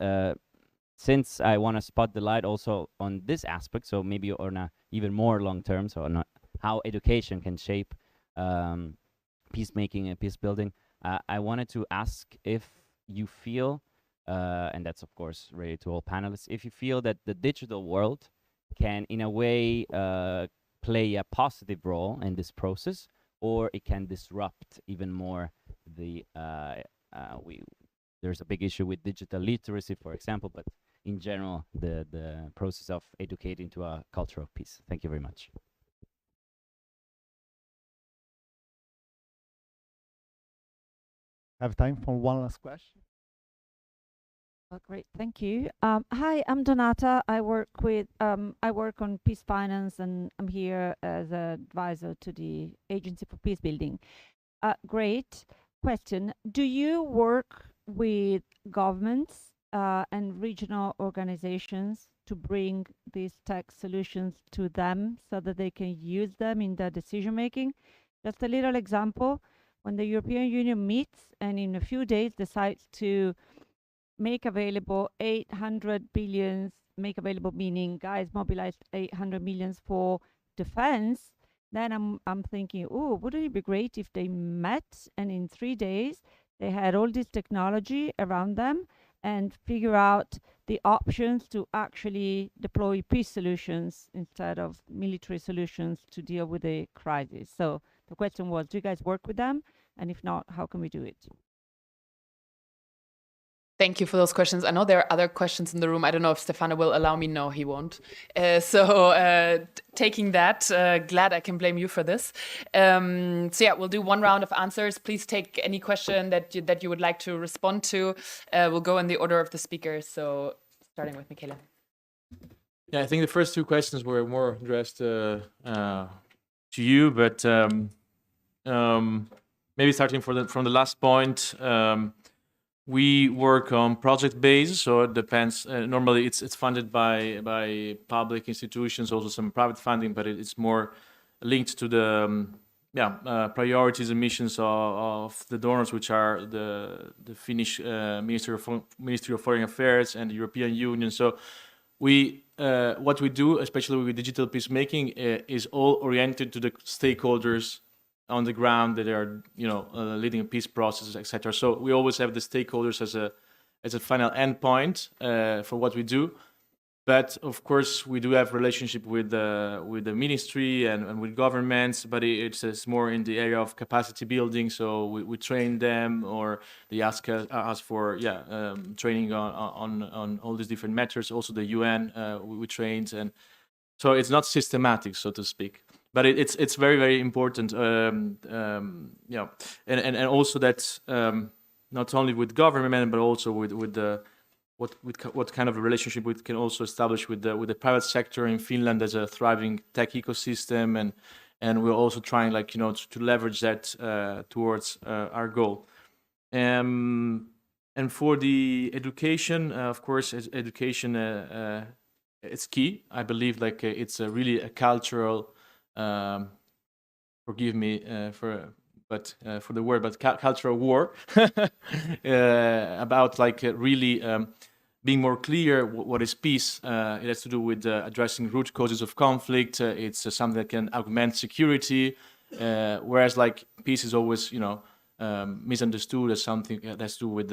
since I want to spot the light also on this aspect, so maybe on a even more long-term, so on how education can shape peacemaking and peace building, I wanted to ask if you feel, and that's of course related to all panelists, if you feel that the digital world can in a way play a positive role in this process, or it can disrupt even more the there's a big issue with digital literacy, for example, but in general the process of educating to a culture of peace. Thank you very much. Have time for one last question. Great, thank you. Hi, I'm Donata. I work on peace finance, and I'm here as an advisor to the Agency for Peacebuilding. Great question. Do you work with governments and regional organizations to bring these tech solutions to them so that they can use them in their decision making? Just a little example: when the European Union meets and in a few days decides to make available 800 billions, make available meaning guys mobilized 800 millions for defense, then I'm thinking, oh, wouldn't it be great if they met and in 3 days they had all this technology around them and figure out the options to actually deploy peace solutions instead of military solutions to deal with the crisis. So the question was, do you guys work with them? And if not, how can we do it? Thank you for those questions. I know there are other questions in the room. I don't know if Stefano will allow me. No, he won't. Taking that, glad I can blame you for this. So yeah, we'll do one round of answers. Please take any question that you would like to respond to. We'll go in the order of the speakers. So starting with Michele. Yeah, I think the first two questions were more addressed to you, but maybe starting from the last point. We work on project basis, so it depends. Normally, it's funded by public institutions, also some private funding, but it's more linked to the priorities and missions of the donors, which are the Finnish Ministry of Foreign Affairs and the European Union. So what we do, especially with digital peacemaking, is all oriented to the stakeholders on the ground that are, leading a peace process, etc. So we always have the stakeholders as a final endpoint for what we do. But of course, we do have relationship with the ministry and with governments, but it's more in the area of capacity building. So we train them, or they ask us for training on all these different matters. Also the UN we trained, and so it's not systematic, so to speak. But it's very, very important, and also that not only with government, but also with the what kind of a relationship we can also establish with the private sector in Finland as a thriving tech ecosystem, and we're also trying to leverage that towards our goal. And for the education, of course, education it's key. I believe it's really a cultural. Forgive me for the word, but cultural war about really being more clear what is peace. It has to do with addressing root causes of conflict. It's something that can augment security, whereas peace is always misunderstood as something that has to do with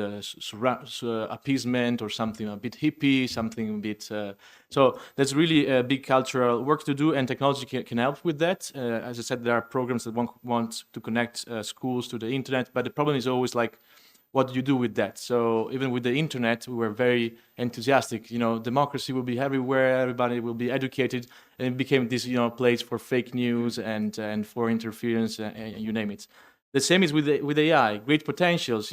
appeasement or something a bit hippie, something a bit. So that's really a big cultural work to do, and technology can help with that. As I said, there are programs that want to connect schools to the internet, but the problem is always what do you do with that? So even with the internet, we were very enthusiastic. Democracy will be everywhere, everybody will be educated, and it became this place for fake news and for interference, and you name it. The same is with AI, great potentials,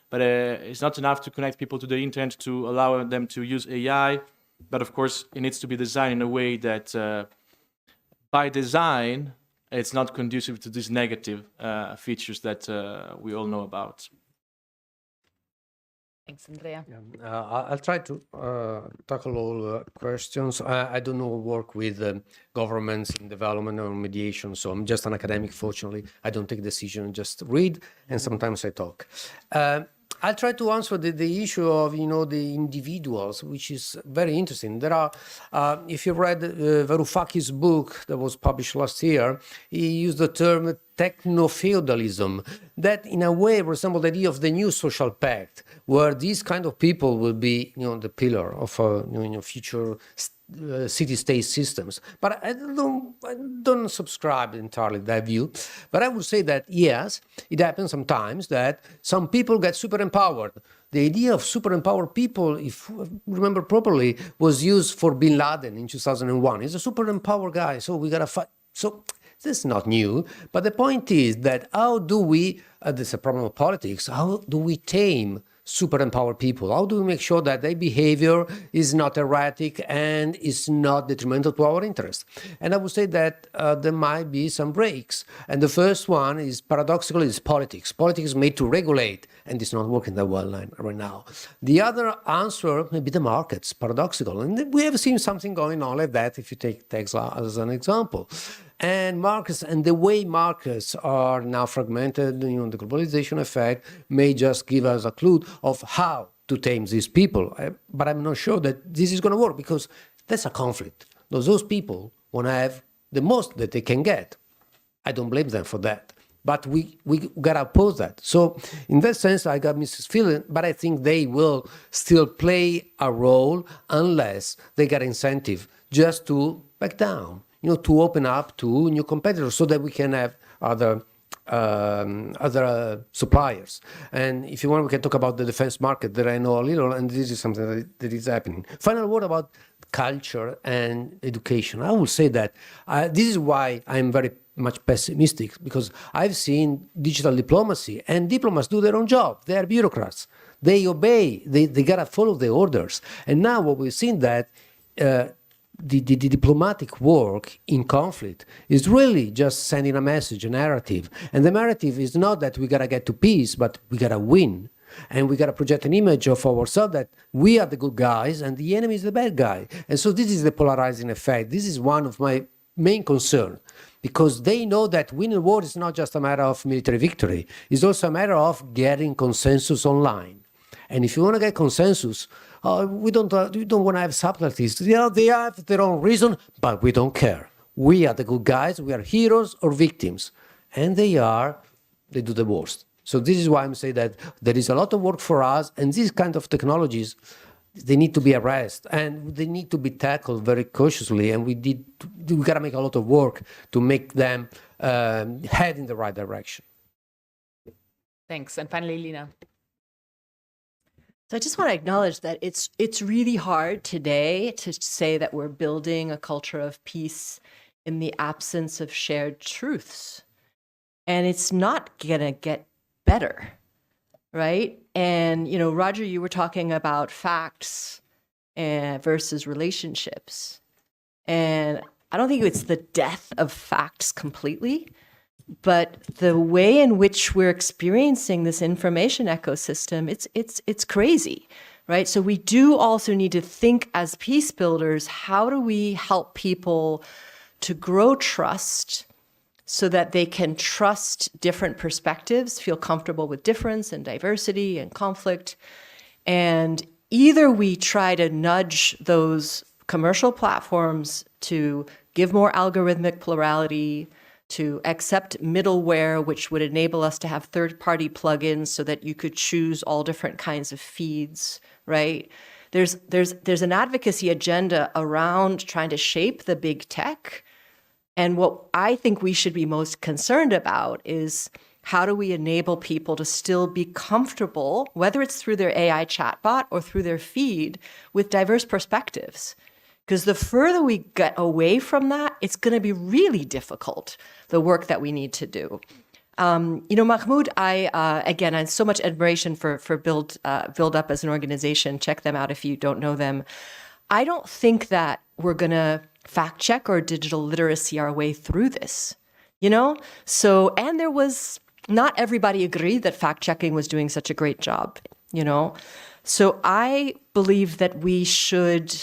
but it's not enough to connect people to the internet to allow them to use AI. But of course, it needs to be designed in a way that, by design, it's not conducive to these negative features that we all know about. Thanks, Andrea. I'll try to tackle all questions. I do not work with governments in development or mediation, so I'm just an academic, fortunately. I don't take decisions, just read, and sometimes I talk. I'll try to answer the issue of, the individuals, which is very interesting. There are, if you read Varoufakis' book that was published last year, he used the term techno-feudalism, that in a way resembles the idea of the new social pact, where these kind of people will be, the pillar of future city-state systems. But I don't subscribe entirely to that view. But I would say that, yes, it happens sometimes that some people get super empowered. The idea of super empowered people, if I remember properly, was used for Bin Laden in 2001. He's a super empowered guy, so we got to fight. So this is not new. But the point is that how do we, this is a problem of politics, how do we tame super empowered people? How do we make sure that their behavior is not erratic and is not detrimental to our interests? And I would say that there might be some breaks. And the first one is, paradoxically, is politics. Politics is made to regulate, and it's not working that well right now. The other answer may be the markets, paradoxical. And we have seen something going on like that, if you take Tesla as an example. And markets, and the way markets are now fragmented, the globalization effect may just give us a clue of how to tame these people. But I'm not sure that this is going to work, because that's a conflict. Those people want to have the most that they can get. I don't blame them for that. But we got to oppose that. So in that sense, I got Mrs. Feeling, but I think they will still play a role unless they get incentive just to back down, to open up to new competitors so that we can have other suppliers. And if you want, we can talk about the defense market that I know a little, and this is something that is happening. Final word about culture and education. I will say that this is why I'm very much pessimistic, because I've seen digital diplomacy, and diplomats do their own job. They are bureaucrats. They obey. They gotta follow the orders. And now what we've seen that the diplomatic work in conflict is really just sending a message, a narrative. And the narrative is not that we gotta get to peace, but we gotta win. And we gotta project an image of ourselves that we are the good guys and the enemy is the bad guy. And so this is the polarizing effect. This is one of my main concerns, because they know that winning war is not just a matter of military victory. It's also a matter of getting consensus online. And if you want to get consensus, we don't want to have subtleties. They have their own reason, but we don't care. We are the good guys. We are heroes or victims. And they do the worst. So this is why I'm saying that there is a lot of work for us, and these kind of technologies, they need to be addressed, and they need to be tackled very cautiously, and we got to make a lot of work to make them head in the right direction. Thanks. And finally, Lina. So I just want to acknowledge that it's really hard today to say that we're building a culture of peace in the absence of shared truths. And it's not going to get better, right? And, Roger, you were talking about facts versus relationships. And I don't think it's the death of facts completely, but the way in which we're experiencing this information ecosystem, it's crazy, right? So we do also need to think as peace builders, how do we help people to grow trust so that they can trust different perspectives, feel comfortable with difference and diversity and conflict. And either we try to nudge those commercial platforms to give more algorithmic plurality, to accept middleware, which would enable us to have third-party plugins so that you could choose all different kinds of feeds, right? There's an advocacy agenda around trying to shape the big tech. And what I think we should be most concerned about is how do we enable people to still be comfortable, whether it's through their AI chatbot or through their feed, with diverse perspectives. Because the further we get away from that, it's going to be really difficult, the work that we need to do. Mahmoud, I have so much admiration for Build Up as an organization. Check them out if you don't know them. I don't think that we're going to fact check or digital literacy our way through this, So, and there was, not everybody agreed that fact checking was doing such a great job, So I believe that we should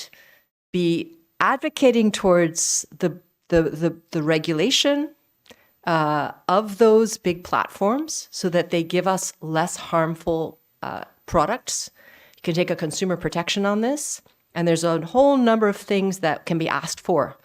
be advocating towards the regulation of those big platforms so that they give us less harmful products. You can take a consumer protection on this. And there's a whole number of things that can be asked for.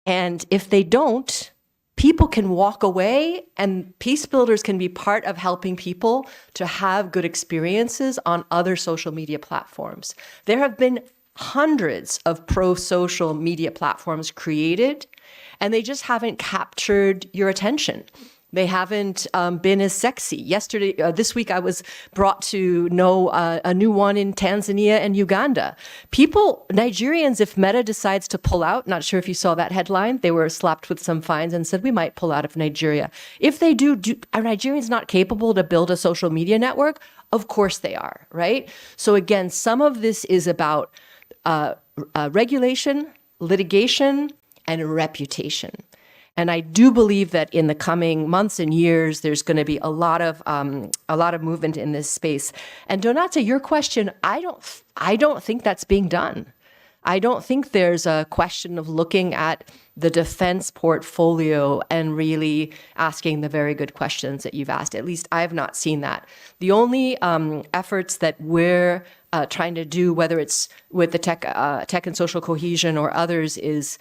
And if they don't, people can walk away, and peace builders can be part of helping people to have good experiences on other social media platforms. There have been hundreds of pro-social media platforms created, and they just haven't captured your attention. They haven't been as sexy. This week, I was brought to know a new one in Tanzania and Uganda. Nigerians, if Meta decides to pull out, not sure if you saw that headline, they were slapped with some fines and said, we might pull out of Nigeria. If they do, are Nigerians not capable to build a social media network? Of course they are, right? So again, some of this is about regulation, litigation, and reputation. And I do believe that in the coming months and years, there's going to be a lot of movement in this space. And Donata, your question, I don't think that's being done. I don't think there's a question of looking at the defense portfolio and really asking the very good questions that you've asked. At least I've not seen that. The only efforts that we're trying to do, whether it's with the tech and social cohesion or others, is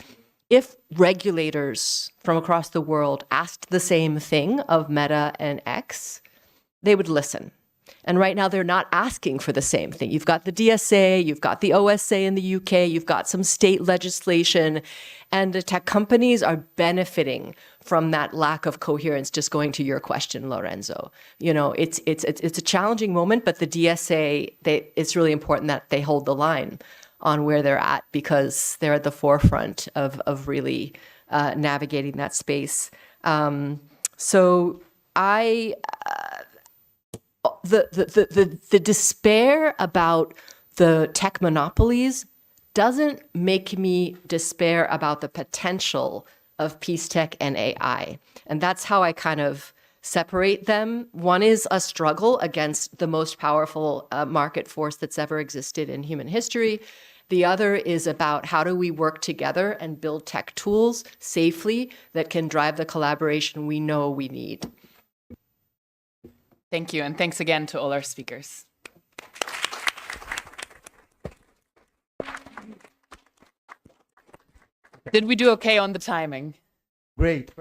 if regulators from across the world asked the same thing of Meta and X, they would listen. And right now, they're not asking for the same thing. You've got the DSA, you've got the OSA in the UK, you've got some state legislation, and the tech companies are benefiting from that lack of coherence. Just going to your question, Lorenzo, you know, it's a challenging moment, but the DSA, it's really important that they hold the line on where they're at, because they're at the forefront of really navigating that space. So the despair about the tech monopolies doesn't make me despair about the potential of peace tech and AI. And that's how I kind of separate them. One is a struggle against the most powerful market force that's ever existed in human history. The other is about how do we work together and build tech tools safely that can drive the collaboration we know we need. Thank you, and thanks again to all our speakers. Did we do okay on the timing? Great.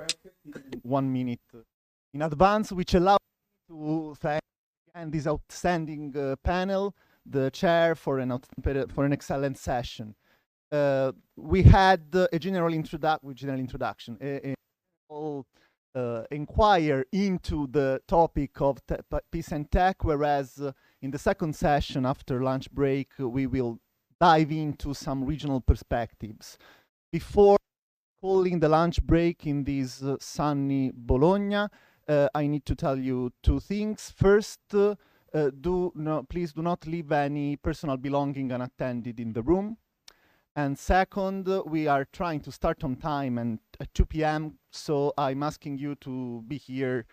1 minute in advance, which allows me to thank again this outstanding panel, the chair for an excellent session. We had a general introduction, inquire into the topic of peace and tech, whereas in the second session after lunch break, we will dive into some regional perspectives. Before calling the lunch break in this sunny Bologna, I need to tell you two things. First, please do not leave any personal belonging unattended in the room. And second, we are trying to start on time and at 2 p.m. So I'm asking you to be here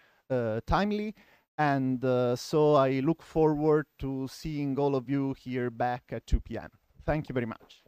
timely. And so I look forward to seeing all of you here back at 2 p.m. Thank you very much.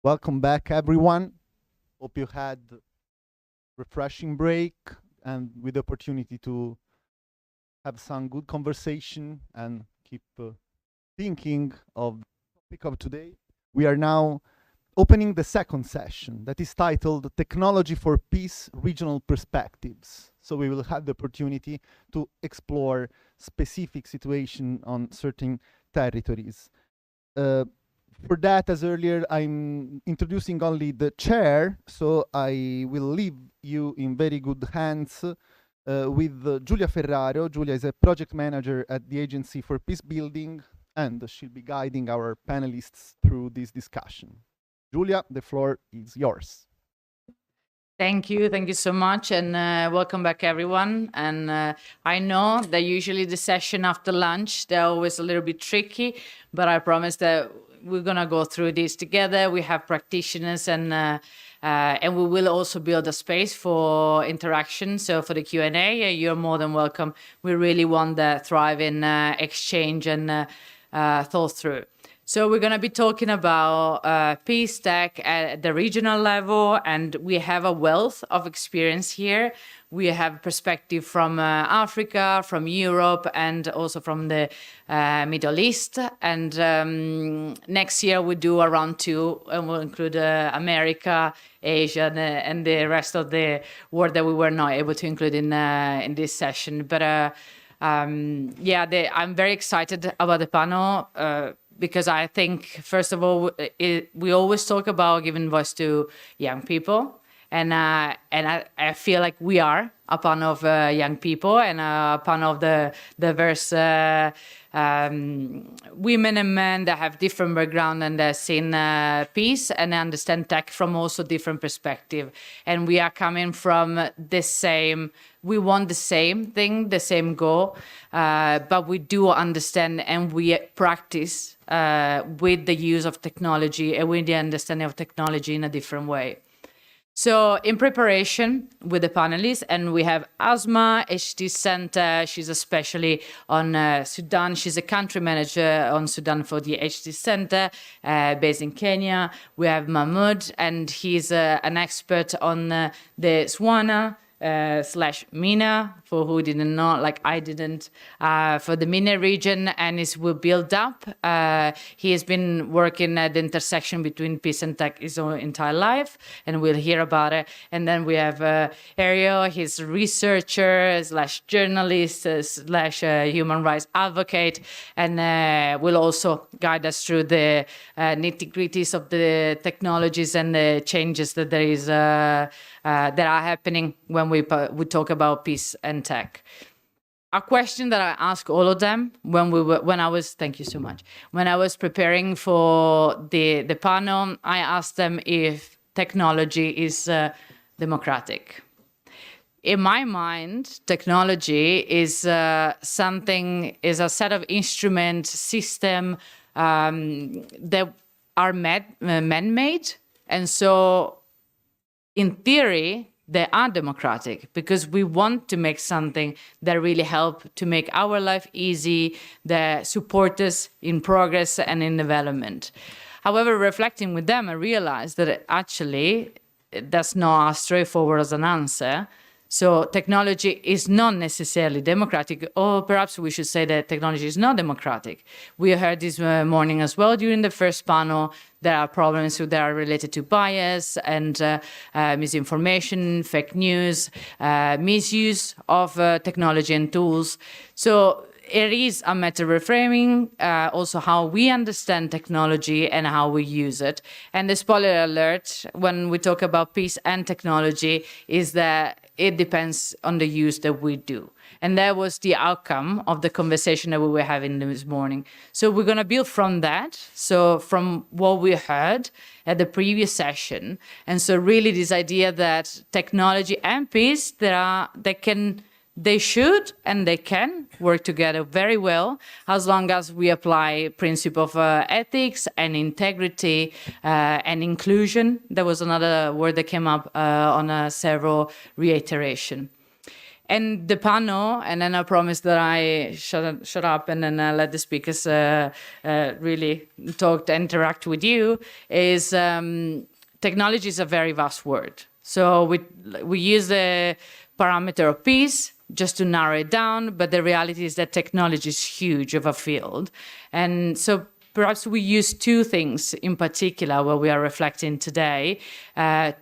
Welcome back, everyone. Hope you had refreshing break and with the opportunity to have some good conversation and keep thinking of the topic of today. We are now opening the second session that is titled Technology for Peace, Regional Perspectives. So we will have the opportunity to explore specific situation on certain territories. For that, as earlier, I'm introducing only the chair, so I will leave you in very good hands with Giulia Ferraro. Giulia is a project manager at the Agency for Peacebuilding, and she'll be guiding our panelists through this discussion. Giulia, the floor is yours. Thank you so much, and welcome back, everyone. And I know that usually the session after lunch, they're always a little bit tricky, but I promise that we're gonna go through this together. We have practitioners, and we will also build a space for interaction. So for the Q&A, you're more than welcome. We really want the thriving exchange and thought through. So we're going to be talking about peace tech at the regional level, and we have a wealth of experience here. We have perspective from Africa, from Europe, and also from the Middle East. And next year we do a round two, and we'll include America, Asia, and the rest of the world that we were not able to include in this session. But I'm very excited about the panel. Because I think, first of all, we always talk about giving voice to young people. And I feel like we are a panel of young people and a panel of the diverse women and men that have different background and that seen peace and understand tech from also different perspective. And we are coming from the same, we want the same thing, the same goal, but we do understand and we practice with the use of technology and with the understanding of technology in a different way. So in preparation with the panelists, and we have Asma, HT Center. She's especially on Sudan. She's a country manager on Sudan for the HT Center based in Kenya. We have Mahmoud, and he's an expert on the Swana / MENA, for who didn't know, like I didn't, for the MENA region, and it will build up. He has been working at the intersection between peace and tech his whole entire life, and we'll hear about it. And then we have Ariel, he's a researcher / journalist / human rights advocate, and will also guide us through the nitty-gritties of the technologies and the changes that there is that are happening when we talk about peace and tech. A question that I ask all of them thank you so much. When I was preparing for the panel, I asked them if technology is democratic. In my mind, technology is a set of instrument system that are man-made, and so in theory, they are democratic because we want to make something that really help to make our life easy, that support us in progress and in development. However, reflecting with them, I realized that actually that's not as straightforward as an answer. So technology is not necessarily democratic, or perhaps we should say that technology is not democratic. We heard this morning as well during the first panel, there are problems that are related to bias and misinformation, fake news, misuse of technology and tools. So it is a matter of reframing also how we understand technology and how we use it. And the spoiler alert, when we talk about peace and technology, is that it depends on the use that we do. And that was the outcome of the conversation that we were having this morning. So we're going to build from that. So from what we heard at the previous session. And so really this idea that technology and peace, they should and they can work together very well as long as we apply principle of ethics and integrity and inclusion. There was another word that came up on several reiteration. And the panel, and then I promise that I shut up and then let the speakers really talk, interact with you, is technology is a very vast word. So we use the parameter of peace just to narrow it down, but the reality is that technology is huge of a field. And so perhaps we use two things in particular where we are reflecting today,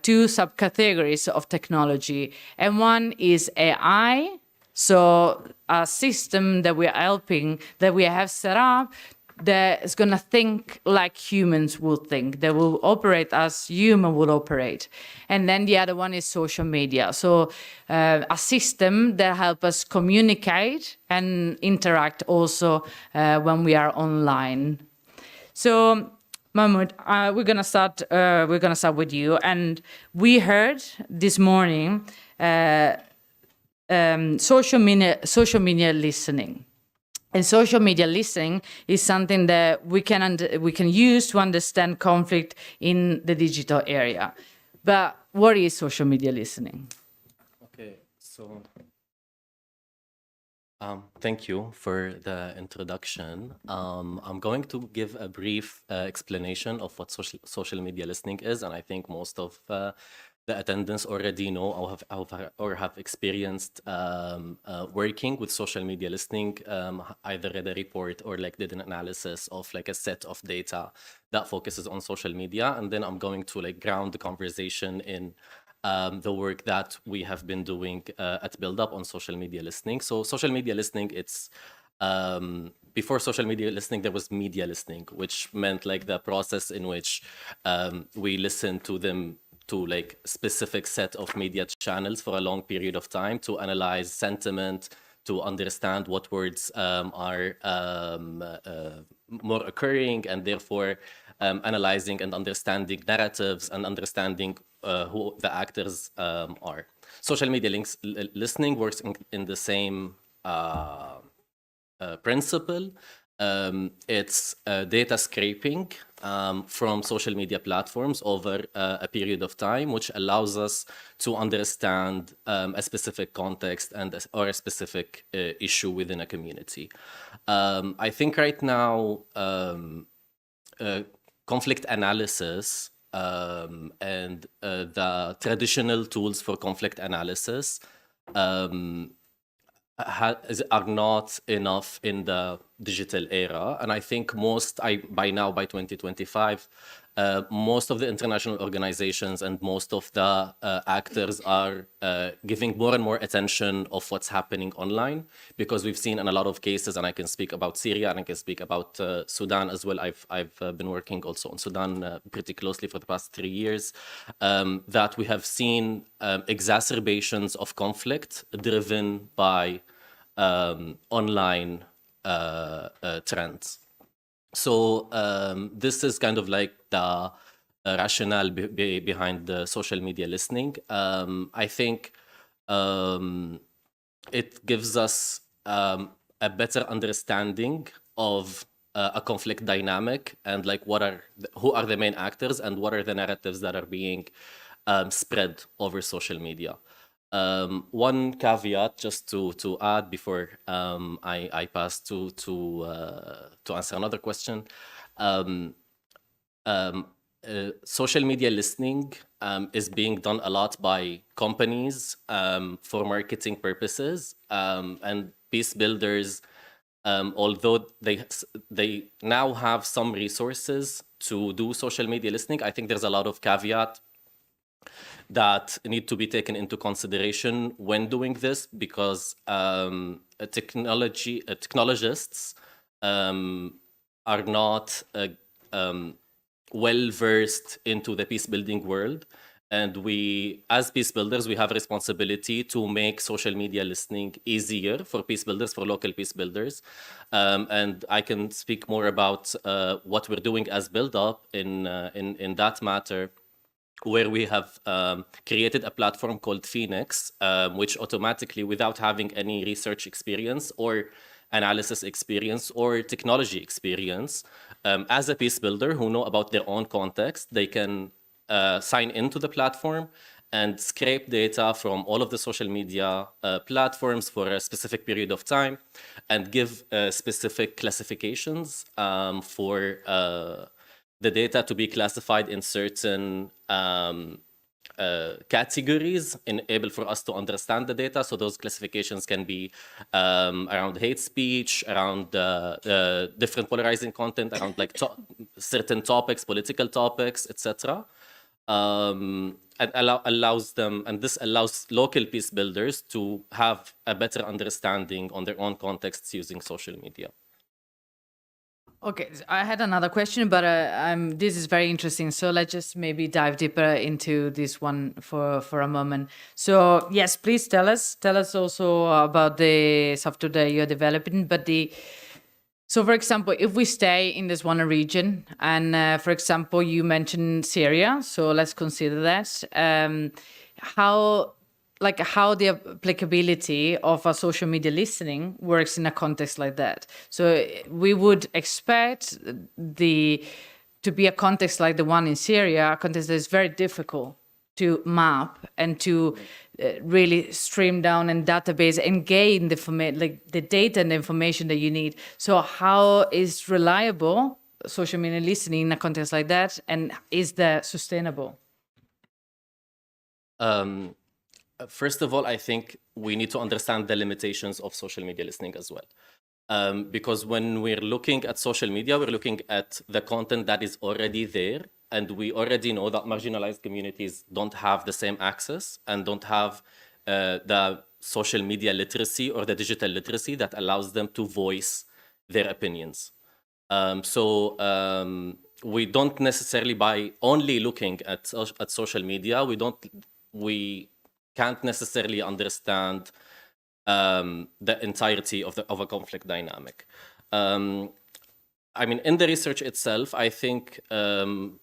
two subcategories of technology. And one is AI, so a system that we are helping, that we have set up, that is going to think like humans would think, that will operate as human would operate. And then the other one is social media. So a system that helps us communicate and interact also when we are online. So Mahmoud, we're gonna start with you. And we heard this morning social media listening. And social media listening is something that we can use to understand conflict in the digital area. But what is social media listening? Okay, so thank you for the introduction. I'm going to give a brief explanation of what social media listening is, and I think most of the attendants already know or have experienced working with social media listening, either read a report or like did an analysis of like a set of data that focuses on social media. And then I'm going to like ground the conversation in the work that we have been doing at Build Up on social media listening. So social media listening, it's before social media listening, there was media listening, which meant like the process in which we listen to them to like specific set of media channels for a long period of time to analyze sentiment, to understand what words are more occurring, and therefore analyzing and understanding narratives and understanding who the actors are. Social media listening works in the same principle. It's data scraping from social media platforms over a period of time, which allows us to understand a specific context and or a specific issue within a community. I think right now, conflict analysis and the traditional tools for conflict analysis are not enough in the digital era. And I think by now, by 2025, most of the international organizations and most of the actors are giving more and more attention of what's happening online, because we've seen in a lot of cases, and I can speak about Syria and I can speak about Sudan as well. I've been working also on Sudan pretty closely for the past 3 years, that we have seen exacerbations of conflict driven by online trends. So this is kind of like the rationale behind the social media listening. I think it gives us a better understanding of a conflict dynamic and like who are the main actors and what are the narratives that are being spread over social media. One caveat just to add before I pass to answer another question. Social media listening is being done a lot by companies for marketing purposes, and peace builders, although they now have some resources to do social media listening, I think there's a lot of caveat that need to be taken into consideration when doing this, because technologists are not well versed into the peace building world, and we, as peace builders, we have a responsibility to make social media listening easier for peace builders, for local peace builders, and I can speak more about what we're doing as Build Up in that matter, where we have created a platform called Phoenix, which automatically, without having any research experience or analysis experience or technology experience, as a peace builder who know about their own context, they can sign into the platform and scrape data from all of the social media platforms for a specific period of time and give specific classifications for the data to be classified in certain categories able for us to understand the data. So those classifications can be around hate speech, around different polarizing content, around like certain topics, political topics, etc. And this allows local peace builders to have a better understanding on their own contexts using social media. Okay, I had another question, but this is very interesting. So let's just maybe dive deeper into this one for a moment. So yes, please tell us also about the software that you're developing. But so for example, if we stay in this one region, and for example, you mentioned Syria, so let's consider that. How the applicability of a social media listening works in a context like that. So we would expect to be a context like the one in Syria, a context that is very difficult to map and to really stream down and database and gain the data and the information that you need. So how is reliable social media listening in a context like that, and is that sustainable? First of all, I think we need to understand the limitations of social media listening as well. Because when we're looking at social media, we're looking at the content that is already there. And we already know that marginalized communities don't have the same access and don't have the social media literacy or the digital literacy that allows them to voice their opinions. We don't necessarily, by only looking at social media, we can't necessarily understand the entirety of a conflict dynamic. I mean, in the research itself, I think the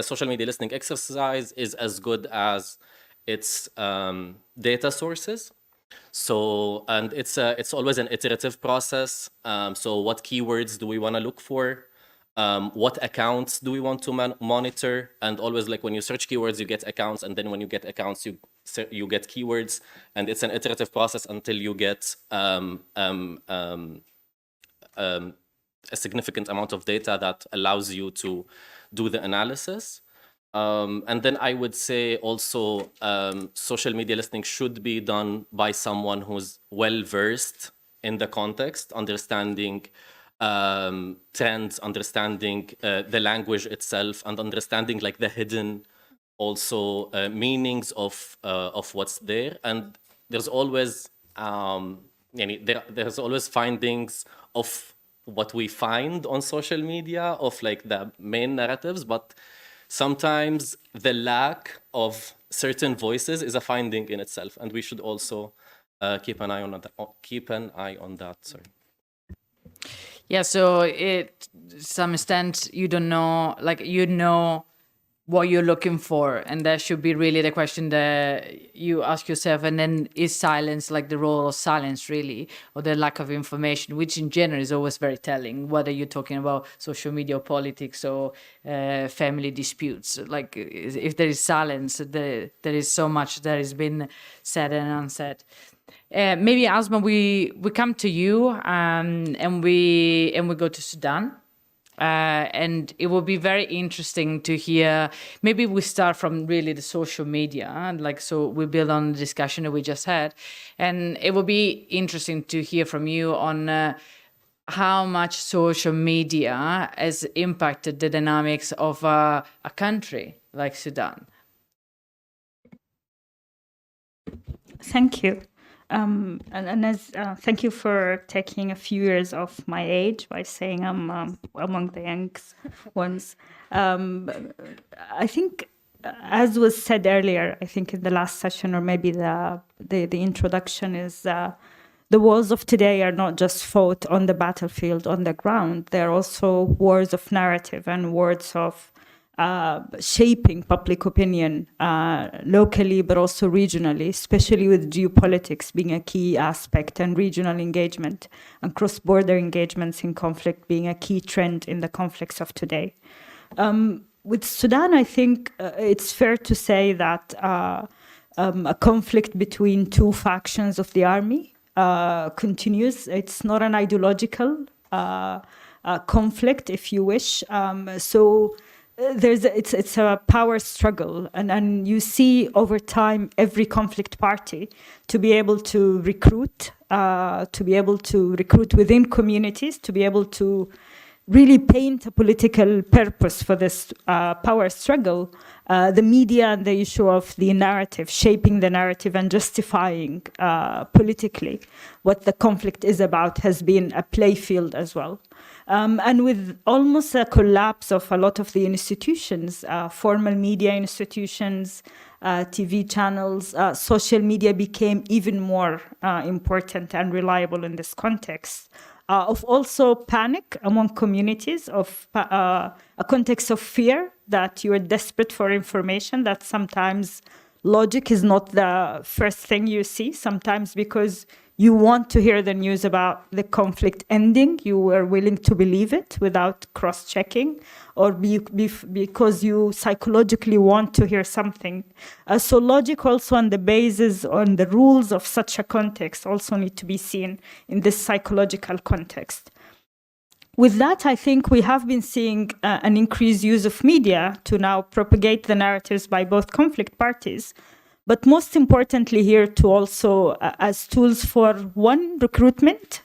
social media listening exercise is as good as its data sources. So, and it's always an iterative process. So what keywords do we want to look for? What accounts do we want to monitor? And always, like, when you search keywords, you get accounts, and then when you get accounts, you get keywords, and it's an iterative process until you get a significant amount of data that allows you to do the analysis. And then I would say also social media listening should be done by someone who's well-versed in the context, understanding trends, understanding the language itself, and understanding like the hidden also meanings of what's there. And there's always there's always findings of what we find on social media of like the main narratives, but sometimes the lack of certain voices is a finding in itself, and we should also keep an eye on that. Sorry. Yeah, so to some extent, you don't know, like, you know what you're looking for, and that should be really the question that you ask yourself. And then, is silence, like the role of silence really, or the lack of information, which in general is always very telling, whether you're talking about social media or politics or family disputes. Like, if there is silence, there is so much that has been said and unsaid. Maybe Asma, we come to you, and we go to Sudan. And it will be very interesting to hear. Maybe we start from really the social media, and like, so we build on the discussion that we just had, and it will be interesting to hear from you on how much social media has impacted the dynamics of a country like Sudan. Thank you. And as thank you for taking a few years off my age by saying I'm among the young ones. I think, as was said earlier, I think in the last session, or maybe the introduction, is the wars of today are not just fought on the battlefield, on the ground. They're also wars of narrative and wars of shaping public opinion locally, but also regionally, especially with geopolitics being a key aspect, and regional engagement and cross-border engagements in conflict being a key trend in the conflicts of today. with Sudan, I think it's fair to say that a conflict between two factions of the army continues. It's not an ideological conflict, if you wish. It's a power struggle, and you see over time every conflict party to be able to recruit within communities, to be able to really paint a political purpose for this power struggle. The media and the issue of the narrative, shaping the narrative and justifying politically what the conflict is about, has been a playfield as well. And with almost a collapse of a lot of the institutions, formal media institutions, TV channels, social media became even more important and reliable in this context. Of also panic among communities, of a context of fear that you are desperate for information, that sometimes logic is not the first thing you see, sometimes because you want to hear the news about the conflict ending, you are willing to believe it without cross-checking, or because you psychologically want to hear something. So logic also and the basis on the rules of such a context also need to be seen in this psychological context. With that, I think we have been seeing an increased use of media to now propagate the narratives by both conflict parties, but most importantly here to also as tools for one, recruitment,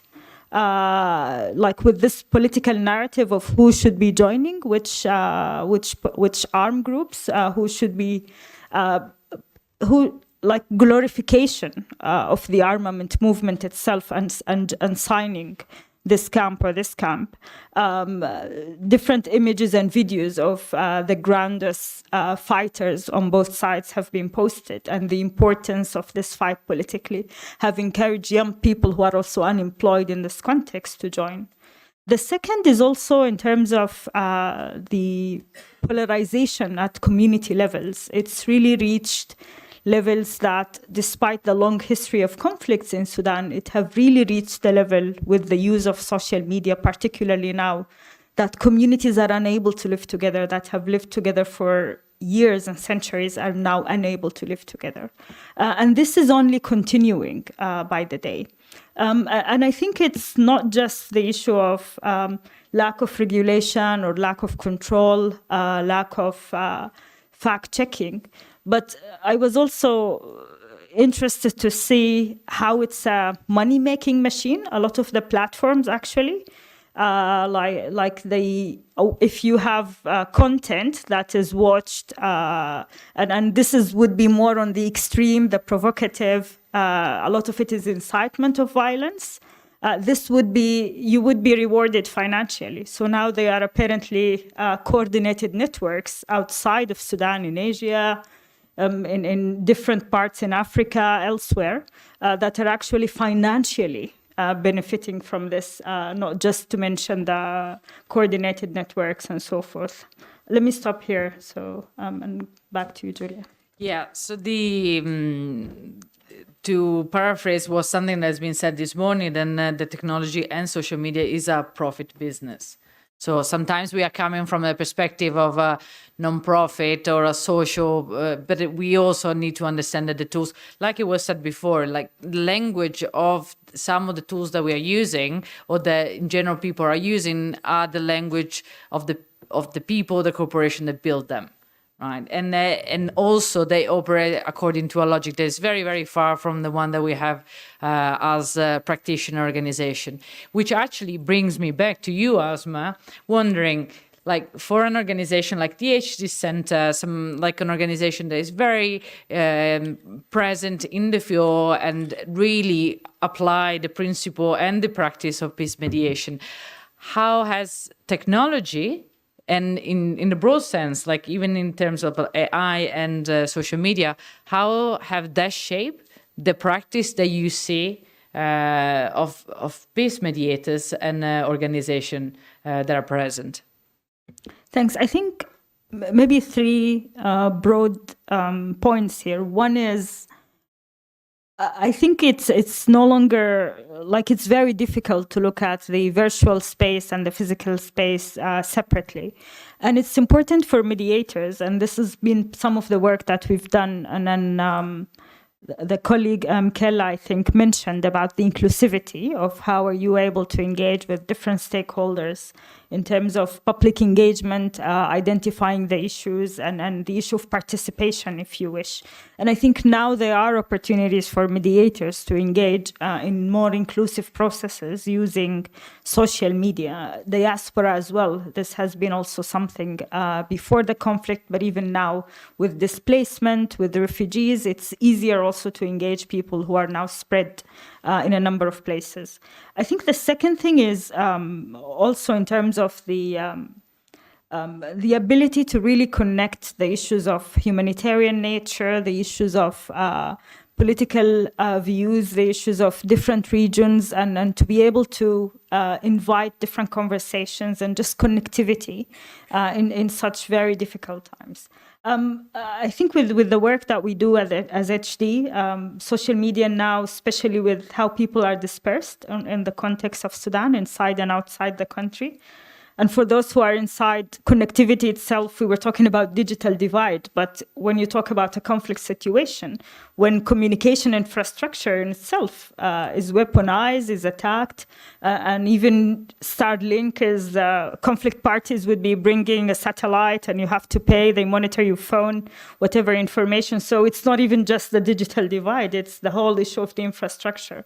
like with this political narrative of who should be joining, which armed groups, who should be, like glorification of the armament movement itself and signing this camp or this camp. Different images and videos of the grandest fighters on both sides have been posted, and the importance of this fight politically have encouraged young people who are also unemployed in this context to join. The second is also in terms of the polarization at community levels. It's really reached levels that, despite the long history of conflicts in Sudan, it have really reached the level with the use of social media, particularly now, that communities are unable to live together, that have lived together for years and centuries, are now unable to live together. And this is only continuing by the day. And I think it's not just the issue of lack of regulation or lack of control, lack of fact-checking, but I was also interested to see how it's a money-making machine. A lot of the platforms actually, if you have content that is watched, and this would be more on the extreme, the provocative, a lot of it is incitement of violence. You would be rewarded financially. So now they are apparently coordinated networks outside of Sudan, in Asia, in different parts in Africa, elsewhere, that are actually financially benefiting from this, not just to mention the coordinated networks and so forth. Let me stop here. So, and back to you, Julia. Yeah, so to paraphrase was something that's been said this morning, then the technology and social media is a profit business. So sometimes we are coming from a perspective of a non-profit or a social, but we also need to understand that the tools, like it was said before, like the language of some of the tools that we are using, or that in general people are using, are the language of the people, the corporation that build them. Right, and also they operate according to a logic that is very, very far from the one that we have as a practitioner organization, which actually brings me back to you, Asma, wondering, like, for an organization like the HD Center, like an organization that is very present in the field and really apply the principle and the practice of peace mediation, how has technology, and in the broad sense, like even in terms of AI and social media, how have that shaped the practice that you see of peace mediators and organizations that are present? Thanks. I think maybe three broad points here. One is I think it's no longer like it's very difficult to look at the virtual space and the physical space separately. And it's important for mediators, and this has been some of the work that we've done. And then the colleague Kella, I think, mentioned about the inclusivity of how are you able to engage with different stakeholders in terms of public engagement, identifying the issues, and the issue of participation, if you wish. And I think now there are opportunities for mediators to engage in more inclusive processes using social media, diaspora as well. This has been also something before the conflict, but even now with displacement, with the refugees, it's easier also to engage people who are now spread in a number of places. I think the second thing is also in terms of the ability to really connect the issues of humanitarian nature, the issues of political views, the issues of different regions, and to be able to invite different conversations and just connectivity in such very difficult times. I think with the work that we do as HD, social media now, especially with how people are dispersed in the context of Sudan, inside and outside the country. And for those who are inside, connectivity itself, we were talking about digital divide, but when you talk about a conflict situation, when communication infrastructure in itself is weaponized, is attacked, and even Starlink is conflict parties would be bringing a satellite and you have to pay, they monitor your phone, whatever information. So it's not even just the digital divide, it's the whole issue of the infrastructure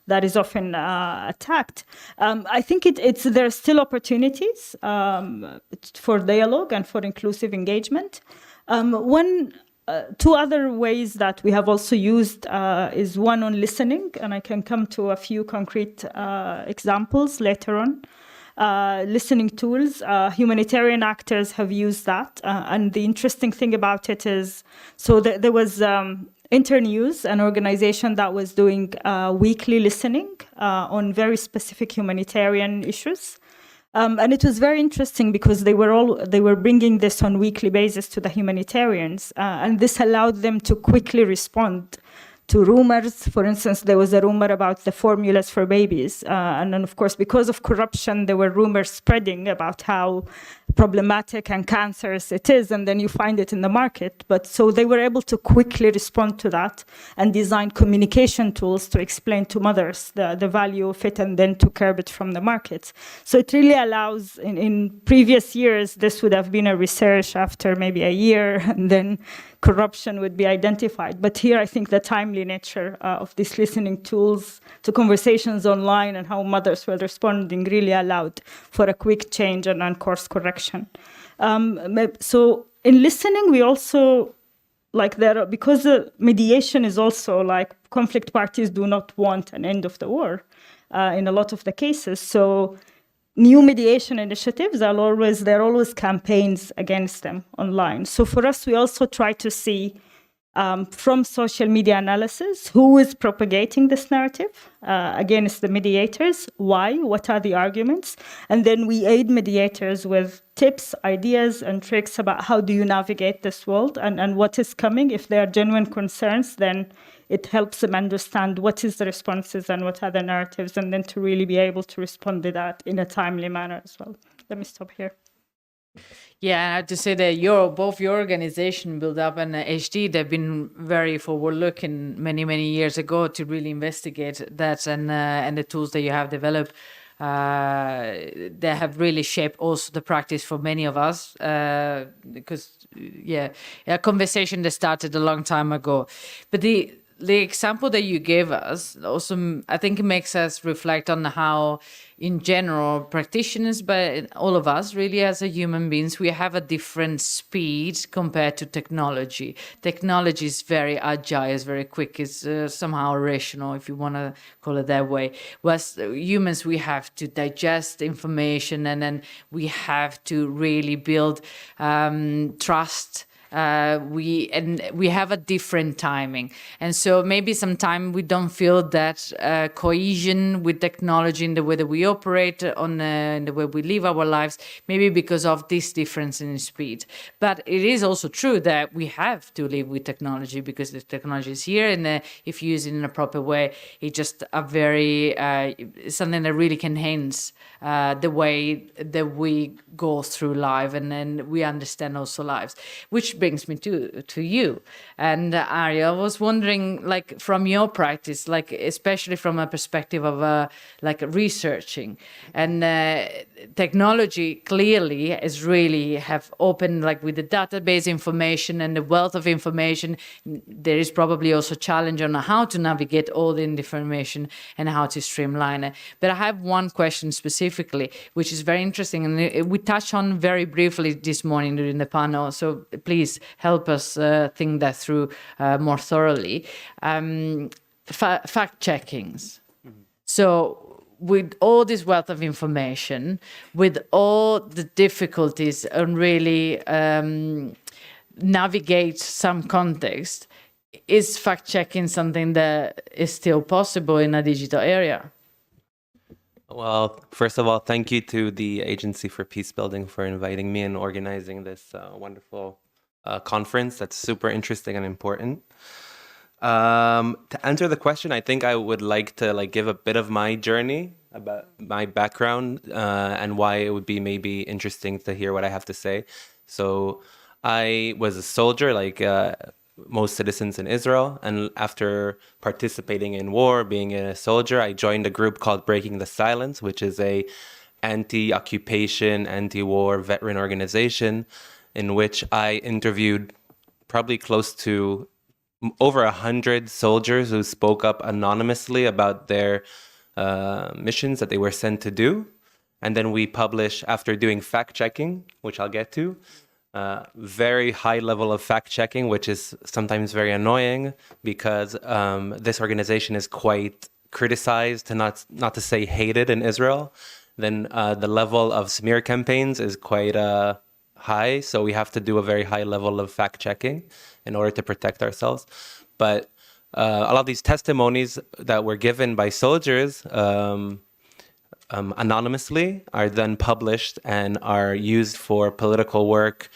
that is often attacked. I think there are still opportunities for dialogue and for inclusive engagement. Two other ways that we have also used is one on listening, and I can come to a few concrete examples later on. Listening tools, humanitarian actors have used that. And the interesting thing about it is, so there was Internews, an organization that was doing weekly listening on very specific humanitarian issues. And it was very interesting because they were bringing this on weekly basis to the humanitarians. And this allowed them to quickly respond to rumors. For instance, there was a rumor about the formulas for babies. And then, of course, because of corruption, there were rumors spreading about how problematic and cancerous it is, and then you find it in the market. But so they were able to quickly respond to that and design communication tools to explain to mothers the value of it and then to curb it from the markets. So it really allows, in previous years, this would have been a research after maybe a year, and then corruption would be identified. But here, I think the timely nature of these listening tools to conversations online and how mothers were responding really allowed for a quick change and course correction. So in listening, we also, because mediation is also like conflict parties do not want an end of the war in a lot of the cases. So new mediation initiatives there are always campaigns against them online. So for us, we also try to see from social media analysis who is propagating this narrative against the mediators, why, what are the arguments, and then we aid mediators with tips, ideas, and tricks about how do you navigate this world and what is coming. If there are genuine concerns, then it helps them understand what is the responses and what are the narratives, and then to really be able to respond to that in a timely manner as well. Let me stop here. Yeah, I have to say that both your organization, Build Up and HD, they've been very forward-looking many years ago to really investigate that, and the tools that you have developed, they have really shaped also the practice for many of us, because a conversation that started a long time ago. But the example that you gave us also, I think it makes us reflect on how, in general, practitioners, but all of us really as a human beings, we have a different speed compared to technology. Technology is very agile, is very quick, is somehow rational, if you want to call it that way. Whereas humans, we have to digest information, and then we have to really build trust we have a different timing, and so maybe sometimes we don't feel that cohesion with technology in the way that we operate, in the way we live our lives, maybe because of this difference in speed. But it is also true that we have to live with technology because the technology is here, and if you use it in a proper way, it's just a very something that really can enhance the way that we go through life, and then we understand also lives. Which brings me to you, and Arya, I was wondering, like, from your practice, like especially from a perspective of like researching, and technology clearly is really have opened, like with the database information and the wealth of information, there is probably also a challenge on how to navigate all the information and how to streamline it. But I have one question specifically, which is very interesting, and we touched on very briefly this morning during the panel, so please help us think that through more thoroughly. Fact checkings. So with all this wealth of information, with all the difficulties and really navigate some context, is fact-checking something that is still possible in a digital area? Well, first of all, thank you to the Agency for Peacebuilding for inviting me and organizing this wonderful conference that's super interesting and important. To answer the question, I think I would like to give a bit of my journey about my background and why it would be maybe interesting to hear what I have to say. So I was a soldier, like most citizens in Israel, and after participating in war, being a soldier, I joined a group called Breaking the Silence, which is a anti-occupation, anti-war veteran organization in which I interviewed probably close to over 100 soldiers who spoke up anonymously about their missions that they were sent to do. And then we publish, after doing fact-checking, which I'll get to, very high level of fact-checking, which is sometimes very annoying because this organization is quite criticized, not to say hated in Israel. Then the level of smear campaigns is quite high, so we have to do a very high level of fact-checking in order to protect ourselves. But a lot of these testimonies that were given by soldiers anonymously are then published and are used for political work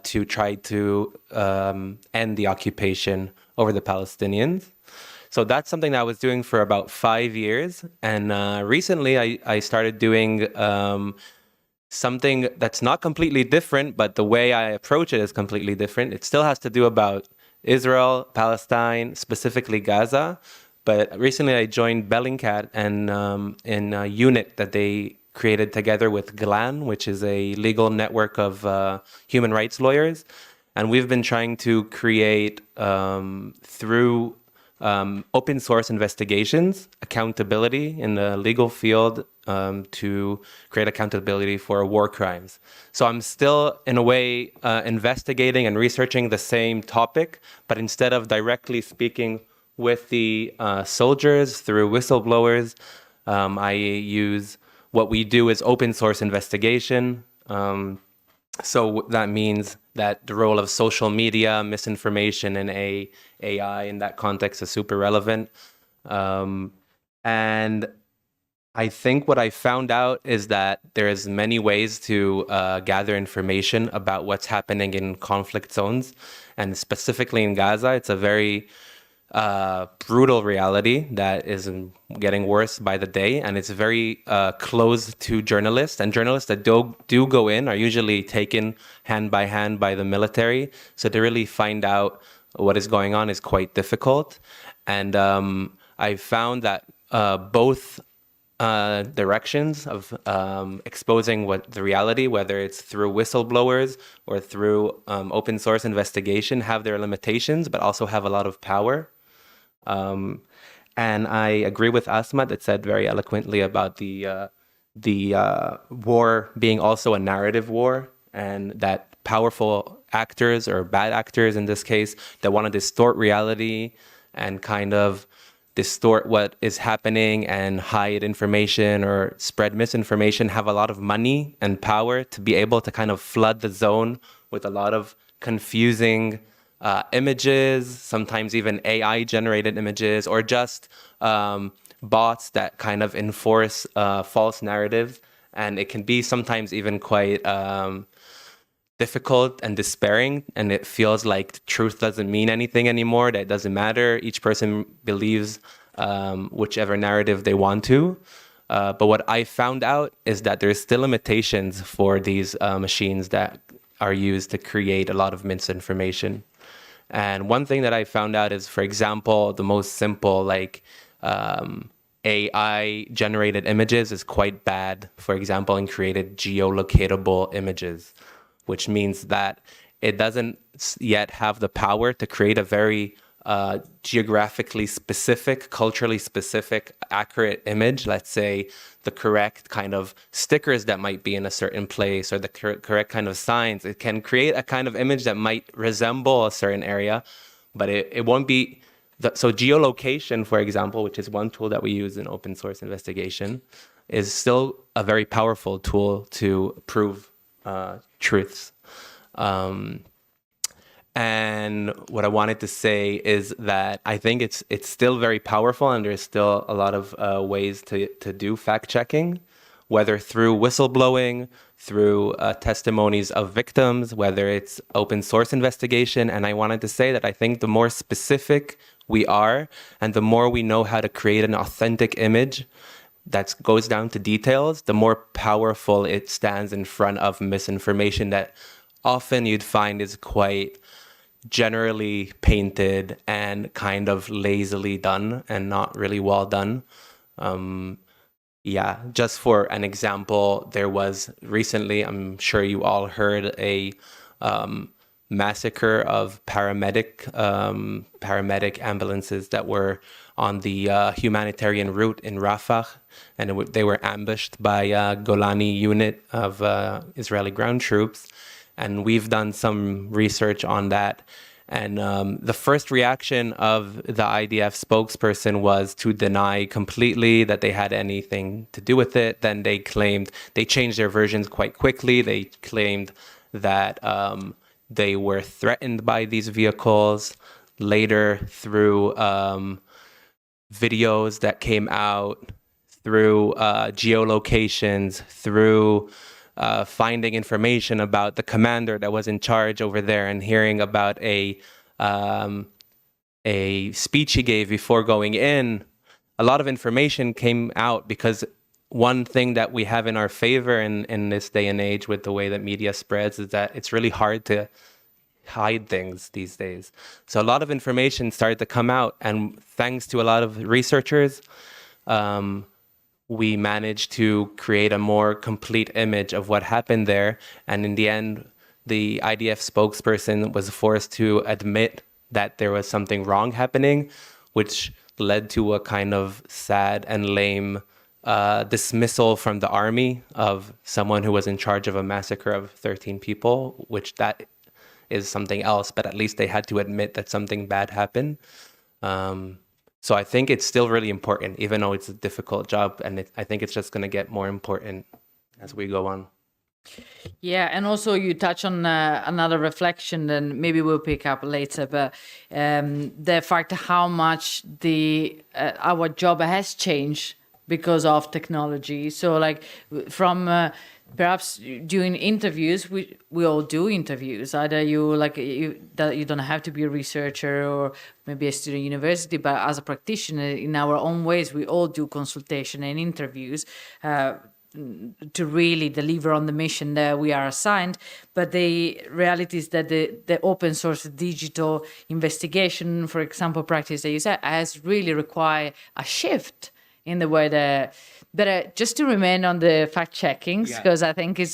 to try to end the occupation over the Palestinians. So that's something that I was doing for about 5 years. And recently I started doing something that's not completely different, but the way I approach it is completely different. It still has to do about Israel, Palestine, specifically Gaza. But recently I joined Bellingcat and in a unit that they created together with GLAN, which is a legal network of human rights lawyers. And we've been trying to create, through open source investigations, accountability in the legal field to create accountability for war crimes. So I'm still, in a way, investigating and researching the same topic, but instead of directly speaking with the soldiers through whistleblowers, I use what we do is open source investigation. So that means that the role of social media, misinformation, and AI in that context is super relevant. And I think what I found out is that there's many ways to gather information about what's happening in conflict zones. And specifically in Gaza, it's a very brutal reality that is getting worse by the day, and it's very closed to journalists, and journalists that do go in are usually taken hand by the military, so to really find out what is going on is quite difficult. And I found that both directions of exposing what the reality, whether it's through whistleblowers or through open source investigation, have their limitations but also have a lot of power. And I agree with Asma that said very eloquently about the war being also a narrative war, and that powerful actors, or bad actors in this case, that want to distort reality and kind of distort what is happening and hide information or spread misinformation, have a lot of money and power to be able to kind of flood the zone with a lot of confusing images, sometimes even AI-generated images, or just bots that kind of enforce false narratives. And it can be sometimes even quite difficult and despairing, and it feels like truth doesn't mean anything anymore, that it doesn't matter. Each person believes whichever narrative they want to. But what I found out is that there's still limitations for these machines that are used to create a lot of misinformation. And one thing that I found out is, for example, the most simple, like AI generated images is quite bad, for example, in created geolocatable images, which means that it doesn't yet have the power to create a very geographically specific, culturally specific, accurate image. Let's say the correct kind of stickers that might be in a certain place, or the correct kind of signs. It can create a kind of image that might resemble a certain area, but it won't be. So geolocation, for example, which is one tool that we use in open source investigation, is still a very powerful tool to prove truths. And what I wanted to say is that I think it's still very powerful, and there's still a lot of ways to do fact checking, whether through whistleblowing, through testimonies of victims, whether it's open source investigation. And I wanted to say that I think the more specific we are, and the more we know how to create an authentic image that goes down to details, the more powerful it stands in front of misinformation that often you'd find is quite generally painted and kind of lazily done and not really well done. Yeah, just for an example, there was recently, I'm sure you all heard, a massacre of paramedic ambulances that were on the humanitarian route in Rafah, and they were ambushed by a Golani unit of Israeli ground troops. And we've done some research on that. And the first reaction of the IDF spokesperson was to deny completely that they had anything to do with it. Then they claimed, they changed their versions quite quickly. They claimed that they were threatened by these vehicles. Later, through videos that came out, through geolocations, through finding information about the commander that was in charge over there, and hearing about a speech he gave before going in, a lot of information came out, because one thing that we have in our favor in this day and age with the way that media spreads is that it's really hard to hide things these days. So a lot of information started to come out, and thanks to a lot of researchers, we managed to create a more complete image of what happened there. And in the end, the IDF spokesperson was forced to admit that there was something wrong happening, which led to a kind of sad and lame dismissal from the army of someone who was in charge of a massacre of 13 people, which that is something else, but at least they had to admit that something bad happened. So I think it's still really important, even though it's a difficult job, and I think it's just going to get more important as we go on. Yeah, and also you touch on another reflection, and maybe we'll pick up later, but the fact how much our job has changed because of technology. So like from perhaps doing interviews, we all do interviews. Either you don't have to be a researcher or maybe a student university, but as a practitioner in our own ways, we all do consultation and interviews to really deliver on the mission that we are assigned. But the reality is that the open source digital investigation, for example, practice that you said, has really required a shift in the way that just to remain on the fact checkings, because I think it's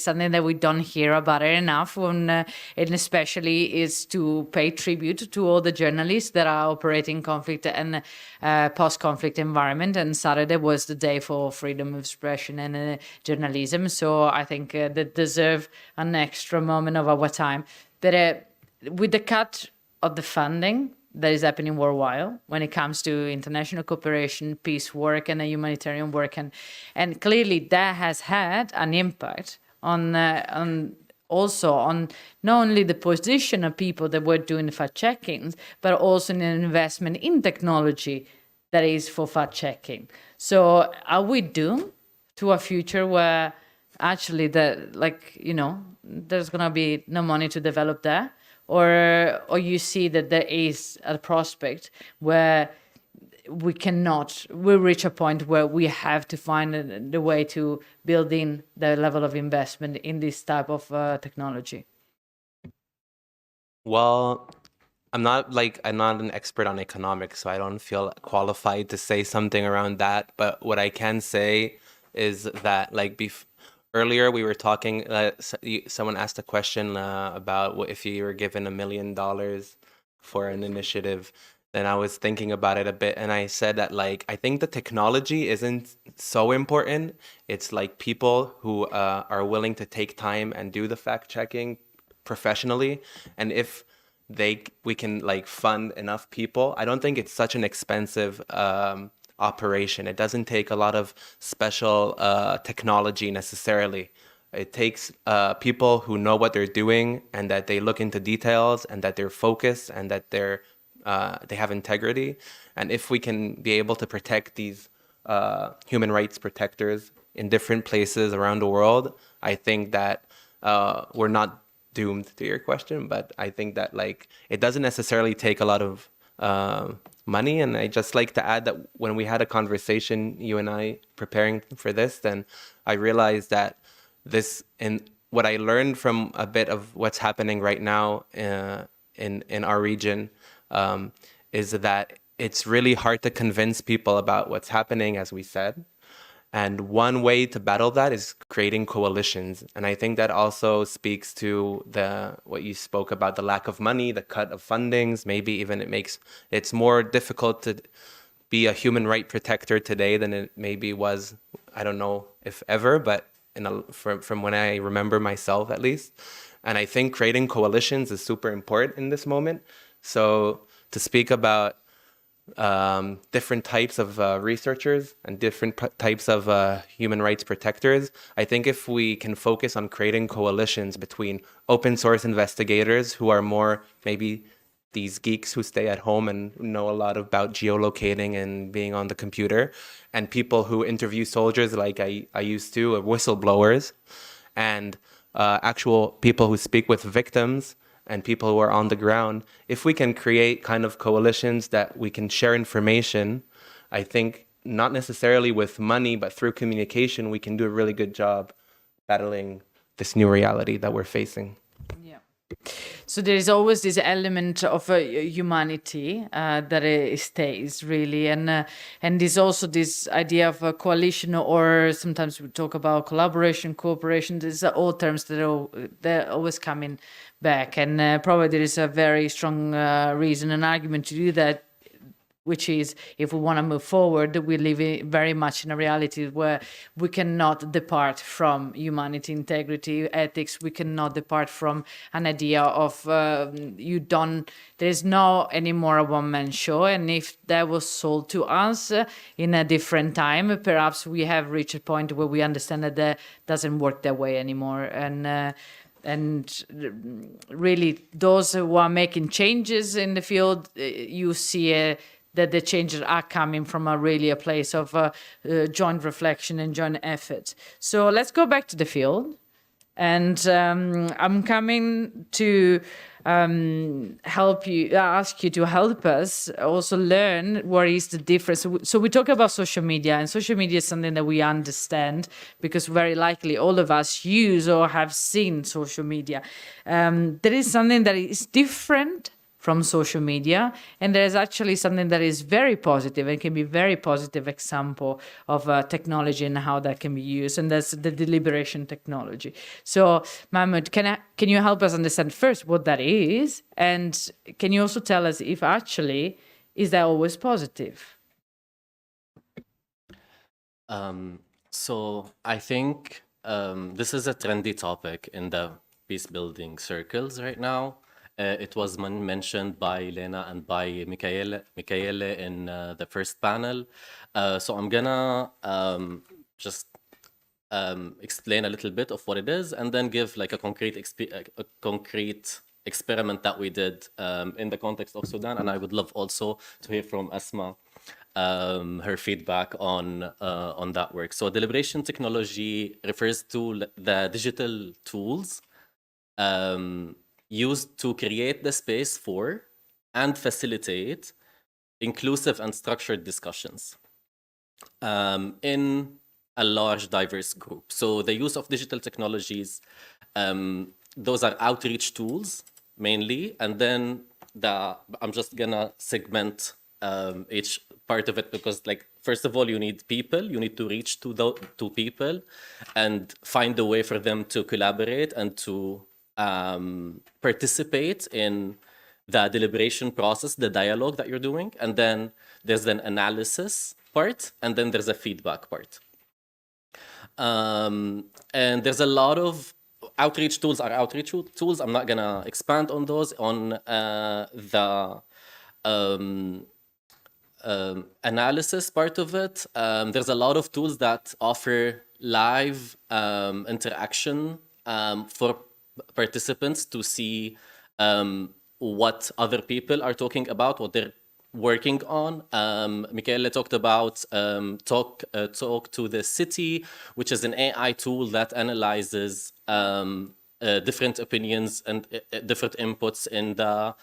something that we don't hear about it enough, and especially is to pay tribute to all the journalists that are operating conflict and post-conflict environment. And Saturday was the day for freedom of expression and journalism, so I think that deserve an extra moment of our time. But with the cut of the funding that is happening worldwide when it comes to international cooperation, peace work, and humanitarian work, and clearly that has had an impact on also on not only the position of people that were doing fact checkings, but also in an investment in technology that is for fact checking. So are we doomed to a future where actually there's gonna be no money to develop that? Or you see that there is a prospect where we'll reach a point where we have to find the way to build in the level of investment in this type of technology? Well, I'm not an expert on economics, so I don't feel qualified to say something around that. But what I can say is that earlier we were talking, someone asked a question about what if you were given $1 million for an initiative. Then I was thinking about it a bit, and I said that I think the technology isn't so important. It's people who are willing to take time and do the fact checking professionally, and if we can fund enough people, I don't think it's such an expensive operation. It doesn't take a lot of special technology necessarily. It takes people who know what they're doing and that they look into details and that they're focused and that they have integrity. And if we can be able to protect these human rights protectors in different places around the world, I think that we're not doomed, to your question. But I think that it doesn't necessarily take a lot of money. And I just like to add that when we had a conversation, you and I, preparing for this, then I realized that what I learned from a bit of what's happening right now in our region is that it's really hard to convince people about what's happening, as we said. And one way to battle that is creating coalitions. And I think that also speaks to what you spoke about, the lack of money, the cut of fundings. Maybe even it's more difficult to be a human right protector today than it maybe was, I don't know if ever, but from when I remember myself at least. And I think creating coalitions is super important in this moment. So to speak about different types of researchers and different types of human rights protectors, I think if we can focus on creating coalitions between open source investigators who are more maybe these geeks who stay at home and know a lot about geolocating and being on the computer, and people who interview soldiers like I used to, whistleblowers, and actual people who speak with victims and people who are on the ground, if we can create kind of coalitions that we can share information, I think not necessarily with money, but through communication, we can do a really good job battling this new reality that we're facing. Yeah. So there is always this element of humanity that stays really, and there's also this idea of a coalition, or sometimes we talk about collaboration, cooperation. These are all terms that they're always coming back, and probably there is a very strong reason and argument to do that, which is if we want to move forward, we live very much in a reality where we cannot depart from humanity, integrity, ethics. We cannot depart from an idea of there's no anymore a one-man show. And if that was sold to us in a different time, perhaps we have reached a point where we understand that doesn't work that way anymore. And really, those who are making changes in the field, you see that the changes are coming from a place of joint reflection and joint effort. So let's go back to the field. And I'm coming to ask you to help us also learn what is the difference. So we talk about social media, and social media is something that we understand because very likely all of us use or have seen social media. There is something that is different from social media, and there is actually something that is very positive and can be very positive example of technology and how that can be used, and that's the deliberation technology. So Mahmoud, can you help us understand first what that is, and can you also tell us if actually is that always positive? So I think this is a trendy topic in the peace building circles right now. It was mentioned by Lena and by Michaele in the first panel. So I'm gonna just explain a little bit of what it is, and then give like a concrete experiment that we did in the context of Sudan. And I would love also to hear from Asma her feedback on that work. So deliberation technology refers to the digital tools used to create the space for and facilitate inclusive and structured discussions in a large, diverse group. So the use of digital technologies, those are outreach tools mainly, and then I'm just gonna segment each part of it, because like, first of all, you need people, you need to reach to people and find a way for them to collaborate and to participate in the deliberation process, the dialogue that you're doing. And then there's an analysis part, and then there's a feedback part. And there's a lot of outreach tools are outreach tools. I'm not gonna expand on those. On the analysis part of it, there's a lot of tools that offer live interaction for participants to see what other people are talking about, what they're working on. Michele talked about Talk to the City, which is an AI tool that analyzes different opinions and different inputs in the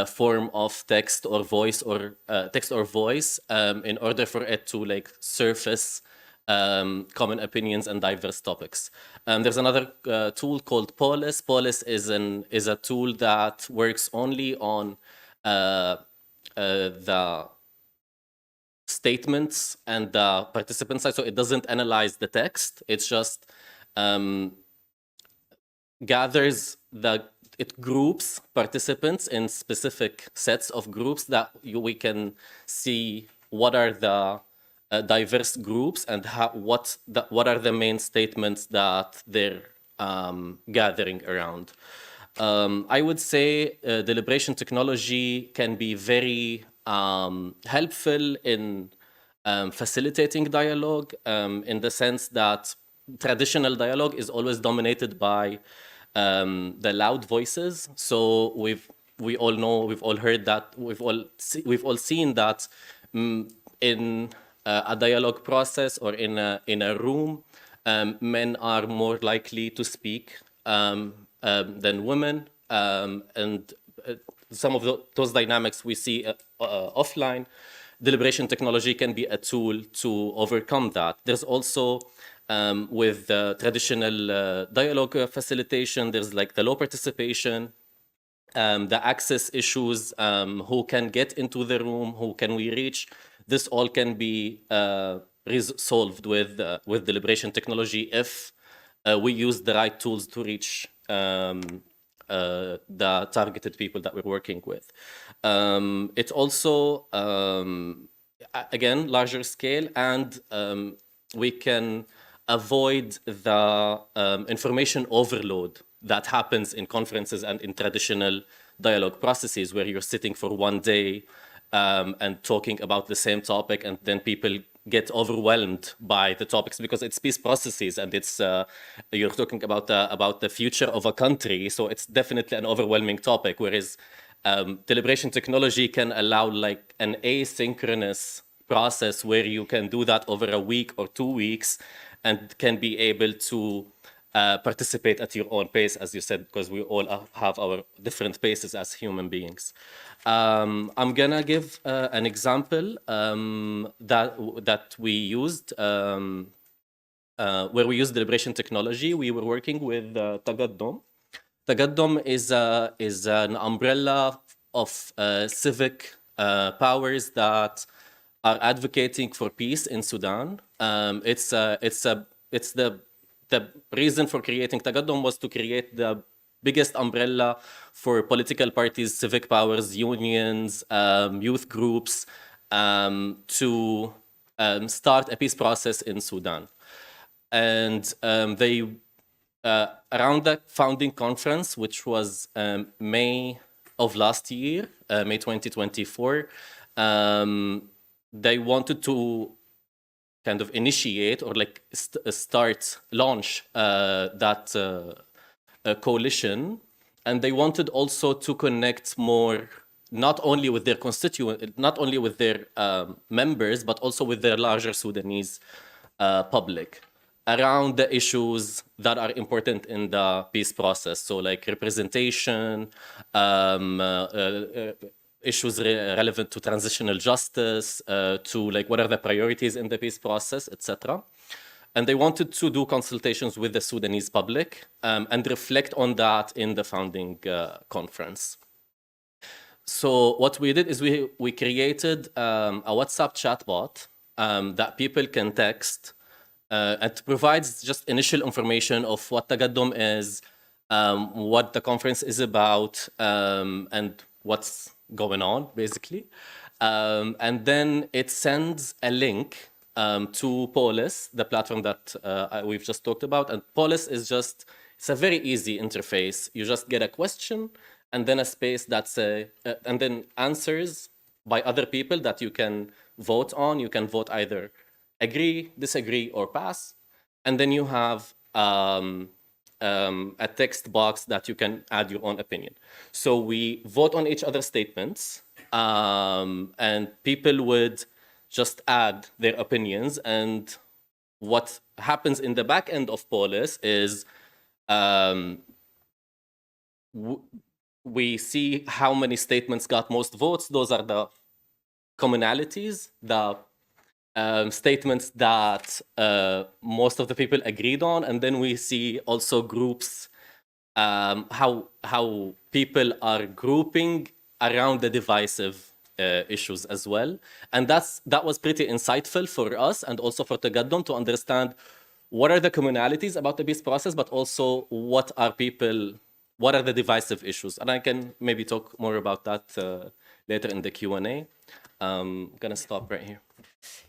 form of text or voice, or in order for it to like surface common opinions and diverse topics. There's another tool called Polis. Polis is a tool that works only on the statements and the participant side, so it doesn't analyze the text. It's just it groups participants in specific sets of groups that we can see what are the diverse groups and what are the main statements that they're gathering around. I would say deliberation technology can be very helpful in facilitating dialogue, in the sense that traditional dialogue is always dominated by the loud voices. So we all know, we've all heard that, we've all seen that in a dialogue process or in a room, men are more likely to speak than women, and some of those dynamics we see offline. Deliberation technology can be a tool to overcome that. There's also with traditional dialogue facilitation, there's like the low participation, the access issues, who can get into the room, who can we reach. This all can be solved with deliberation technology if we use the right tools to reach the targeted people that we're working with. It's also, again, larger scale, and we can avoid the information overload that happens in conferences and in traditional dialogue processes, where you're sitting for one day and talking about the same topic, and then people get overwhelmed by the topics because it's peace processes, and it's you're talking about the future of a country, so it's definitely an overwhelming topic. Whereas deliberation technology can allow like an asynchronous process where you can do that over a week or 2 weeks, and can be able to participate at your own pace, as you said, because we all have our different paces as human beings. I'm gonna give an example that we used, where we used deliberation technology. We were working with Tagaddum. Tagaddum is an umbrella of civic powers that are advocating for peace in Sudan. The reason for creating Tagaddum was to create the biggest umbrella for political parties, civic powers, unions, youth groups, to start a peace process in Sudan. And they, around the founding conference, which was May of last year, May 2024, they wanted to kind of initiate or like launch that coalition. And they wanted also to connect more, not only with their members, but also with their larger Sudanese public around the issues that are important in the peace process. So like representation, issues relevant to transitional justice, to like what are the priorities in the peace process, etc. And they wanted to do consultations with the Sudanese public and reflect on that in the founding conference. So what we did is we created a WhatsApp chatbot that people can text. It provides just initial information of what Tagaddum is, what the conference is about, and what's going on, basically. And then it sends a link to Polis, the platform that we've just talked about. And Polis is it's a very easy interface. You just get a question and then a space and then answers by other people that you can vote on. You can vote either agree, disagree, or pass. And then you have a text box that you can add your own opinion. So we vote on each other's statements, and people would just add their opinions. And what happens in the back end of Polis is we see how many statements got most votes. Those are the commonalities, the statements that most of the people agreed on. And then we see also groups, how people are grouping around the divisive issues as well. And that was pretty insightful for us and also for Tagaddum to understand what are the commonalities about the peace process, but also what are the divisive issues. And I can maybe talk more about that later in the Q&A. I'm gonna stop right here.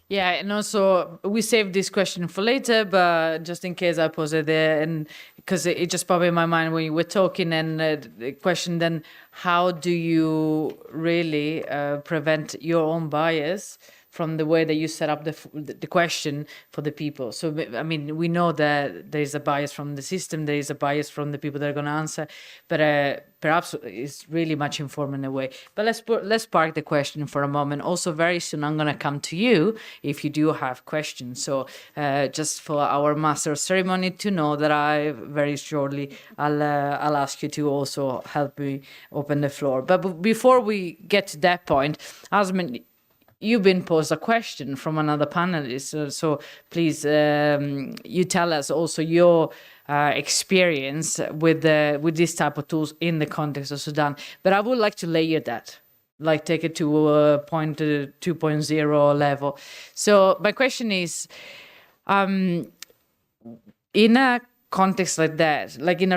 Yeah, and also we saved this question for later, but just in case I pose it there, and because it just popped in my mind when you were talking, and the question then, how do you really prevent your own bias from the way that you set up the question for the people? So, I mean, we know that there is a bias from the system, there is a bias from the people that are going to answer, but perhaps it's really much informed in a way. But let's park the question for a moment. Also, very soon I'm going to come to you if you do have questions. So just for our master of ceremony to know that very shortly I'll ask you to also help me open the floor. But before we get to that point, Azman, you've been posed a question from another panelist, so please, you tell us also your experience with this type of tools in the context of Sudan. But I would like to layer that, like take it to a 2.0 level. So my question is, in a context like that, like in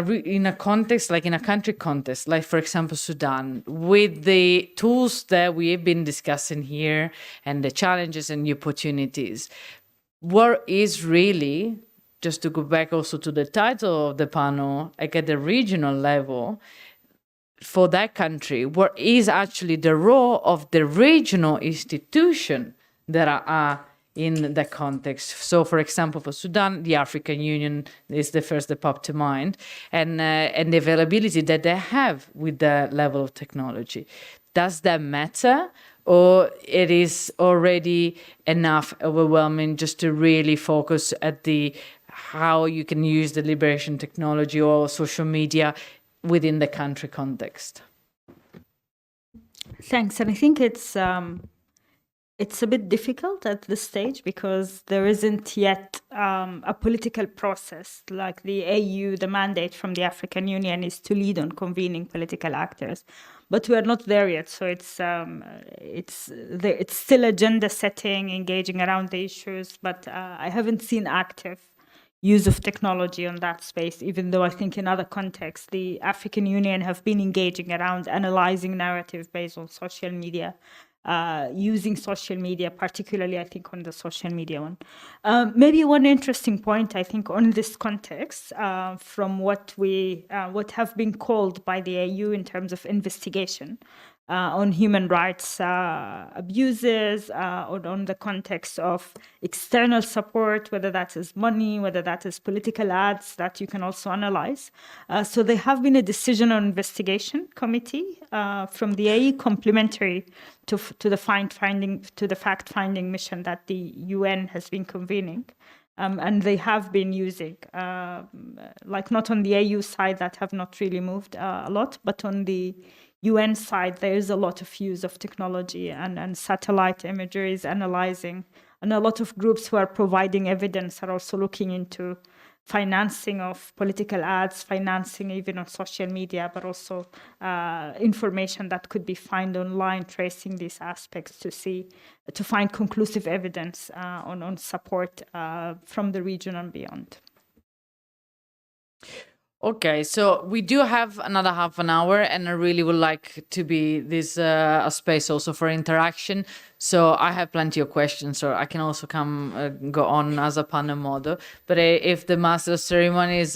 a context, like in a country context, like for example Sudan, with the tools that we have been discussing here and the challenges and the opportunities, what is really, just to go back also to the title of the panel, like at the regional level, for that country, what is actually the role of the regional institution that are in that context? So, for example, for Sudan, the African Union is the first that popped to mind, and the availability that they have with the level of technology. Does that matter, or it is already enough overwhelming just to really focus at how you can use the liberation technology or social media within the country context? Thanks, and I think it's a bit difficult at this stage because there isn't yet a political process. Like the AU, the mandate from the African Union is to lead on convening political actors, but we are not there yet. So it's still agenda setting, engaging around the issues, but I haven't seen active use of technology on that space, even though I think in other contexts, the African Union have been engaging around analyzing narrative based on social media, using social media, particularly I think on the social media one. Maybe one interesting point I think on this context, from what have been called by the AU in terms of investigation on human rights abuses, or on the context of external support, whether that is money, whether that is political ads that you can also analyze. So there have been a decision on investigation committee from the AE, complementary to the fact-finding mission that the UN has been convening. And they have been using, like not on the AU side that have not really moved a lot, but on the UN side, there is a lot of use of technology and satellite imageries analyzing, and a lot of groups who are providing evidence are also looking into financing of political ads, financing even on social media, but also information that could be found online, tracing these aspects to find conclusive evidence on support from the region and beyond. Okay, so we do have another half an hour, and I really would like to be this a space also for interaction. So I have plenty of questions, so I can also go on as a panel model. But if the master of ceremony is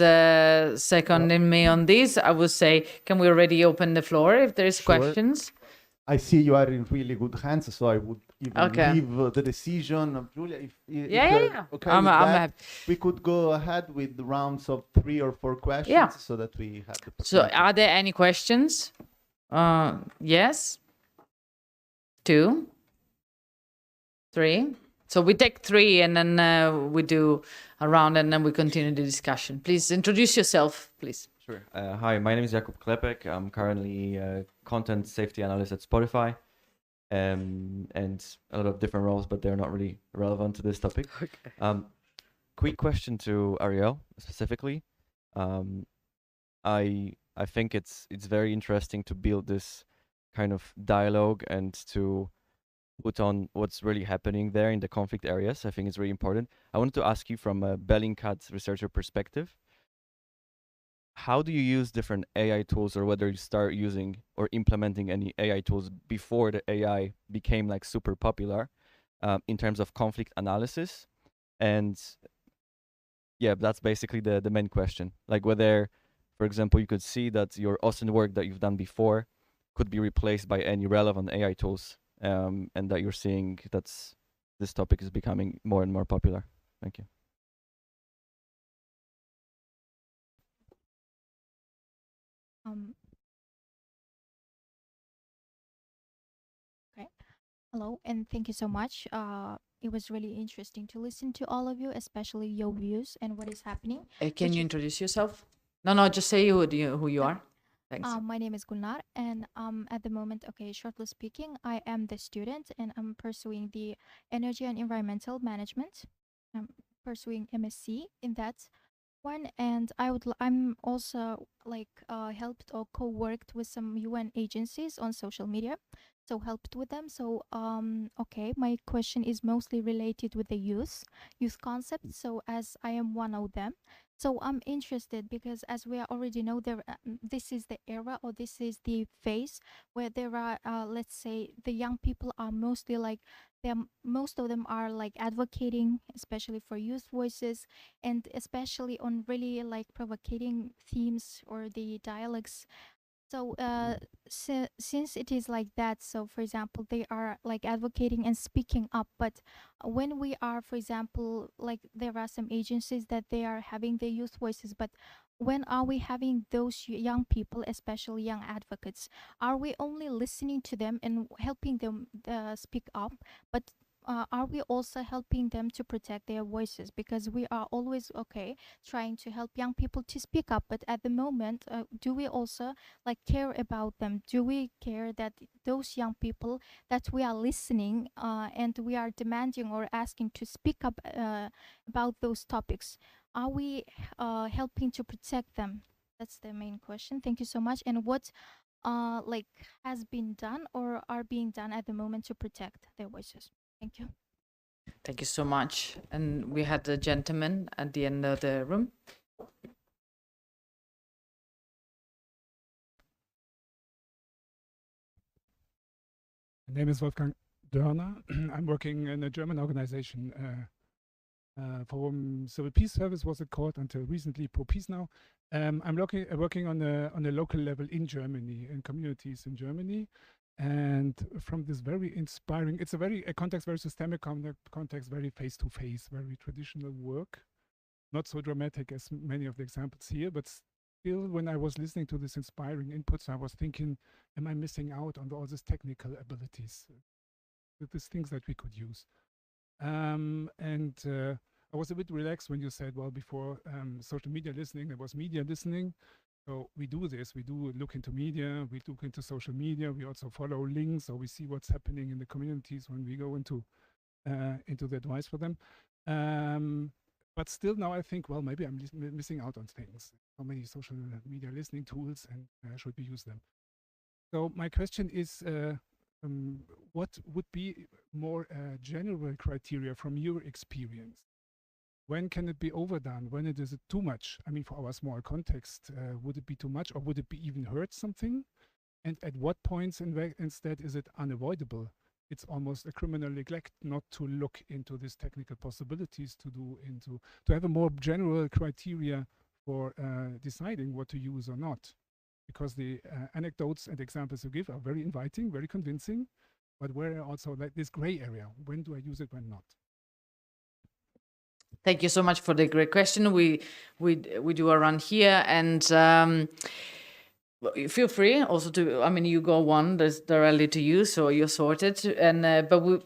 seconding me on this, I would say, can we already open the floor if there is questions? I see you are in really good hands, so I would even leave the decision of Julia. If Yeah. Okay, I'm happy. we could go ahead with the rounds of 3 or 4 questions so that we have the So are there any questions? Yes. 2, 3. So we take 3 and then we do a round and then we continue the discussion. Please introduce yourself, please. Sure. Hi, my name is Jakub Klepek. I'm currently a content safety analyst at Spotify, and a lot of different roles, but they're not really relevant to this topic. Okay. Quick question to Ariel specifically. I think it's very interesting to build this kind of dialogue and to put on what's really happening there in the conflict areas. I think it's really important. I wanted to ask you from a Bellingcat researcher perspective, how do you use different AI tools, or whether you start using or implementing any AI tools before the AI became like super popular in terms of conflict analysis? And yeah, that's basically the main question. Like whether, for example, you could see that your awesome work that you've done before could be replaced by any relevant AI tools, and that you're seeing that this topic is becoming more and more popular. Thank you. Okay. Hello, and thank you so much. It was really interesting to listen to all of you, especially your views and what is happening. Can you introduce yourself? No, just say who you are. Thanks. My name is Gulnar, and at the moment, shortly speaking, I am the student, and I'm pursuing the energy and environmental management. I'm pursuing MSc in that one, and I'm also helped or co-worked with some UN agencies on social media, so helped with them. So my question is mostly related with the youth concept. So as I am one of them, so I'm interested because as we already know, this is the era, or this is the phase where there are let's say the young people are mostly most of them are advocating, especially for youth voices, and especially on really provocating themes or the dialogues. So since it is like that, so for example, they are advocating and speaking up, but when we are, for example, there are some agencies that they are having the youth voices, but when are we having those young people, especially young advocates? Are we only listening to them and helping them speak up, but are we also helping them to protect their voices? Because we are always trying to help young people to speak up, but at the moment, do we also care about them? Do we care that those young people that we are listening and we are demanding or asking to speak up about those topics, are we helping to protect them? That's the main question. Thank you so much. And what has been done or are being done at the moment to protect their voices? Thank you. Thank you so much. And we had the gentleman at the end of the room. My name is Wolfgang Dörner. I'm working in a German organization, Forum Civil Peace Service was it called until recently, Pro Peace now. I'm working on a local level in Germany, in communities in Germany. And from this very inspiring, it's a context, very systemic context, very face-to-face, very traditional work, not so dramatic as many of the examples here, but still when I was listening to this inspiring inputs, I was thinking, am I missing out on all these technical abilities, these things that we could use? I was a bit relaxed when you said, well, before social media listening, there was media listening. So we do this, we do look into media, we look into social media, we also follow links, so we see what's happening in the communities when we go into the advice for them. But still now I think, well, maybe I'm missing out on things. How many social media listening tools, and should we use them? So my question is, what would be more general criteria from your experience? When can it be overdone? When it is too much? I mean, for our small context, would it be too much, or would it be even hurt something? And at what points instead is it unavoidable? It's almost a criminal neglect not to look into these technical possibilities, to have a more general criteria for deciding what to use or not. Because the anecdotes and examples you give are very inviting, very convincing, but where also like this gray area, when do I use it, when not? Thank you so much for the great question. We do a run here, and feel free also to. I mean, you go one. There's directly to you, so you're sorted. And but we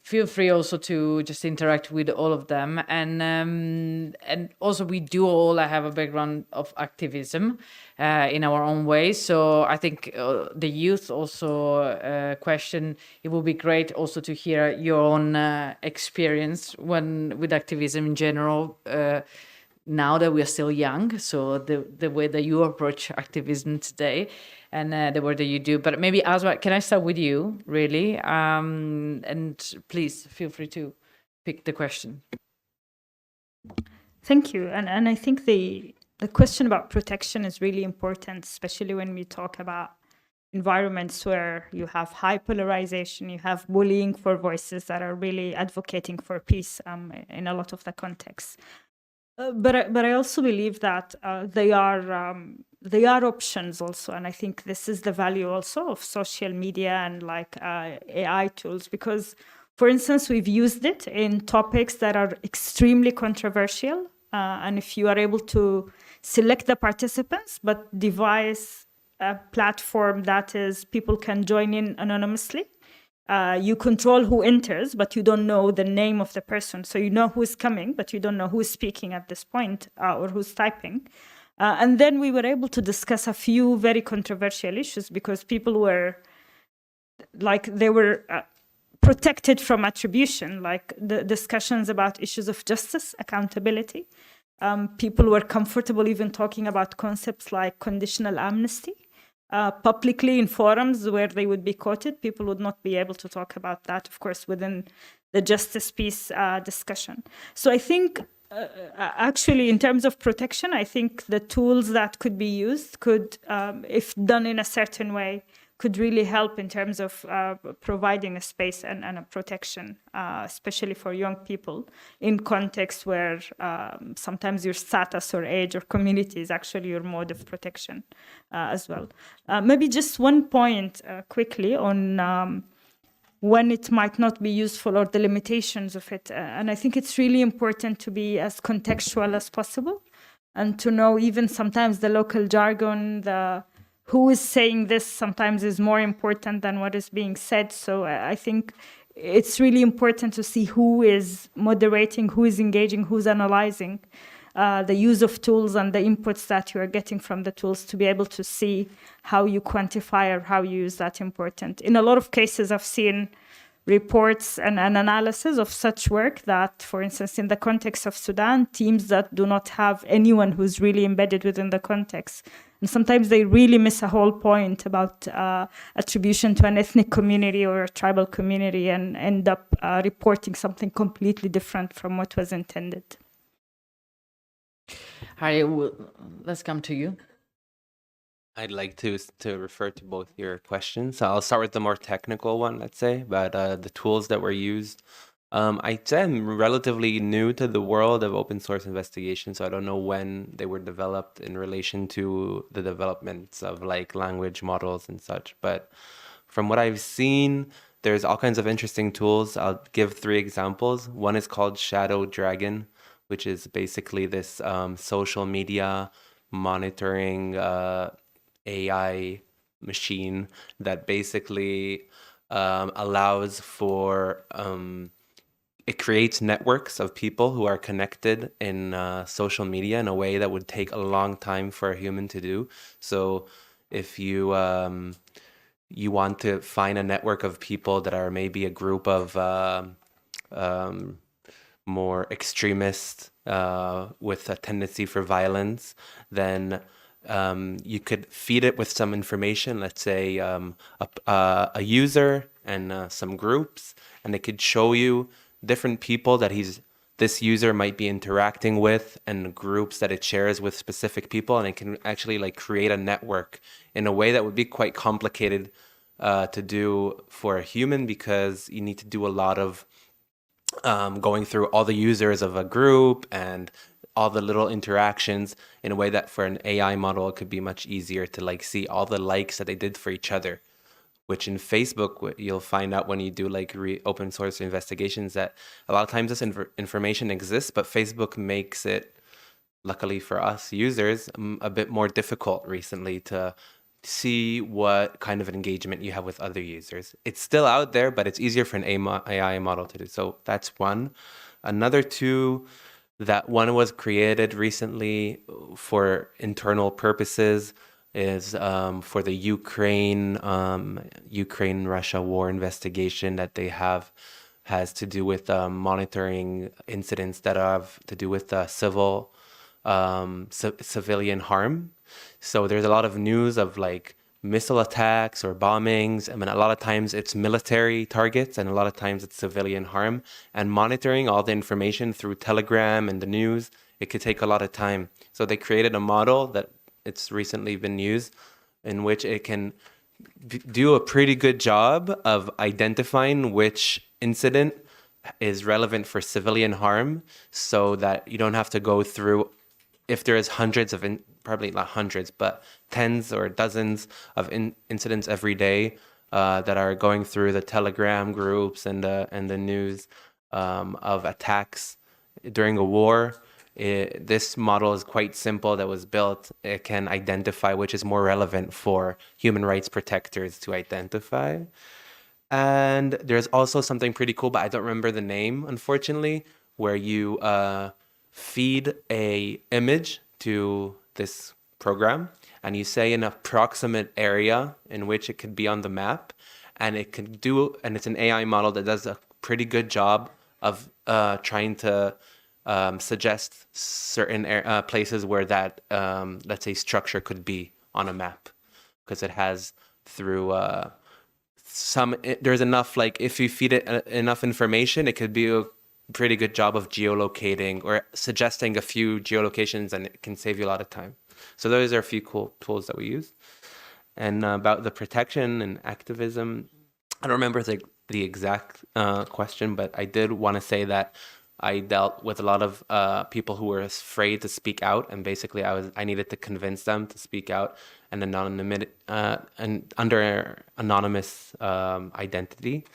feel free also to just interact with all of them. And also we do all have a background of activism in our own way. So I think the youth also question. It would be great also to hear your own experience with activism in general. Now that we are still young, so the way that you approach activism today, and the work that you do. But maybe Asma, can I start with you, really? And please feel free to pick the question. Thank you. And I think the question about protection is really important, especially when we talk about environments where you have high polarization, you have bullying for voices that are really advocating for peace in a lot of the contexts. But I also believe that they are options also, and I think this is the value also of social media and like AI tools, because, for instance, we've used it in topics that are extremely controversial, and if you are able to select the participants but devise a platform that is people can join in anonymously. You control who enters, but you don't know the name of the person. So you know who is coming, but you don't know who is speaking at this point or who's typing. And then we were able to discuss a few very controversial issues because people were they were protected from attribution, like the discussions about issues of justice, accountability. People were comfortable even talking about concepts like conditional amnesty. Publicly in forums where they would be quoted, people would not be able to talk about that, of course, within the justice piece discussion. So I think, actually, in terms of protection, I think the tools that could be used could, if done in a certain way, could really help in terms of providing a space and a protection, especially for young people in contexts where sometimes your status or age or community is actually your mode of protection as well. Maybe just one point quickly on when it might not be useful or the limitations of it. And I think it's really important to be as contextual as possible and to know even sometimes the local jargon, who is saying this sometimes is more important than what is being said. So I think it's really important to see who is moderating, who is engaging, who's analyzing the use of tools and the inputs that you are getting from the tools to be able to see how you quantify or how you use that important. In a lot of cases, I've seen reports and an analysis of such work that, for instance, in the context of Sudan, teams that do not have anyone who's really embedded within the context. And sometimes they really miss a whole point about attribution to an ethnic community or a tribal community and end up reporting something completely different from what was intended. Harry, let's come to you. I'd like to refer to both your questions. I'll start with the more technical one, let's say, about the tools that were used. I'd say I'm relatively new to the world of open source investigation, so I don't know when they were developed in relation to the developments of like language models and such. But from what I've seen, there's all kinds of interesting tools. I'll give 3 examples. One is called Shadow Dragon, which is basically this social media monitoring AI machine that basically allows for it creates networks of people who are connected in social media in a way that would take a long time for a human to do. So if you you want to find a network of people that are maybe a group of more extremists with a tendency for violence, then you could feed it with some information, let's say a user and some groups, and it could show you different people that this user might be interacting with and groups that it shares with specific people, and it can actually like create a network in a way that would be quite complicated to do for a human, because you need to do a lot of going through all the users of a group and all the little interactions in a way that for an AI model, it could be much easier to like see all the likes that they did for each other, which in Facebook, you'll find out when you do like open source investigations that a lot of times this information exists, but Facebook makes it, luckily for us users, a bit more difficult recently to see what kind of engagement you have with other users. It's still out there, but it's easier for an AI model to do. So that's one. Another two, that one was created recently for internal purposes, is for the Ukraine-Russia war investigation that they have, has to do with monitoring incidents that have to do with civilian harm. So there's a lot of news of like missile attacks or bombings. I mean, a lot of times it's military targets and a lot of times it's civilian harm. And monitoring all the information through Telegram and the news, it could take a lot of time. So they created a model that it's recently been used in which it can do a pretty good job of identifying which incident is relevant for civilian harm, so that you don't have to go through, if there is hundreds of, probably not hundreds, but tens or dozens of incidents every day that are going through the Telegram groups and the news of attacks during a war. This model is quite simple that was built. It can identify which is more relevant for human rights protectors to identify. And there's also something pretty cool, but I don't remember the name, unfortunately, where you feed a image to this program and you say an approximate area in which it could be on the map, and it can do, and it's an AI model that does a pretty good job of trying to suggest certain places where that, let's say, structure could be on a map, because it has through there's enough, like if you feed it enough information, it could be a pretty good job of geolocating or suggesting a few geolocations, and it can save you a lot of time. So those are a few cool tools that we use. And about the protection and activism, I don't remember the exact question, but I did want to say that I dealt with a lot of people who were afraid to speak out, and basically I needed to convince them to speak out and under anonymous identity.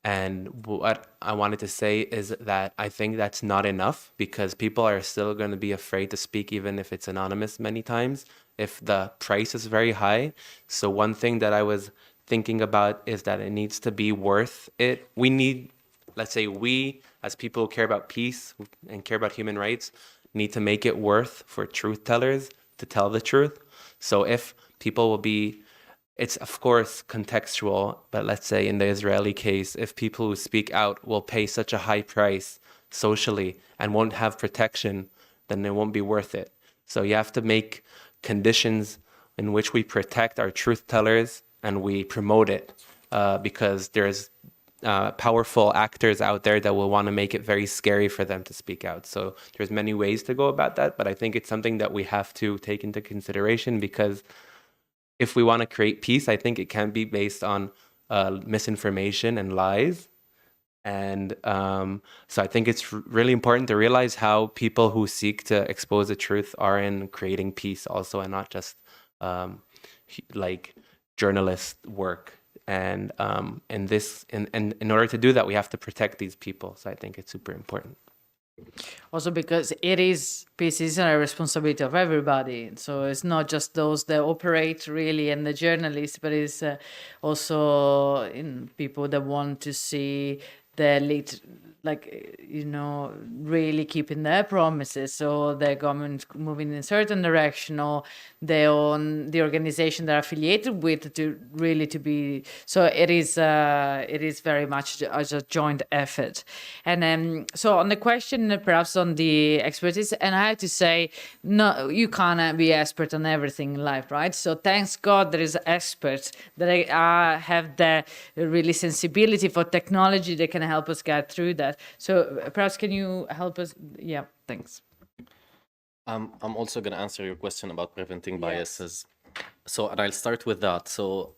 And what I wanted to say is that I think that's not enough, because people are still going to be afraid to speak even if it's anonymous many times, if the price is very high. So one thing that I was thinking about is that it needs to be worth it. We need, let's say, we as people who care about peace and care about human rights need to make it worth for truth tellers to tell the truth. So if people will be, it's of course contextual, but let's say in the Israeli case, if people who speak out will pay such a high price socially and won't have protection, then it won't be worth it. So you have to make conditions in which we protect our truth tellers and we promote it, because there's powerful actors out there that will want to make it very scary for them to speak out. So there's many ways to go about that, but I think it's something that we have to take into consideration, because if we want to create peace, I think it can be based on misinformation and lies. And so I think it's really important to realize how people who seek to expose the truth are in creating peace also, and not just like journalist work. And in order to do that, we have to protect these people. So I think it's super important. Also because peace is a responsibility of everybody. So it's not just those that operate really and the journalists, but it's also people that want to see the lead, like, really keeping their promises, or their government moving in a certain direction, or the organization they're affiliated with to be. So it is very much as a joint effort. And so on the question, perhaps on the expertise, and I have to say, no, you can't be expert on everything in life, right? So thanks God there is experts that have the really sensibility for technology that can help us get through that. So perhaps can you help us? Yeah, thanks. I'm also going to answer your question about preventing biases. So, and I'll start with that. So,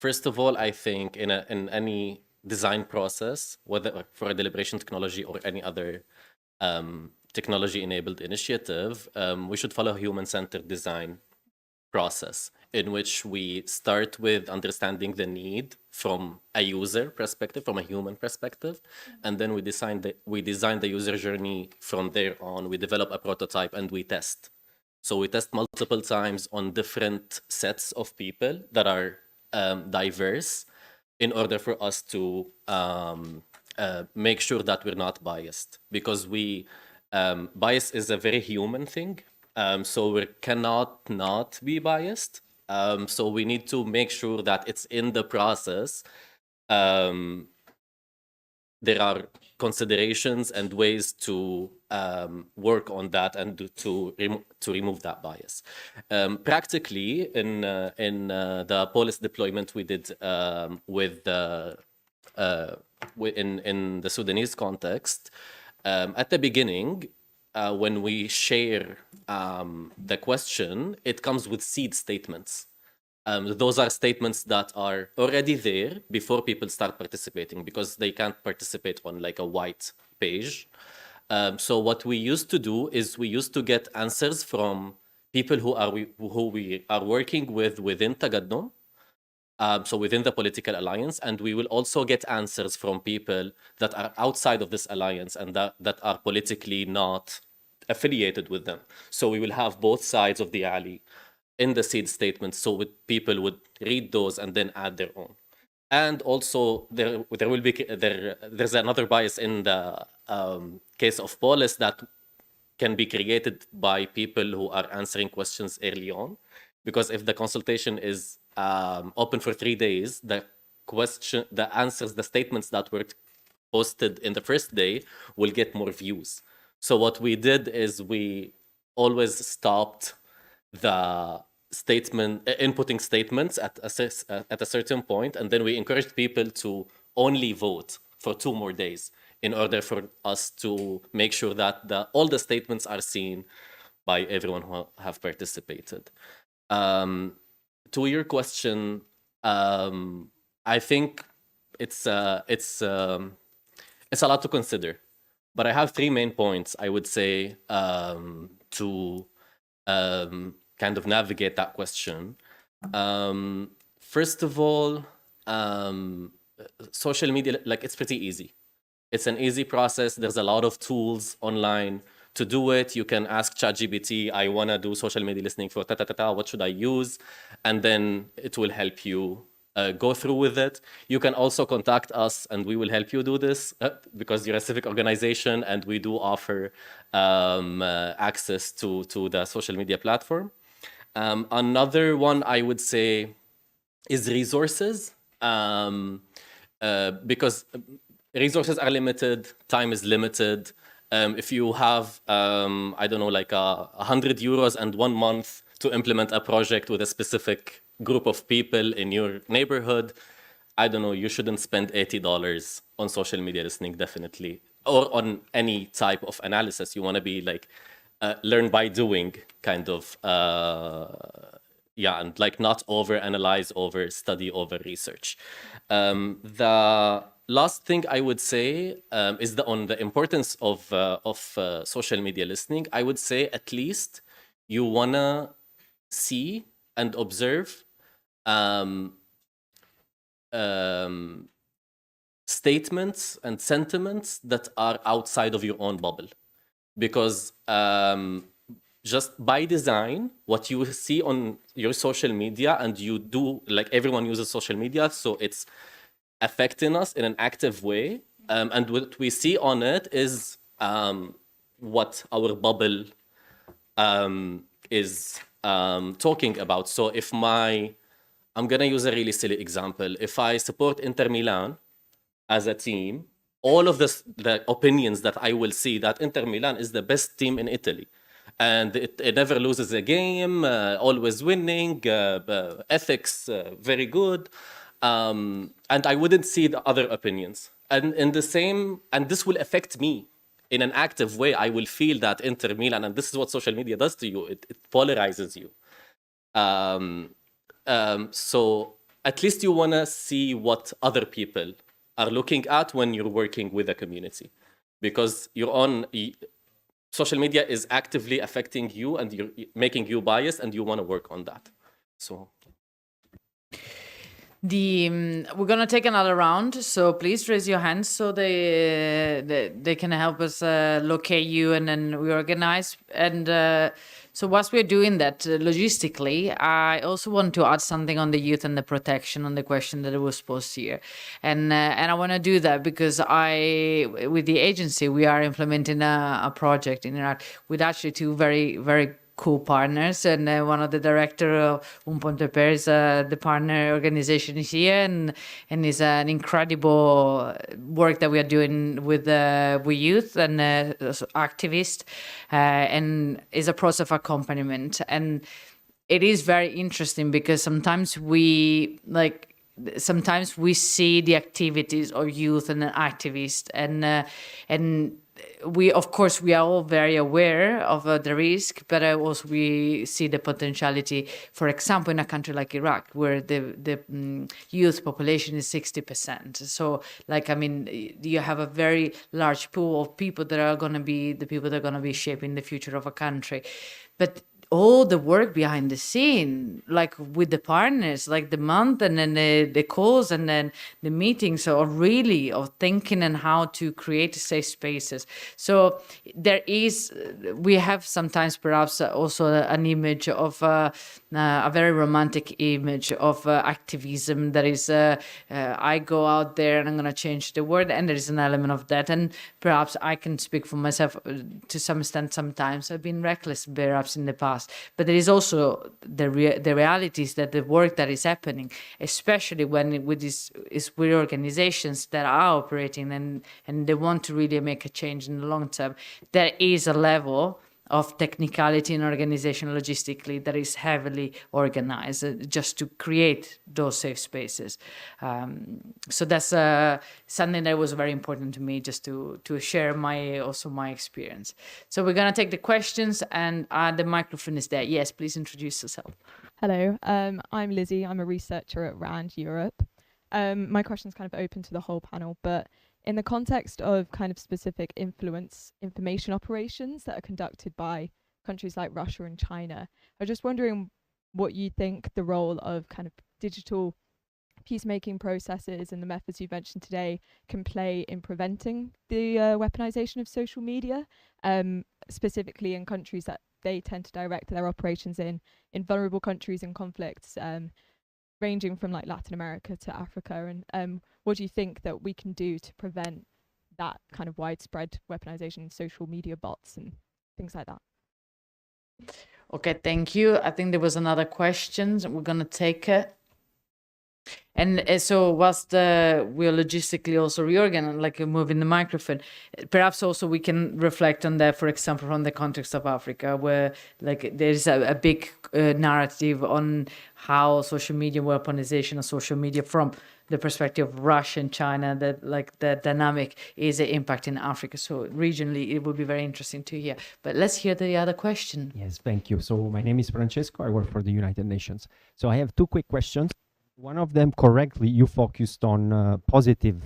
first of all, I think in any design process, whether for a deliberation technology or any other technology-enabled initiative, we should follow a human-centered design process in which we start with understanding the need from a user perspective, from a human perspective, and then we design the user journey from there on. We develop a prototype and we test. So we test multiple times on different sets of people that are diverse in order for us to make sure that we're not biased, because bias is a very human thing. So we cannot not be biased. So we need to make sure that it's in the process. There are considerations and ways to work on that and to remove that bias. Practically, in the Polis deployment we did in the Sudanese context, at the beginning, when we share the question, it comes with seed statements. Those are statements that are already there before people start participating, because they can't participate on like a white page. So what we used to do is we used to get answers from people who we are working with within Tagaddum, so within the political alliance, and we will also get answers from people that are outside of this alliance and that are politically not affiliated with them. So we will have both sides of the alley in the seed statements, so people would read those and then add their own. And also there's another bias in the case of Polis that can be created by people who are answering questions early on, because if the consultation is open for 3 days, the answers, the statements that were posted in the first day will get more views. So what we did is we always stopped the inputting statements at a certain point, and then we encouraged people to only vote for 2 more days in order for us to make sure that all the statements are seen by everyone who have participated. To your question, I think it's a lot to consider, but I have 3 main points I would say to kind of navigate that question. First of all, social media, like, it's pretty easy. It's an easy process. There's a lot of tools online to do it. You can ask ChatGPT, I want to do social media listening for what should I use? And then it will help you go through with it. You can also contact us and we will help you do this because you're a civic organization and we do offer access to the social media platform. Another one I would say is resources, because resources are limited, time is limited. If you have, I don't know, like 100 euros and 1 month to implement a project with a specific group of people in your neighborhood, I don't know, you shouldn't spend $80 on social media listening, definitely, or on any type of analysis. You want to be like, learn by doing kind of, and like not over-analyze, over-study, over-research. The last thing I would say is on the importance of social media listening. I would say at least you wanna see and observe statements and sentiments that are outside of your own bubble. Because just by design, what you see on your social media, and you do, like everyone uses social media, so it's affecting us in an active way. And what we see on it is what our bubble is talking about. So if I'm gonna use a really silly example. If I support Inter Milan as a team, all of the opinions that I will see that Inter Milan is the best team in Italy. And it never loses a game, always winning, ethics, very good. And I wouldn't see the other opinions. And and this will affect me in an active way. I will feel that Inter Milan, and this is what social media does to you. It polarizes you. So at least you wanna see what other people are looking at when you're working with a community, because social media is actively affecting you and you're making you biased, and you want to work on that. So we're gonna take another round, so please raise your hands so they can help us locate you, and then we organize. And so whilst we're doing that logistically, I also want to add something on the youth and the protection, on the question that was posed here. And I want to do that because with the agency, we are implementing a project in Iraq with actually two very, very cool partners, and one of the director of Un Ponte Per is the partner organization here, and is an incredible work that we are doing with youth and activists, and is a process of accompaniment. And it is very interesting because sometimes we see the activities of youth and activists, and we, of course, we are all very aware of the risk, but also we see the potentiality. For example, in a country like Iraq, where the youth population is 60%. So, you have a very large pool of people that are going to be the people that are going to be shaping the future of a country. But all the work behind the scene, like with the partners, like the month and then the calls and then the meetings, are really of thinking and how to create safe spaces. So we have sometimes perhaps also an image of a very romantic image of activism that is, I go out there and I'm going to change the world, and there is an element of that. And perhaps I can speak for myself to some extent. Sometimes I've been reckless perhaps in the past. But there is also the realities that the work that is happening, especially when with organizations that are operating and they want to really make a change in the long term, there is a level of technicality and organization logistically that is heavily organized just to create those safe spaces. So that's something that was very important to me, just to share my experience. So we're going to take the questions, and the microphone is there. Yes, please introduce yourself. Hello, I'm Lizzie. I'm a researcher at RAND Europe. My question is kind of open to the whole panel, but in the context of kind of specific information operations that are conducted by countries like Russia and China, I was just wondering what you think the role of kind of digital peacemaking processes and the methods you've mentioned today can play in preventing the weaponization of social media, specifically in countries that they tend to direct their operations in vulnerable countries in conflicts, ranging from like Latin America to Africa. And what do you think that we can do to prevent that kind of widespread weaponization, social media bots and things like that? Okay, thank you. I think there was another question. We're going to take it. And so whilst we're logistically also reorganizing, like moving the microphone, perhaps also we can reflect on that, for example, from the context of Africa, where like there's a big narrative on how social media weaponization of social media from the perspective of Russia and China, that like the dynamic is an impact in Africa. So regionally, it would be very interesting to hear. But let's hear the other question. Yes, thank you. So my name is Francesco. I work for the United Nations. So I have two quick questions. One of them, correctly, you focused on positive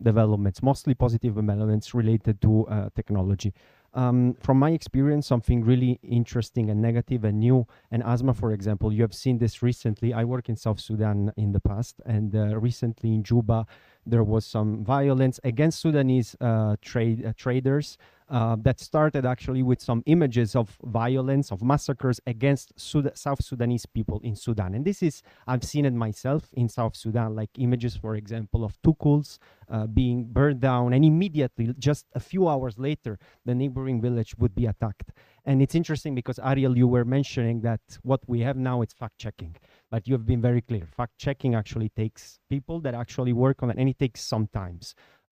developments, mostly positive developments related to technology. From my experience, something really interesting and negative and new, and Asma, for example, you have seen this recently. I work in South Sudan in the past, and recently in Juba, there was some violence against Sudanese traders that started actually with some images of violence, of massacres against South Sudanese people in Sudan. And this is, I've seen it myself in South Sudan, like images, for example, of tukuls being burned down, and immediately, just a few hours later, the neighboring village would be attacked. And it's interesting because, Ariel, you were mentioning that what we have now is fact-checking. But you have been very clear. Fact-checking actually takes people that actually work on it, and it takes some time.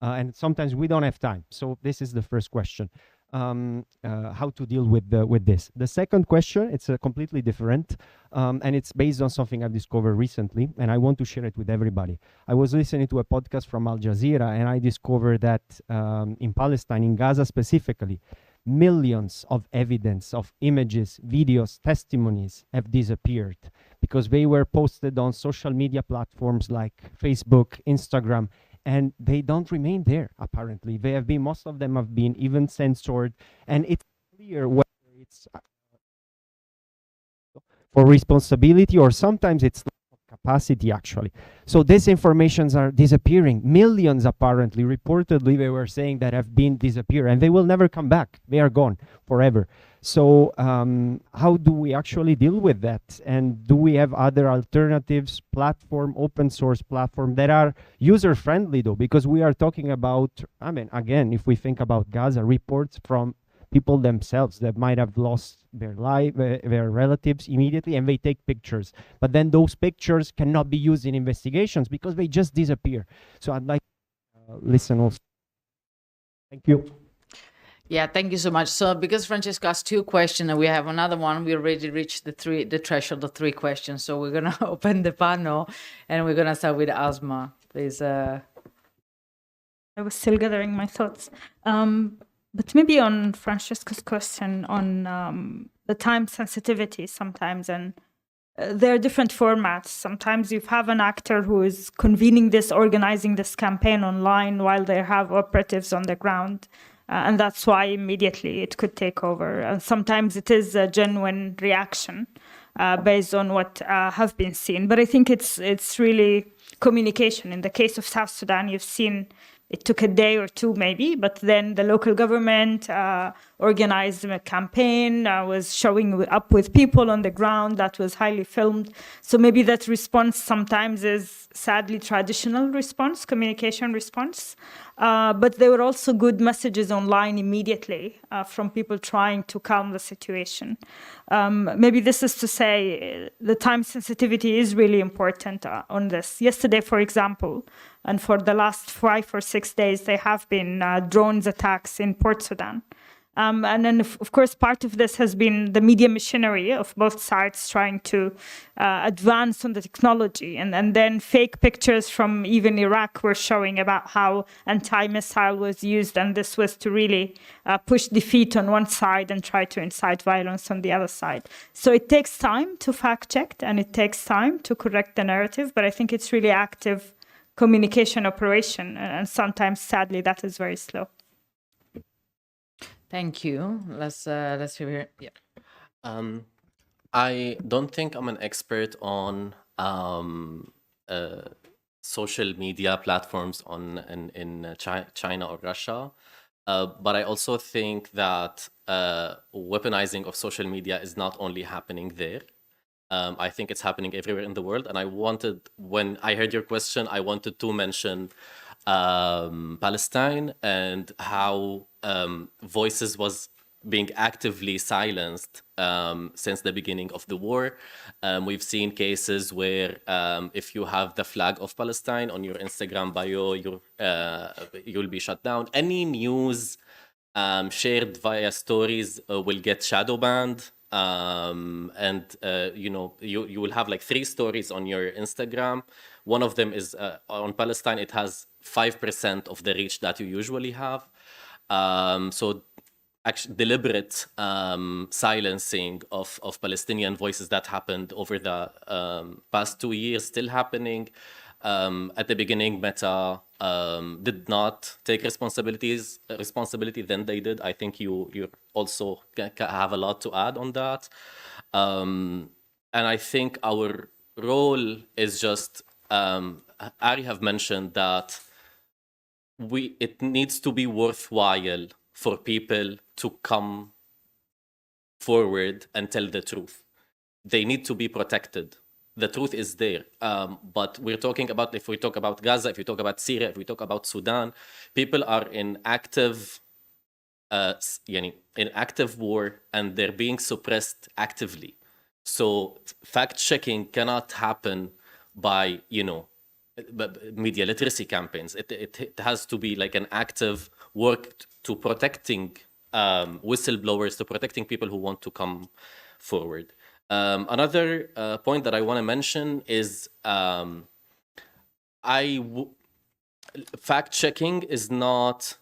And sometimes we don't have time. So this is the first question, how to deal with this. The second question, it's completely different, and it's based on something I've discovered recently, and I want to share it with everybody. I was listening to a podcast from Al Jazeera, and I discovered that in Palestine, in Gaza specifically, millions of evidence of images, videos, testimonies have disappeared because they were posted on social media platforms like Facebook, Instagram, and they don't remain there, apparently. They have been, most of them have been even censored, and it's clear whether it's for responsibility or sometimes it's capacity, actually. So these informations are disappearing. Millions, apparently, reportedly, they were saying that have been disappeared, and they will never come back. They are gone forever. So how do we actually deal with that? And do we have other alternatives, platform, open source platform that are user-friendly, though? Because we are talking about, I mean, again, if we think about Gaza, reports from people themselves that might have lost their life, their relatives immediately, and they take pictures. But then those pictures cannot be used in investigations because they just disappear. So I'd like to listen also. Thank you. Yeah, thank you so much. So because Francesco asked 2 questions and we have another one, we already reached the threshold of 3 questions. So we're going to open the panel and we're going to start with Asma. Please. I was still gathering my thoughts. But maybe on Francesco's question on the time sensitivity sometimes, and there are different formats. Sometimes you have an actor who is convening this, organizing this campaign online while they have operatives on the ground. And that's why immediately it could take over. And sometimes it is a genuine reaction based on what have been seen. But I think it's really communication. In the case of South Sudan, you've seen it took a day or 2 maybe, but then the local government organized a campaign, was showing up with people on the ground that was highly filmed. So maybe that response sometimes is sadly traditional response, communication response. But there were also good messages online immediately from people trying to calm the situation. Maybe this is to say the time sensitivity is really important on this. Yesterday, for example, and for the last 5 or 6 days, there have been drones attacks in Port Sudan. And then, of course, part of this has been the media machinery of both sides trying to advance on the technology. And then fake pictures from even Iraq were showing about how anti-missile was used. And this was to really push defeat on one side and try to incite violence on the other side. So it takes time to fact check and it takes time to correct the narrative. But I think it's really active communication operation. And sometimes, sadly, that is very slow. Thank you. Let's hear. Yeah. I don't think I'm an expert on social media platforms in China or Russia, but I also think that weaponizing of social media is not only happening there. I think it's happening everywhere in the world. And when I heard your question, I wanted to mention Palestine and how voices was being actively silenced since the beginning of the war. We've seen cases where if you have the flag of Palestine on your Instagram bio, you'll be shut down. Any news shared via stories will get shadow banned. And you will have like 3 stories on your Instagram. One of them is on Palestine. It has 5% of the reach that you usually have. So actually deliberate silencing of Palestinian voices that happened over the past 2 years, still happening. at the beginning, Meta did not take responsibility. Then they did. I think you also have a lot to add on that. And I think our role is just, Ari have mentioned that it needs to be worthwhile for people to come forward and tell the truth. They need to be protected. The truth is there. But we're talking about, if we talk about Gaza, if we talk about Syria, if we talk about Sudan, people are in active war, and they're being suppressed actively. So fact-checking cannot happen by, media literacy campaigns. It has to be like an active work to protecting whistleblowers, to protecting people who want to come forward. Another point that I want to mention is fact-checking is not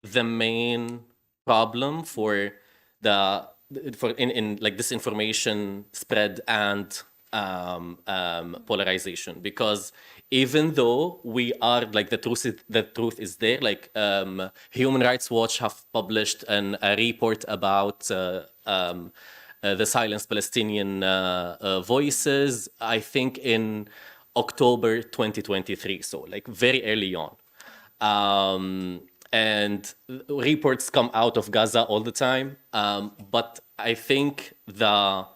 the main problem for in like disinformation spread and polarization, because even though we are like the truth is there, like Human Rights Watch have published a report about the silenced Palestinian voices, I think in October 2023, so like very early on. And reports come out of Gaza all the time, but I think the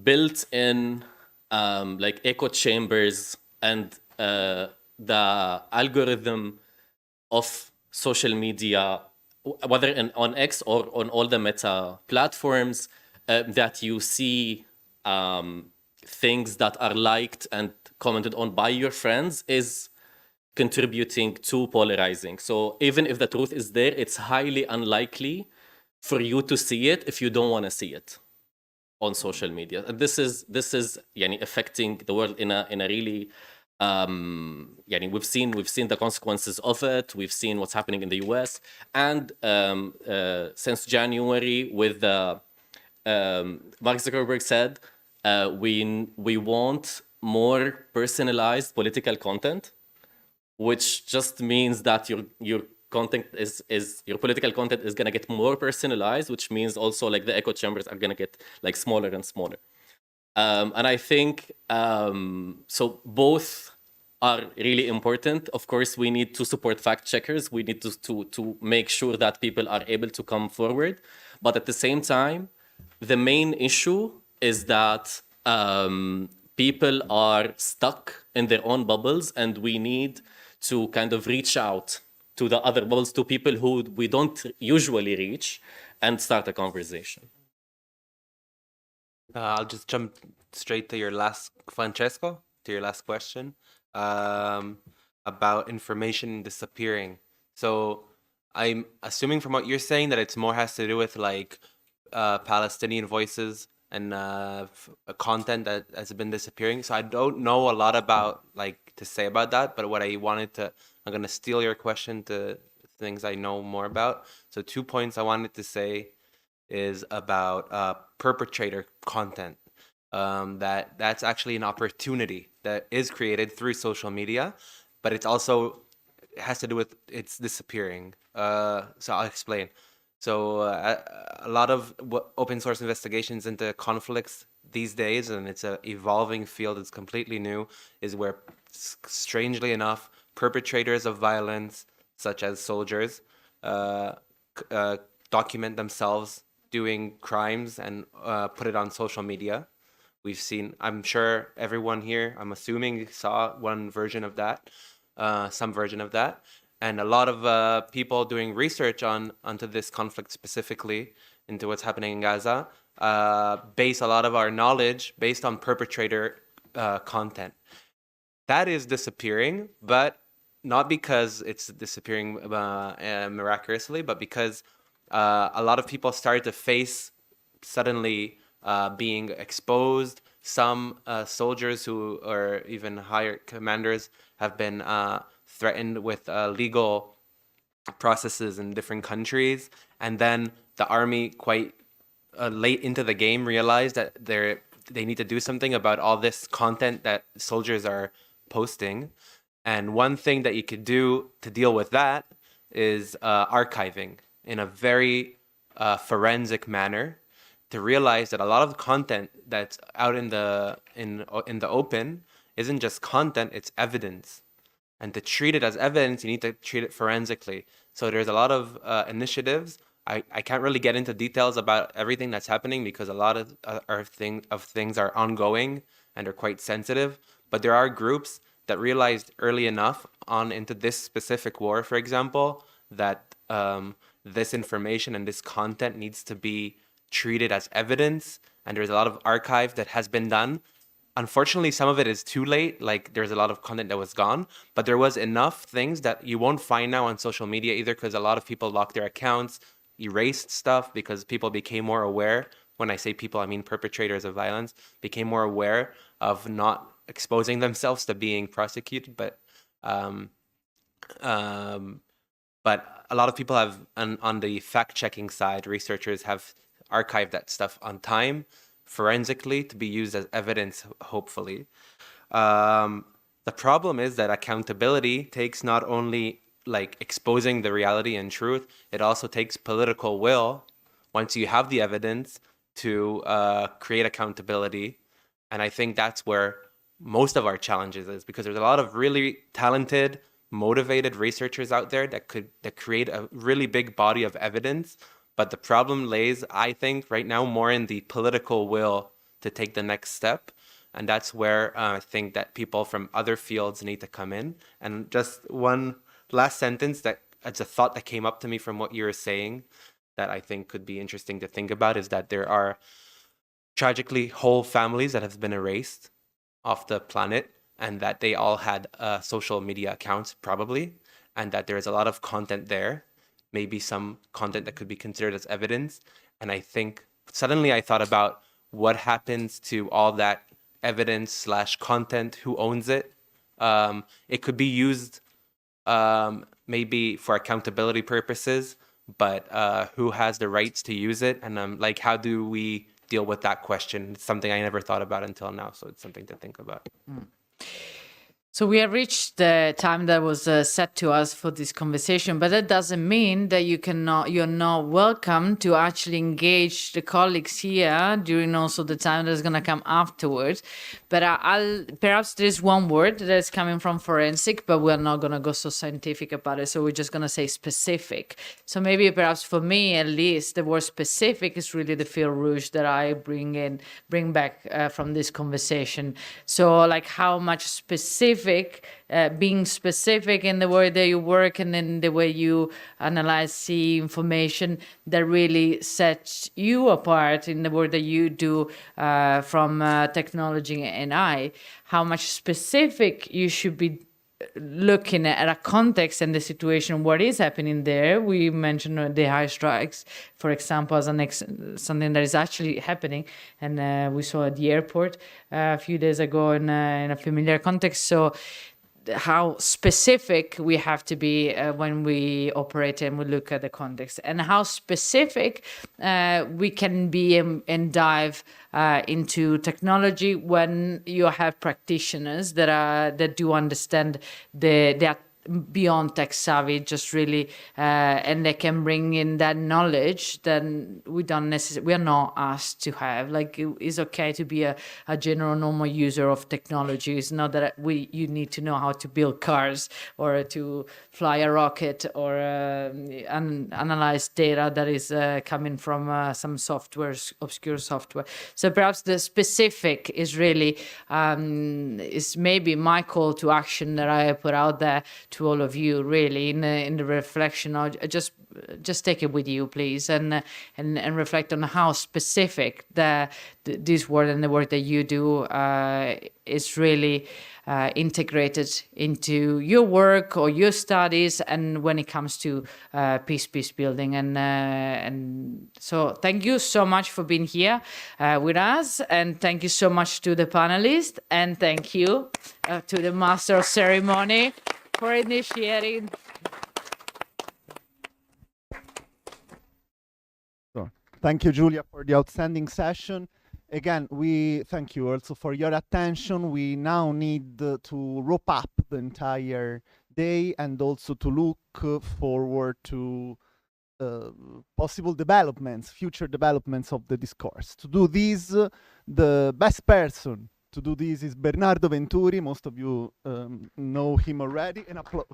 built-in like echo chambers and the algorithm of social media, whether on X or on all the Meta platforms, that you see things that are liked and commented on by your friends is contributing to polarizing. So even if the truth is there, it's highly unlikely for you to see it if you don't want to see it on social media. And this is affecting the world in a really we've seen the consequences of it. We've seen what's happening in the US, and since January, with Mark Zuckerberg said we want more personalized political content, which just means that your content your political content is gonna get more personalized, which means also like the echo chambers are gonna get like smaller and smaller. And I think so both are really important. Of course, we need to support fact checkers. We need to make sure that people are able to come forward. But at the same time, the main issue is that people are stuck in their own bubbles, and we need to kind of reach out to the other bubbles, to people who we don't usually reach, and start a conversation. I'll just jump straight to your last, Francesco, to your last question about information disappearing. So I'm assuming from what you're saying that it's more has to do with like Palestinian voices and content that has been disappearing. So I don't know a lot about to say about that, but what I wanted to, I'm going to steal your question to things I know more about. So 2 points I wanted to say is about perpetrator content. That's actually an opportunity that is created through social media, but it has to do with it's disappearing. So I'll explain. So a lot of open source investigations into conflicts these days, and it's an evolving field, it's completely new, is where, strangely enough, perpetrators of violence, such as soldiers, document themselves doing crimes and put it on social media. We've seen, I'm sure everyone here, I'm assuming, saw one version of that, some version of that. And a lot of people doing research onto this conflict specifically, into what's happening in Gaza, base a lot of our knowledge based on perpetrator content. That is disappearing, but not because it's disappearing miraculously, but because a lot of people started to face suddenly being exposed. Some soldiers who are even higher commanders have been threatened with legal processes in different countries. And then the army, quite late into the game, realized that they need to do something about all this content that soldiers are posting. And one thing that you could do to deal with that is archiving in a very forensic manner, to realize that a lot of content that's out in the open isn't just content, it's evidence. And to treat it as evidence, you need to treat it forensically. So there's a lot of initiatives. I can't really get into details about everything that's happening because a lot of things are ongoing and are quite sensitive. But there are groups that realized early enough on into this specific war, for example, that this information and this content needs to be treated as evidence, and there's a lot of archive that has been done. Unfortunately, some of it is too late, like there's a lot of content that was gone, but there was enough things that you won't find now on social media either, because a lot of people locked their accounts, erased stuff because people became more aware. When I say people, I mean perpetrators of violence became more aware of not exposing themselves to being prosecuted, but a lot of people have, on the fact-checking side, researchers have archived that stuff on time, forensically, to be used as evidence, hopefully. The problem is that accountability takes not only like exposing the reality and truth, it also takes political will, once you have the evidence, to create accountability. And I think that's where most of our challenges is, because there's a lot of really talented, motivated researchers out there that create a really big body of evidence. But the problem lays, I think, right now more in the political will to take the next step. And that's where I think that people from other fields need to come in. And just one last sentence, that it's a thought that came up to me from what you were saying that I think could be interesting to think about, is that there are tragically whole families that have been erased off the planet, and that they all had social media accounts probably, and that there's a lot of content there, maybe some content that could be considered as evidence. And I think suddenly I thought about what happens to all that evidence / content, who owns it. It could be used maybe for accountability purposes, but who has the rights to use it? And like, how do we deal with that question? It's something I never thought about until now, so it's something to think about. So we have reached the time that was set to us for this conversation, but that doesn't mean that you're not welcome to actually engage the colleagues here during also the time that's going to come afterwards. But perhaps there's one word that's coming from forensic, but we're not going to go so scientific about it. So we're just going to say specific. So maybe perhaps for me, at least, the word specific is really the fil rouge that I bring back from this conversation. So like how much specific, being specific in the way that you work and in the way you analyze, see information, that really sets you apart in the work that you do from technology and AI. How much specific you should be looking at a context and the situation, what is happening there. We mentioned the high strikes, for example, as something that is actually happening, and we saw at the airport a few days ago in a familiar context. So how specific we have to be when we operate and we look at the context, and how specific we can be and dive into technology when you have practitioners that do understand that beyond tech savvy, just really, and they can bring in that knowledge that we are not asked to have. Like, it's okay to be a general normal user of technology. It's not that you need to know how to build cars or to fly a rocket or analyze data that is coming from some software, obscure software. So perhaps the specific is really is maybe my call to action that I put out there to all of you, really, in the reflection. Just take it with you, please, and reflect on how specific this work and the work that you do is really integrated into your work or your studies, and when it comes to peace building. And so thank you so much for being here with us, and thank you so much to the panelists, and thank you to the Master of Ceremony for initiating. Thank you, Julia, for the outstanding session. Again, we thank you also for your attention. We now need to wrap up the entire day and also to look forward to possible developments, future developments of the discourse. To do this, the best person to do this is Bernardo Venturi. Most of you know him already. An applause.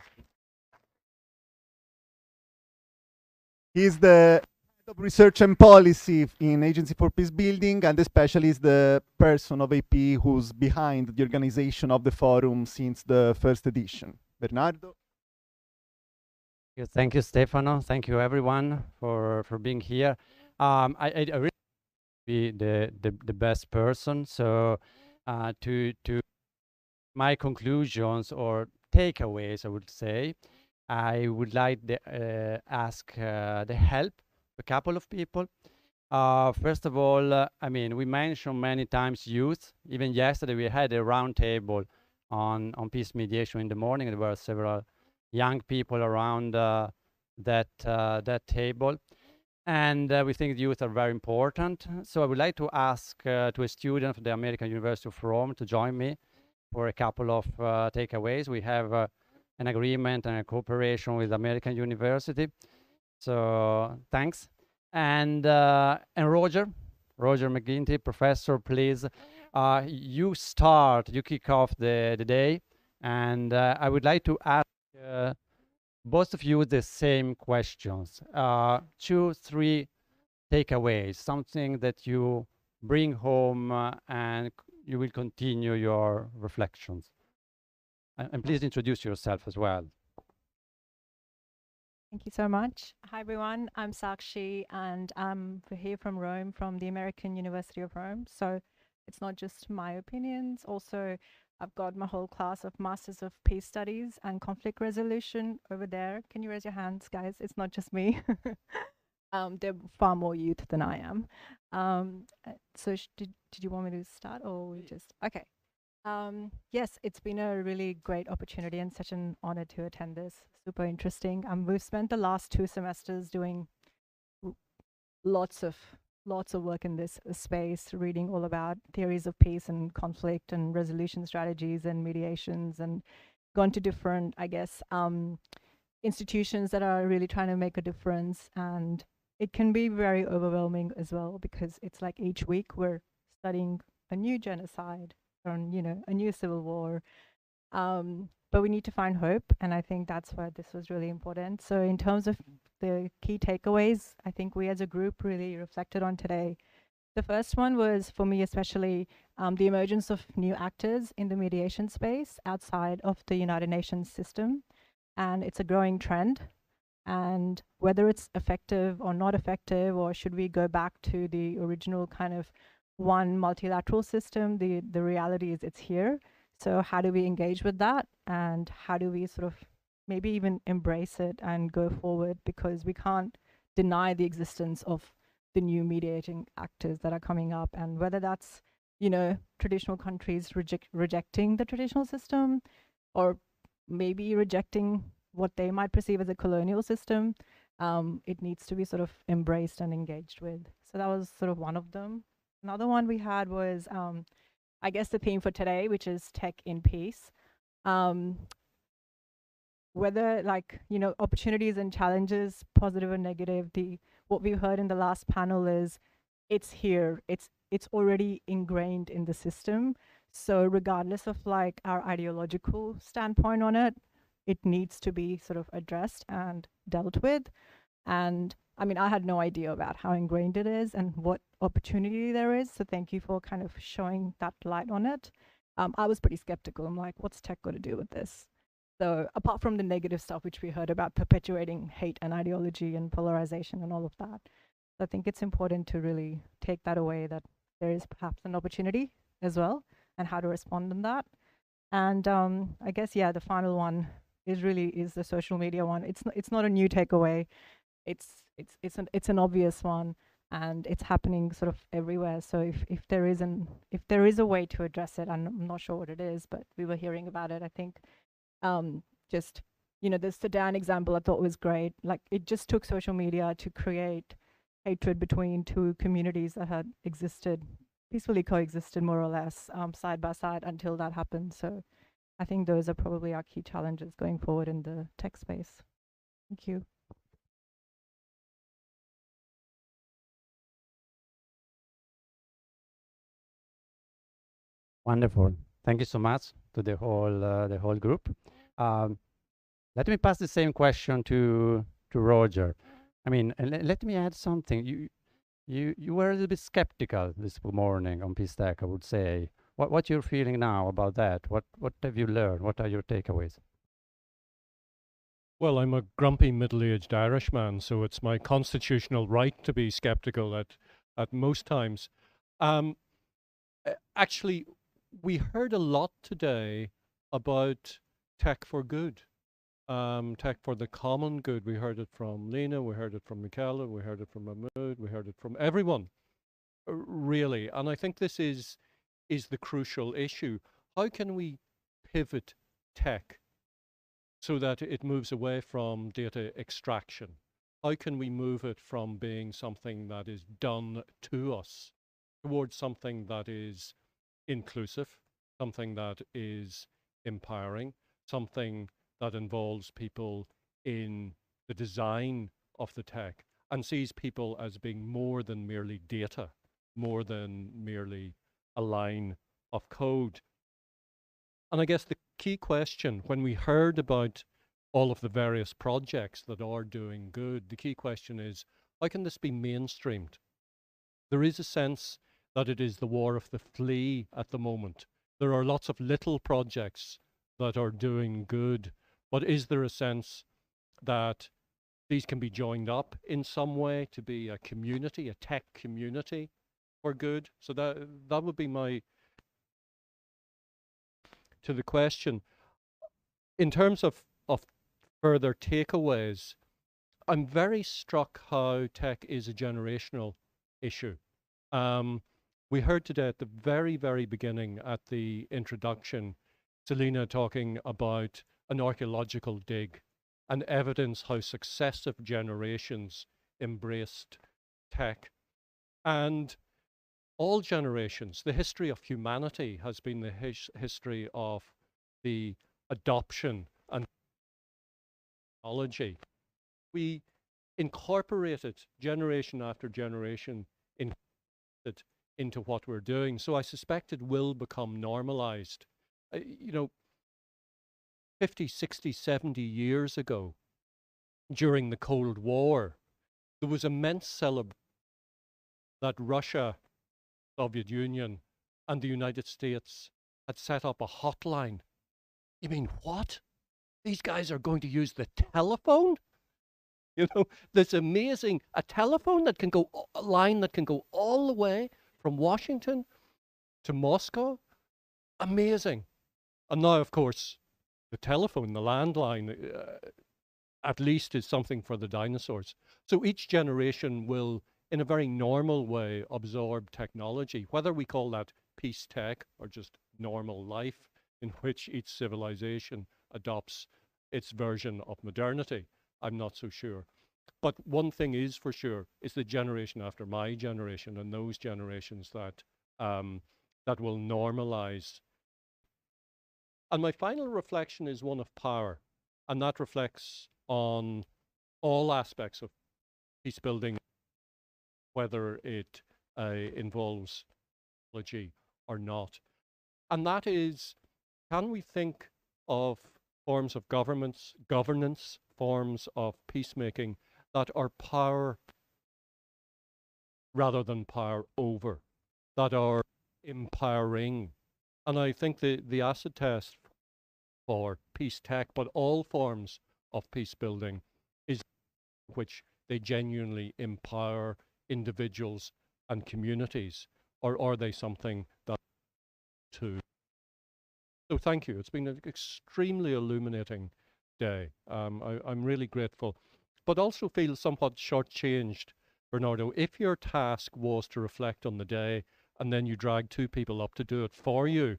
He's the head of research and policy in Agency for Peacebuilding, and especially is the person of AP who's behind the organization of the forum since the first edition. Bernardo? Thank you, Stefano. Thank you, everyone, for being here. I really be the best person. So to my conclusions or takeaways, I would say, I would like to ask the help a couple of people. First of all, I mean, we mentioned many times youth. Even yesterday, we had a round table on peace mediation in the morning. There were several young people around that table. And we think youth are very important. So I would like to ask to a student of the American University of Rome to join me for a couple of takeaways. We have an agreement and a cooperation with American University. So thanks. And Roger McGinty, professor, please. You kick off the day. And I would like to ask both of you the same questions. 2, 3 takeaways, something that you bring home and you will continue your reflections. And please introduce yourself as well. Thank you so much. Hi, everyone. I'm Sakshi, and I'm here from Rome, from the American University of Rome. So it's not just my opinions. Also, I've got my whole class of Masters of Peace Studies and Conflict Resolution over there. Can you raise your hands, guys? It's not just me. They're far more youth than I am. So did you want me to start, or we just... Okay. Yes, it's been a really great opportunity and such an honor to attend this. Super interesting. We've spent the last 2 semesters doing lots of work in this space, reading all about theories of peace and conflict and resolution strategies and mediations, and gone to different, I guess, institutions that are really trying to make a difference. And it can be very overwhelming as well, because it's like each week we're studying a new genocide, on, you know, a new civil war. But we need to find hope, and I think that's why this was really important. So in terms of the key takeaways, I think we as a group really reflected on today. The first one was, for me especially, the emergence of new actors in the mediation space outside of the United Nations system. And it's a growing trend. And whether it's effective or not effective, or should we go back to the original kind of one multilateral system, the reality is it's here. So how do we engage with that? And how do we sort of maybe even embrace it and go forward? Because we can't deny the existence of the new mediating actors that are coming up, and whether that's, you know, traditional countries rejecting the traditional system, or maybe rejecting what they might perceive as a colonial system, it needs to be sort of embraced and engaged with. So that was sort of one of them. Another one we had was, I guess, the theme for today, which is tech in peace. Whether, like, you know, opportunities and challenges, positive or negative, what we heard in the last panel is it's here, it's already ingrained in the system. So regardless of like our ideological standpoint on it, it needs to be sort of addressed and dealt with. And I mean, I had no idea about how ingrained it is and what opportunity there is. So thank you for kind of showing that light on it. I was pretty skeptical. I'm like, what's tech got to do with this? So apart from the negative stuff, which we heard about perpetuating hate and ideology and polarization and all of that, I think it's important to really take that away, that there is perhaps an opportunity as well, and how to respond in that. And I guess, yeah, the final one is the social media one. It's not a new takeaway. It's an obvious one, and it's happening sort of everywhere. So if there is a way to address it, and I'm not sure what it is, but we were hearing about it. I think just, you know, the Sudan example I thought was great. Like, it just took social media to create hatred between 2 communities that had existed peacefully coexisted more or less side by side until that happened. So I think those are probably our key challenges going forward in the tech space. Thank you. Wonderful. Thank you so much to the whole group. Let me pass the same question to Roger. I mean, let me add something. You were a little bit skeptical this morning on Peace Tech, I would say. What you're feeling now about that? What have you learned? What are your takeaways? Well, I'm a grumpy middle-aged Irishman, so it's my constitutional right to be skeptical at most times. Actually, we heard a lot today about tech for good, tech for the common good. We heard it from Lena, we heard it from Michaela, we heard it from Mahmoud, we heard it from everyone, really. And I think this is the crucial issue. How can we pivot tech so that it moves away from data extraction? How can we move it from being something that is done to us towards something that is inclusive, something that is empowering, something that involves people in the design of the tech and sees people as being more than merely data, more than merely a line of code? And I guess the key question, when we heard about all of the various projects that are doing good, the key question is, how can this be mainstreamed? There is a sense that it is the war of the flea at the moment. There are lots of little projects that are doing good, but is there a sense that these can be joined up in some way to be a community, a tech community for good? So that would be my to the question. In terms of further takeaways, I'm very struck how tech is a generational issue. We heard today at the very, very beginning, at the introduction, Selena talking about an archaeological dig and evidence how successive generations embraced tech. And all generations, the history of humanity has been the history of the adoption and technology. We incorporated generation after generation into what we're doing. So I suspect it will become normalized. You know, 50, 60, 70 years ago, during the Cold War, there was immense celebration that Russia, Soviet Union, and the United States had set up a hotline. You mean what? These guys are going to use the telephone? You know, this amazing, a telephone that can go, a line that can go all the way from Washington to Moscow. Amazing. And now, of course, the telephone, the landline, at least is something for the dinosaurs. So each generation will, in a very normal way, absorb technology, whether we call that peace tech or just normal life, in which each civilization adopts its version of modernity. I'm not so sure. But one thing is for sure, is the generation after my generation and those generations that that will normalize. And my final reflection is one of power, and that reflects on all aspects of peace building, whether it involves technology or not. And that is, can we think of forms of governance, forms of peacemaking that are power rather than power over, that are empowering? And I think the acid test for peace tech, but all forms of peace building, is which they genuinely empower individuals and communities, or are they something that to? So thank you. It's been an extremely illuminating day. I'm really grateful, but also feel somewhat shortchanged, Bernardo. If your task was to reflect on the day and then you drag two people up to do it for you,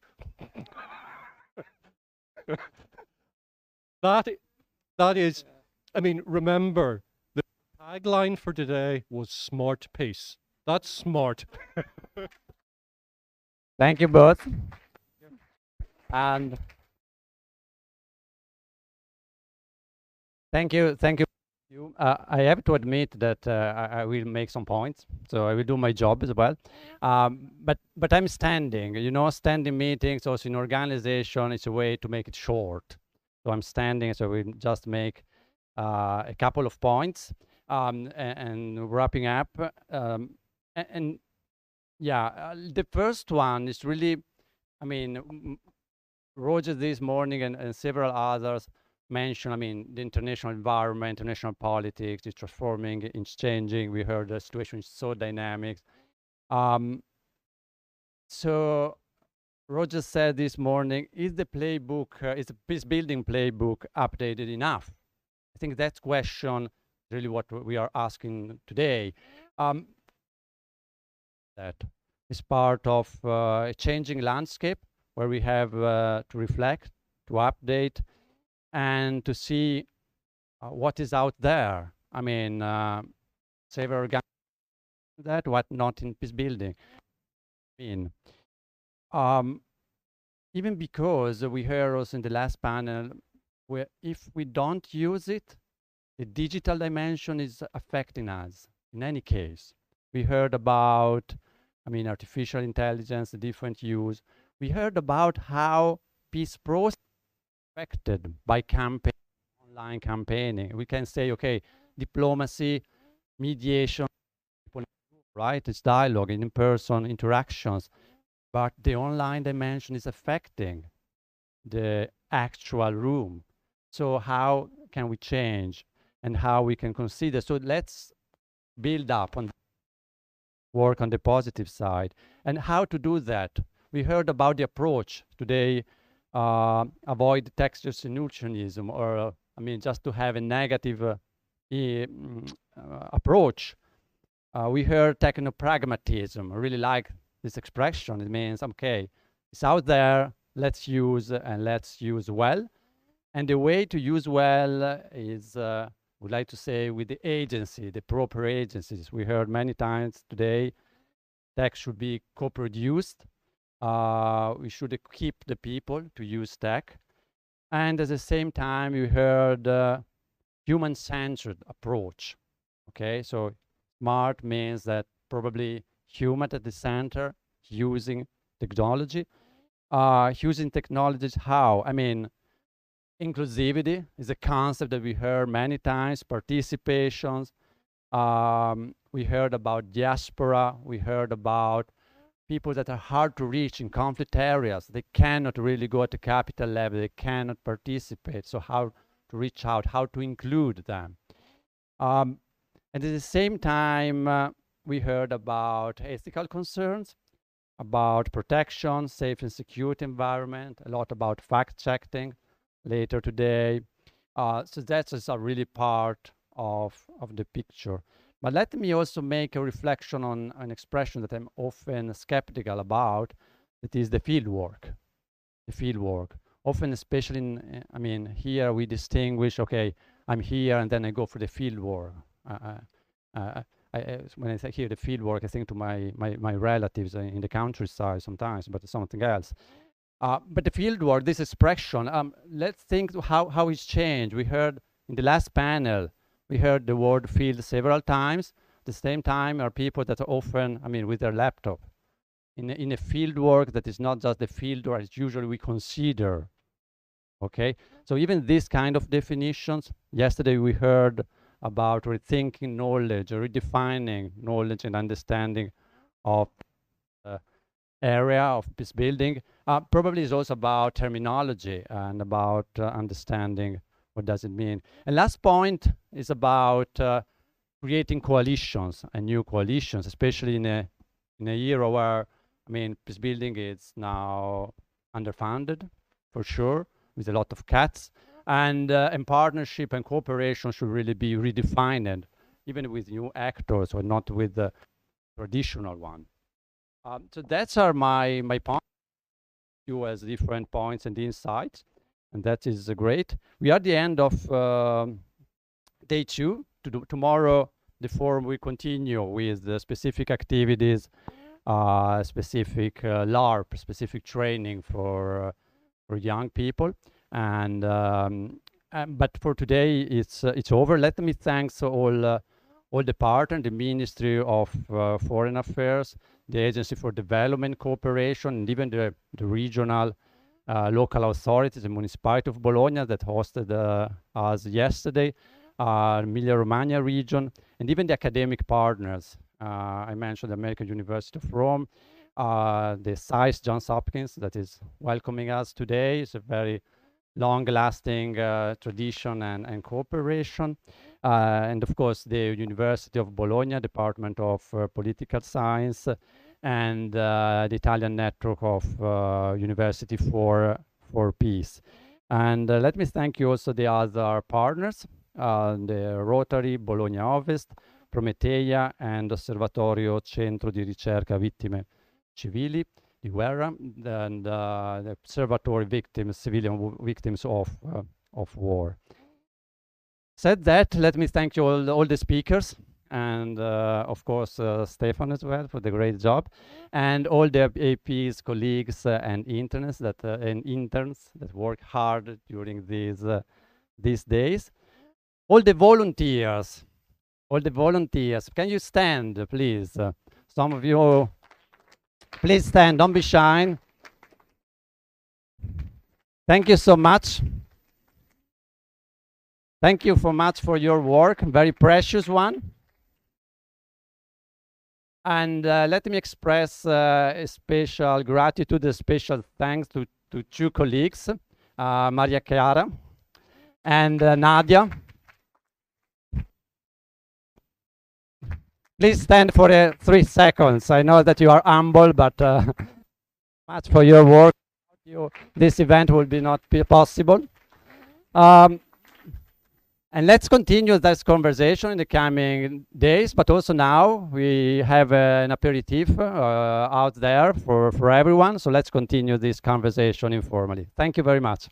that is, I mean, remember, the tagline for today was smart peace. That's smart. Thank you both. And thank you. I have to admit that I will make some points, so I will do my job as well. But I'm standing. You know, standing meetings also in organization is a way to make it short. So I'm standing, so we just make a couple of points and wrapping up. And yeah, the first one is really, I mean, Roger this morning and several others mentioned, I mean, the international environment, international politics is transforming, it's changing. We heard the situation is so dynamic. So Roger said this morning, is the playbook, is the peace building playbook updated enough? I think that question really what we are asking today. That is part of a changing landscape where we have to reflect, to update, and to see what is out there. I mean, several organizations that, what not in peace building. I mean, even because we heard also in the last panel, where if we don't use it, the digital dimension is affecting us in any case. We heard about, I mean, artificial intelligence, the different use. We heard about how peace process is affected by campaign, online campaigning. We can say, okay, diplomacy, mediation, right? It's dialogue, in-person interactions, but the online dimension is affecting the actual room. So how can we change and how we can consider? So let's build up on work on the positive side. And how to do that? We heard about the approach today, avoid textual solutionism, or I mean, just to have a negative approach. We heard technopragmatism. I really like this expression. It means, okay, it's out there, let's use and let's use well. And the way to use well is, would like to say, with the agency, the proper agencies. We heard many times today, tech should be co-produced. We should equip the people to use tech. And at the same time, we heard human-centered approach. Okay, so smart means that probably human at the center, using technology. Using technologies how? I mean, inclusivity is a concept that we heard many times, participations. We heard about diaspora. We heard about people that are hard to reach in conflict areas. They cannot really go at the capital level. They cannot participate. So how to reach out, how to include them. And at the same time, we heard about ethical concerns, about protection, safe and security environment, a lot about fact-checking later today. So that's a really part of the picture. But let me also make a reflection on an expression that I'm often skeptical about, that is the field work. The field work. Often, especially in, I mean, here we distinguish, okay, I'm here and then I go for the field work. When I say here the field work, I think to my relatives in the countryside sometimes, but something else. But the field work, this expression, let's think how it's changed. We heard in the last panel, we heard the word field several times. At the same time, are people that are often, I mean, with their laptop. In a field work that is not just the field work, as usually we consider. Okay, so even this kind of definitions, yesterday we heard about rethinking knowledge, redefining knowledge and understanding of area of peace building. Probably is also about terminology and about understanding what does it mean. And last point is about creating coalitions and new coalitions, especially in a era where, I mean, peace building is now underfunded for sure, with a lot of cuts. And partnership and cooperation should really be redefined, even with new actors or not with the traditional one. So that's are my points. You as different points and insights, and that is great. We are at the end of day 2. Tomorrow, the forum will continue with the specific activities specific LARP, specific training for young people. And but for today, it's over. Let me thank all the partners, the Ministry of Foreign Affairs, the Agency for Development Cooperation, and even the regional local authorities, the municipality of Bologna that hosted us yesterday, Emilia-Romagna region, and even the academic partners. I mentioned the American University of Rome, the SAIS, Johns Hopkins, that is welcoming us today. It's a very long-lasting tradition and cooperation. And of course, the University of Bologna, Department of Political Science, and the Italian network of University for Peace. And let me thank you also the other partners, the Rotary, Bologna Ovest, Prometeia, and Osservatorio Centro di Ricerca Vittime Civili di Guerra, and the Observatory Victims, Civilian Victims of War. Said that, let me thank you all the speakers, and of course Stefan as well for the great job, and all the APs, colleagues, and interns that work hard during these days. All the volunteers, can you stand, please? Some of you, please stand, don't be shy. Thank you so much. Thank you so much for your work, very precious one. And let me express a special gratitude, a special thanks to two colleagues, Maria Chiara and Nadia. Please stand for 3 seconds. I know that you are humble, but much for your work. This event will not be possible. And let's continue this conversation in the coming days, but also now we have an aperitif out there for everyone. So let's continue this conversation informally. Thank you very much.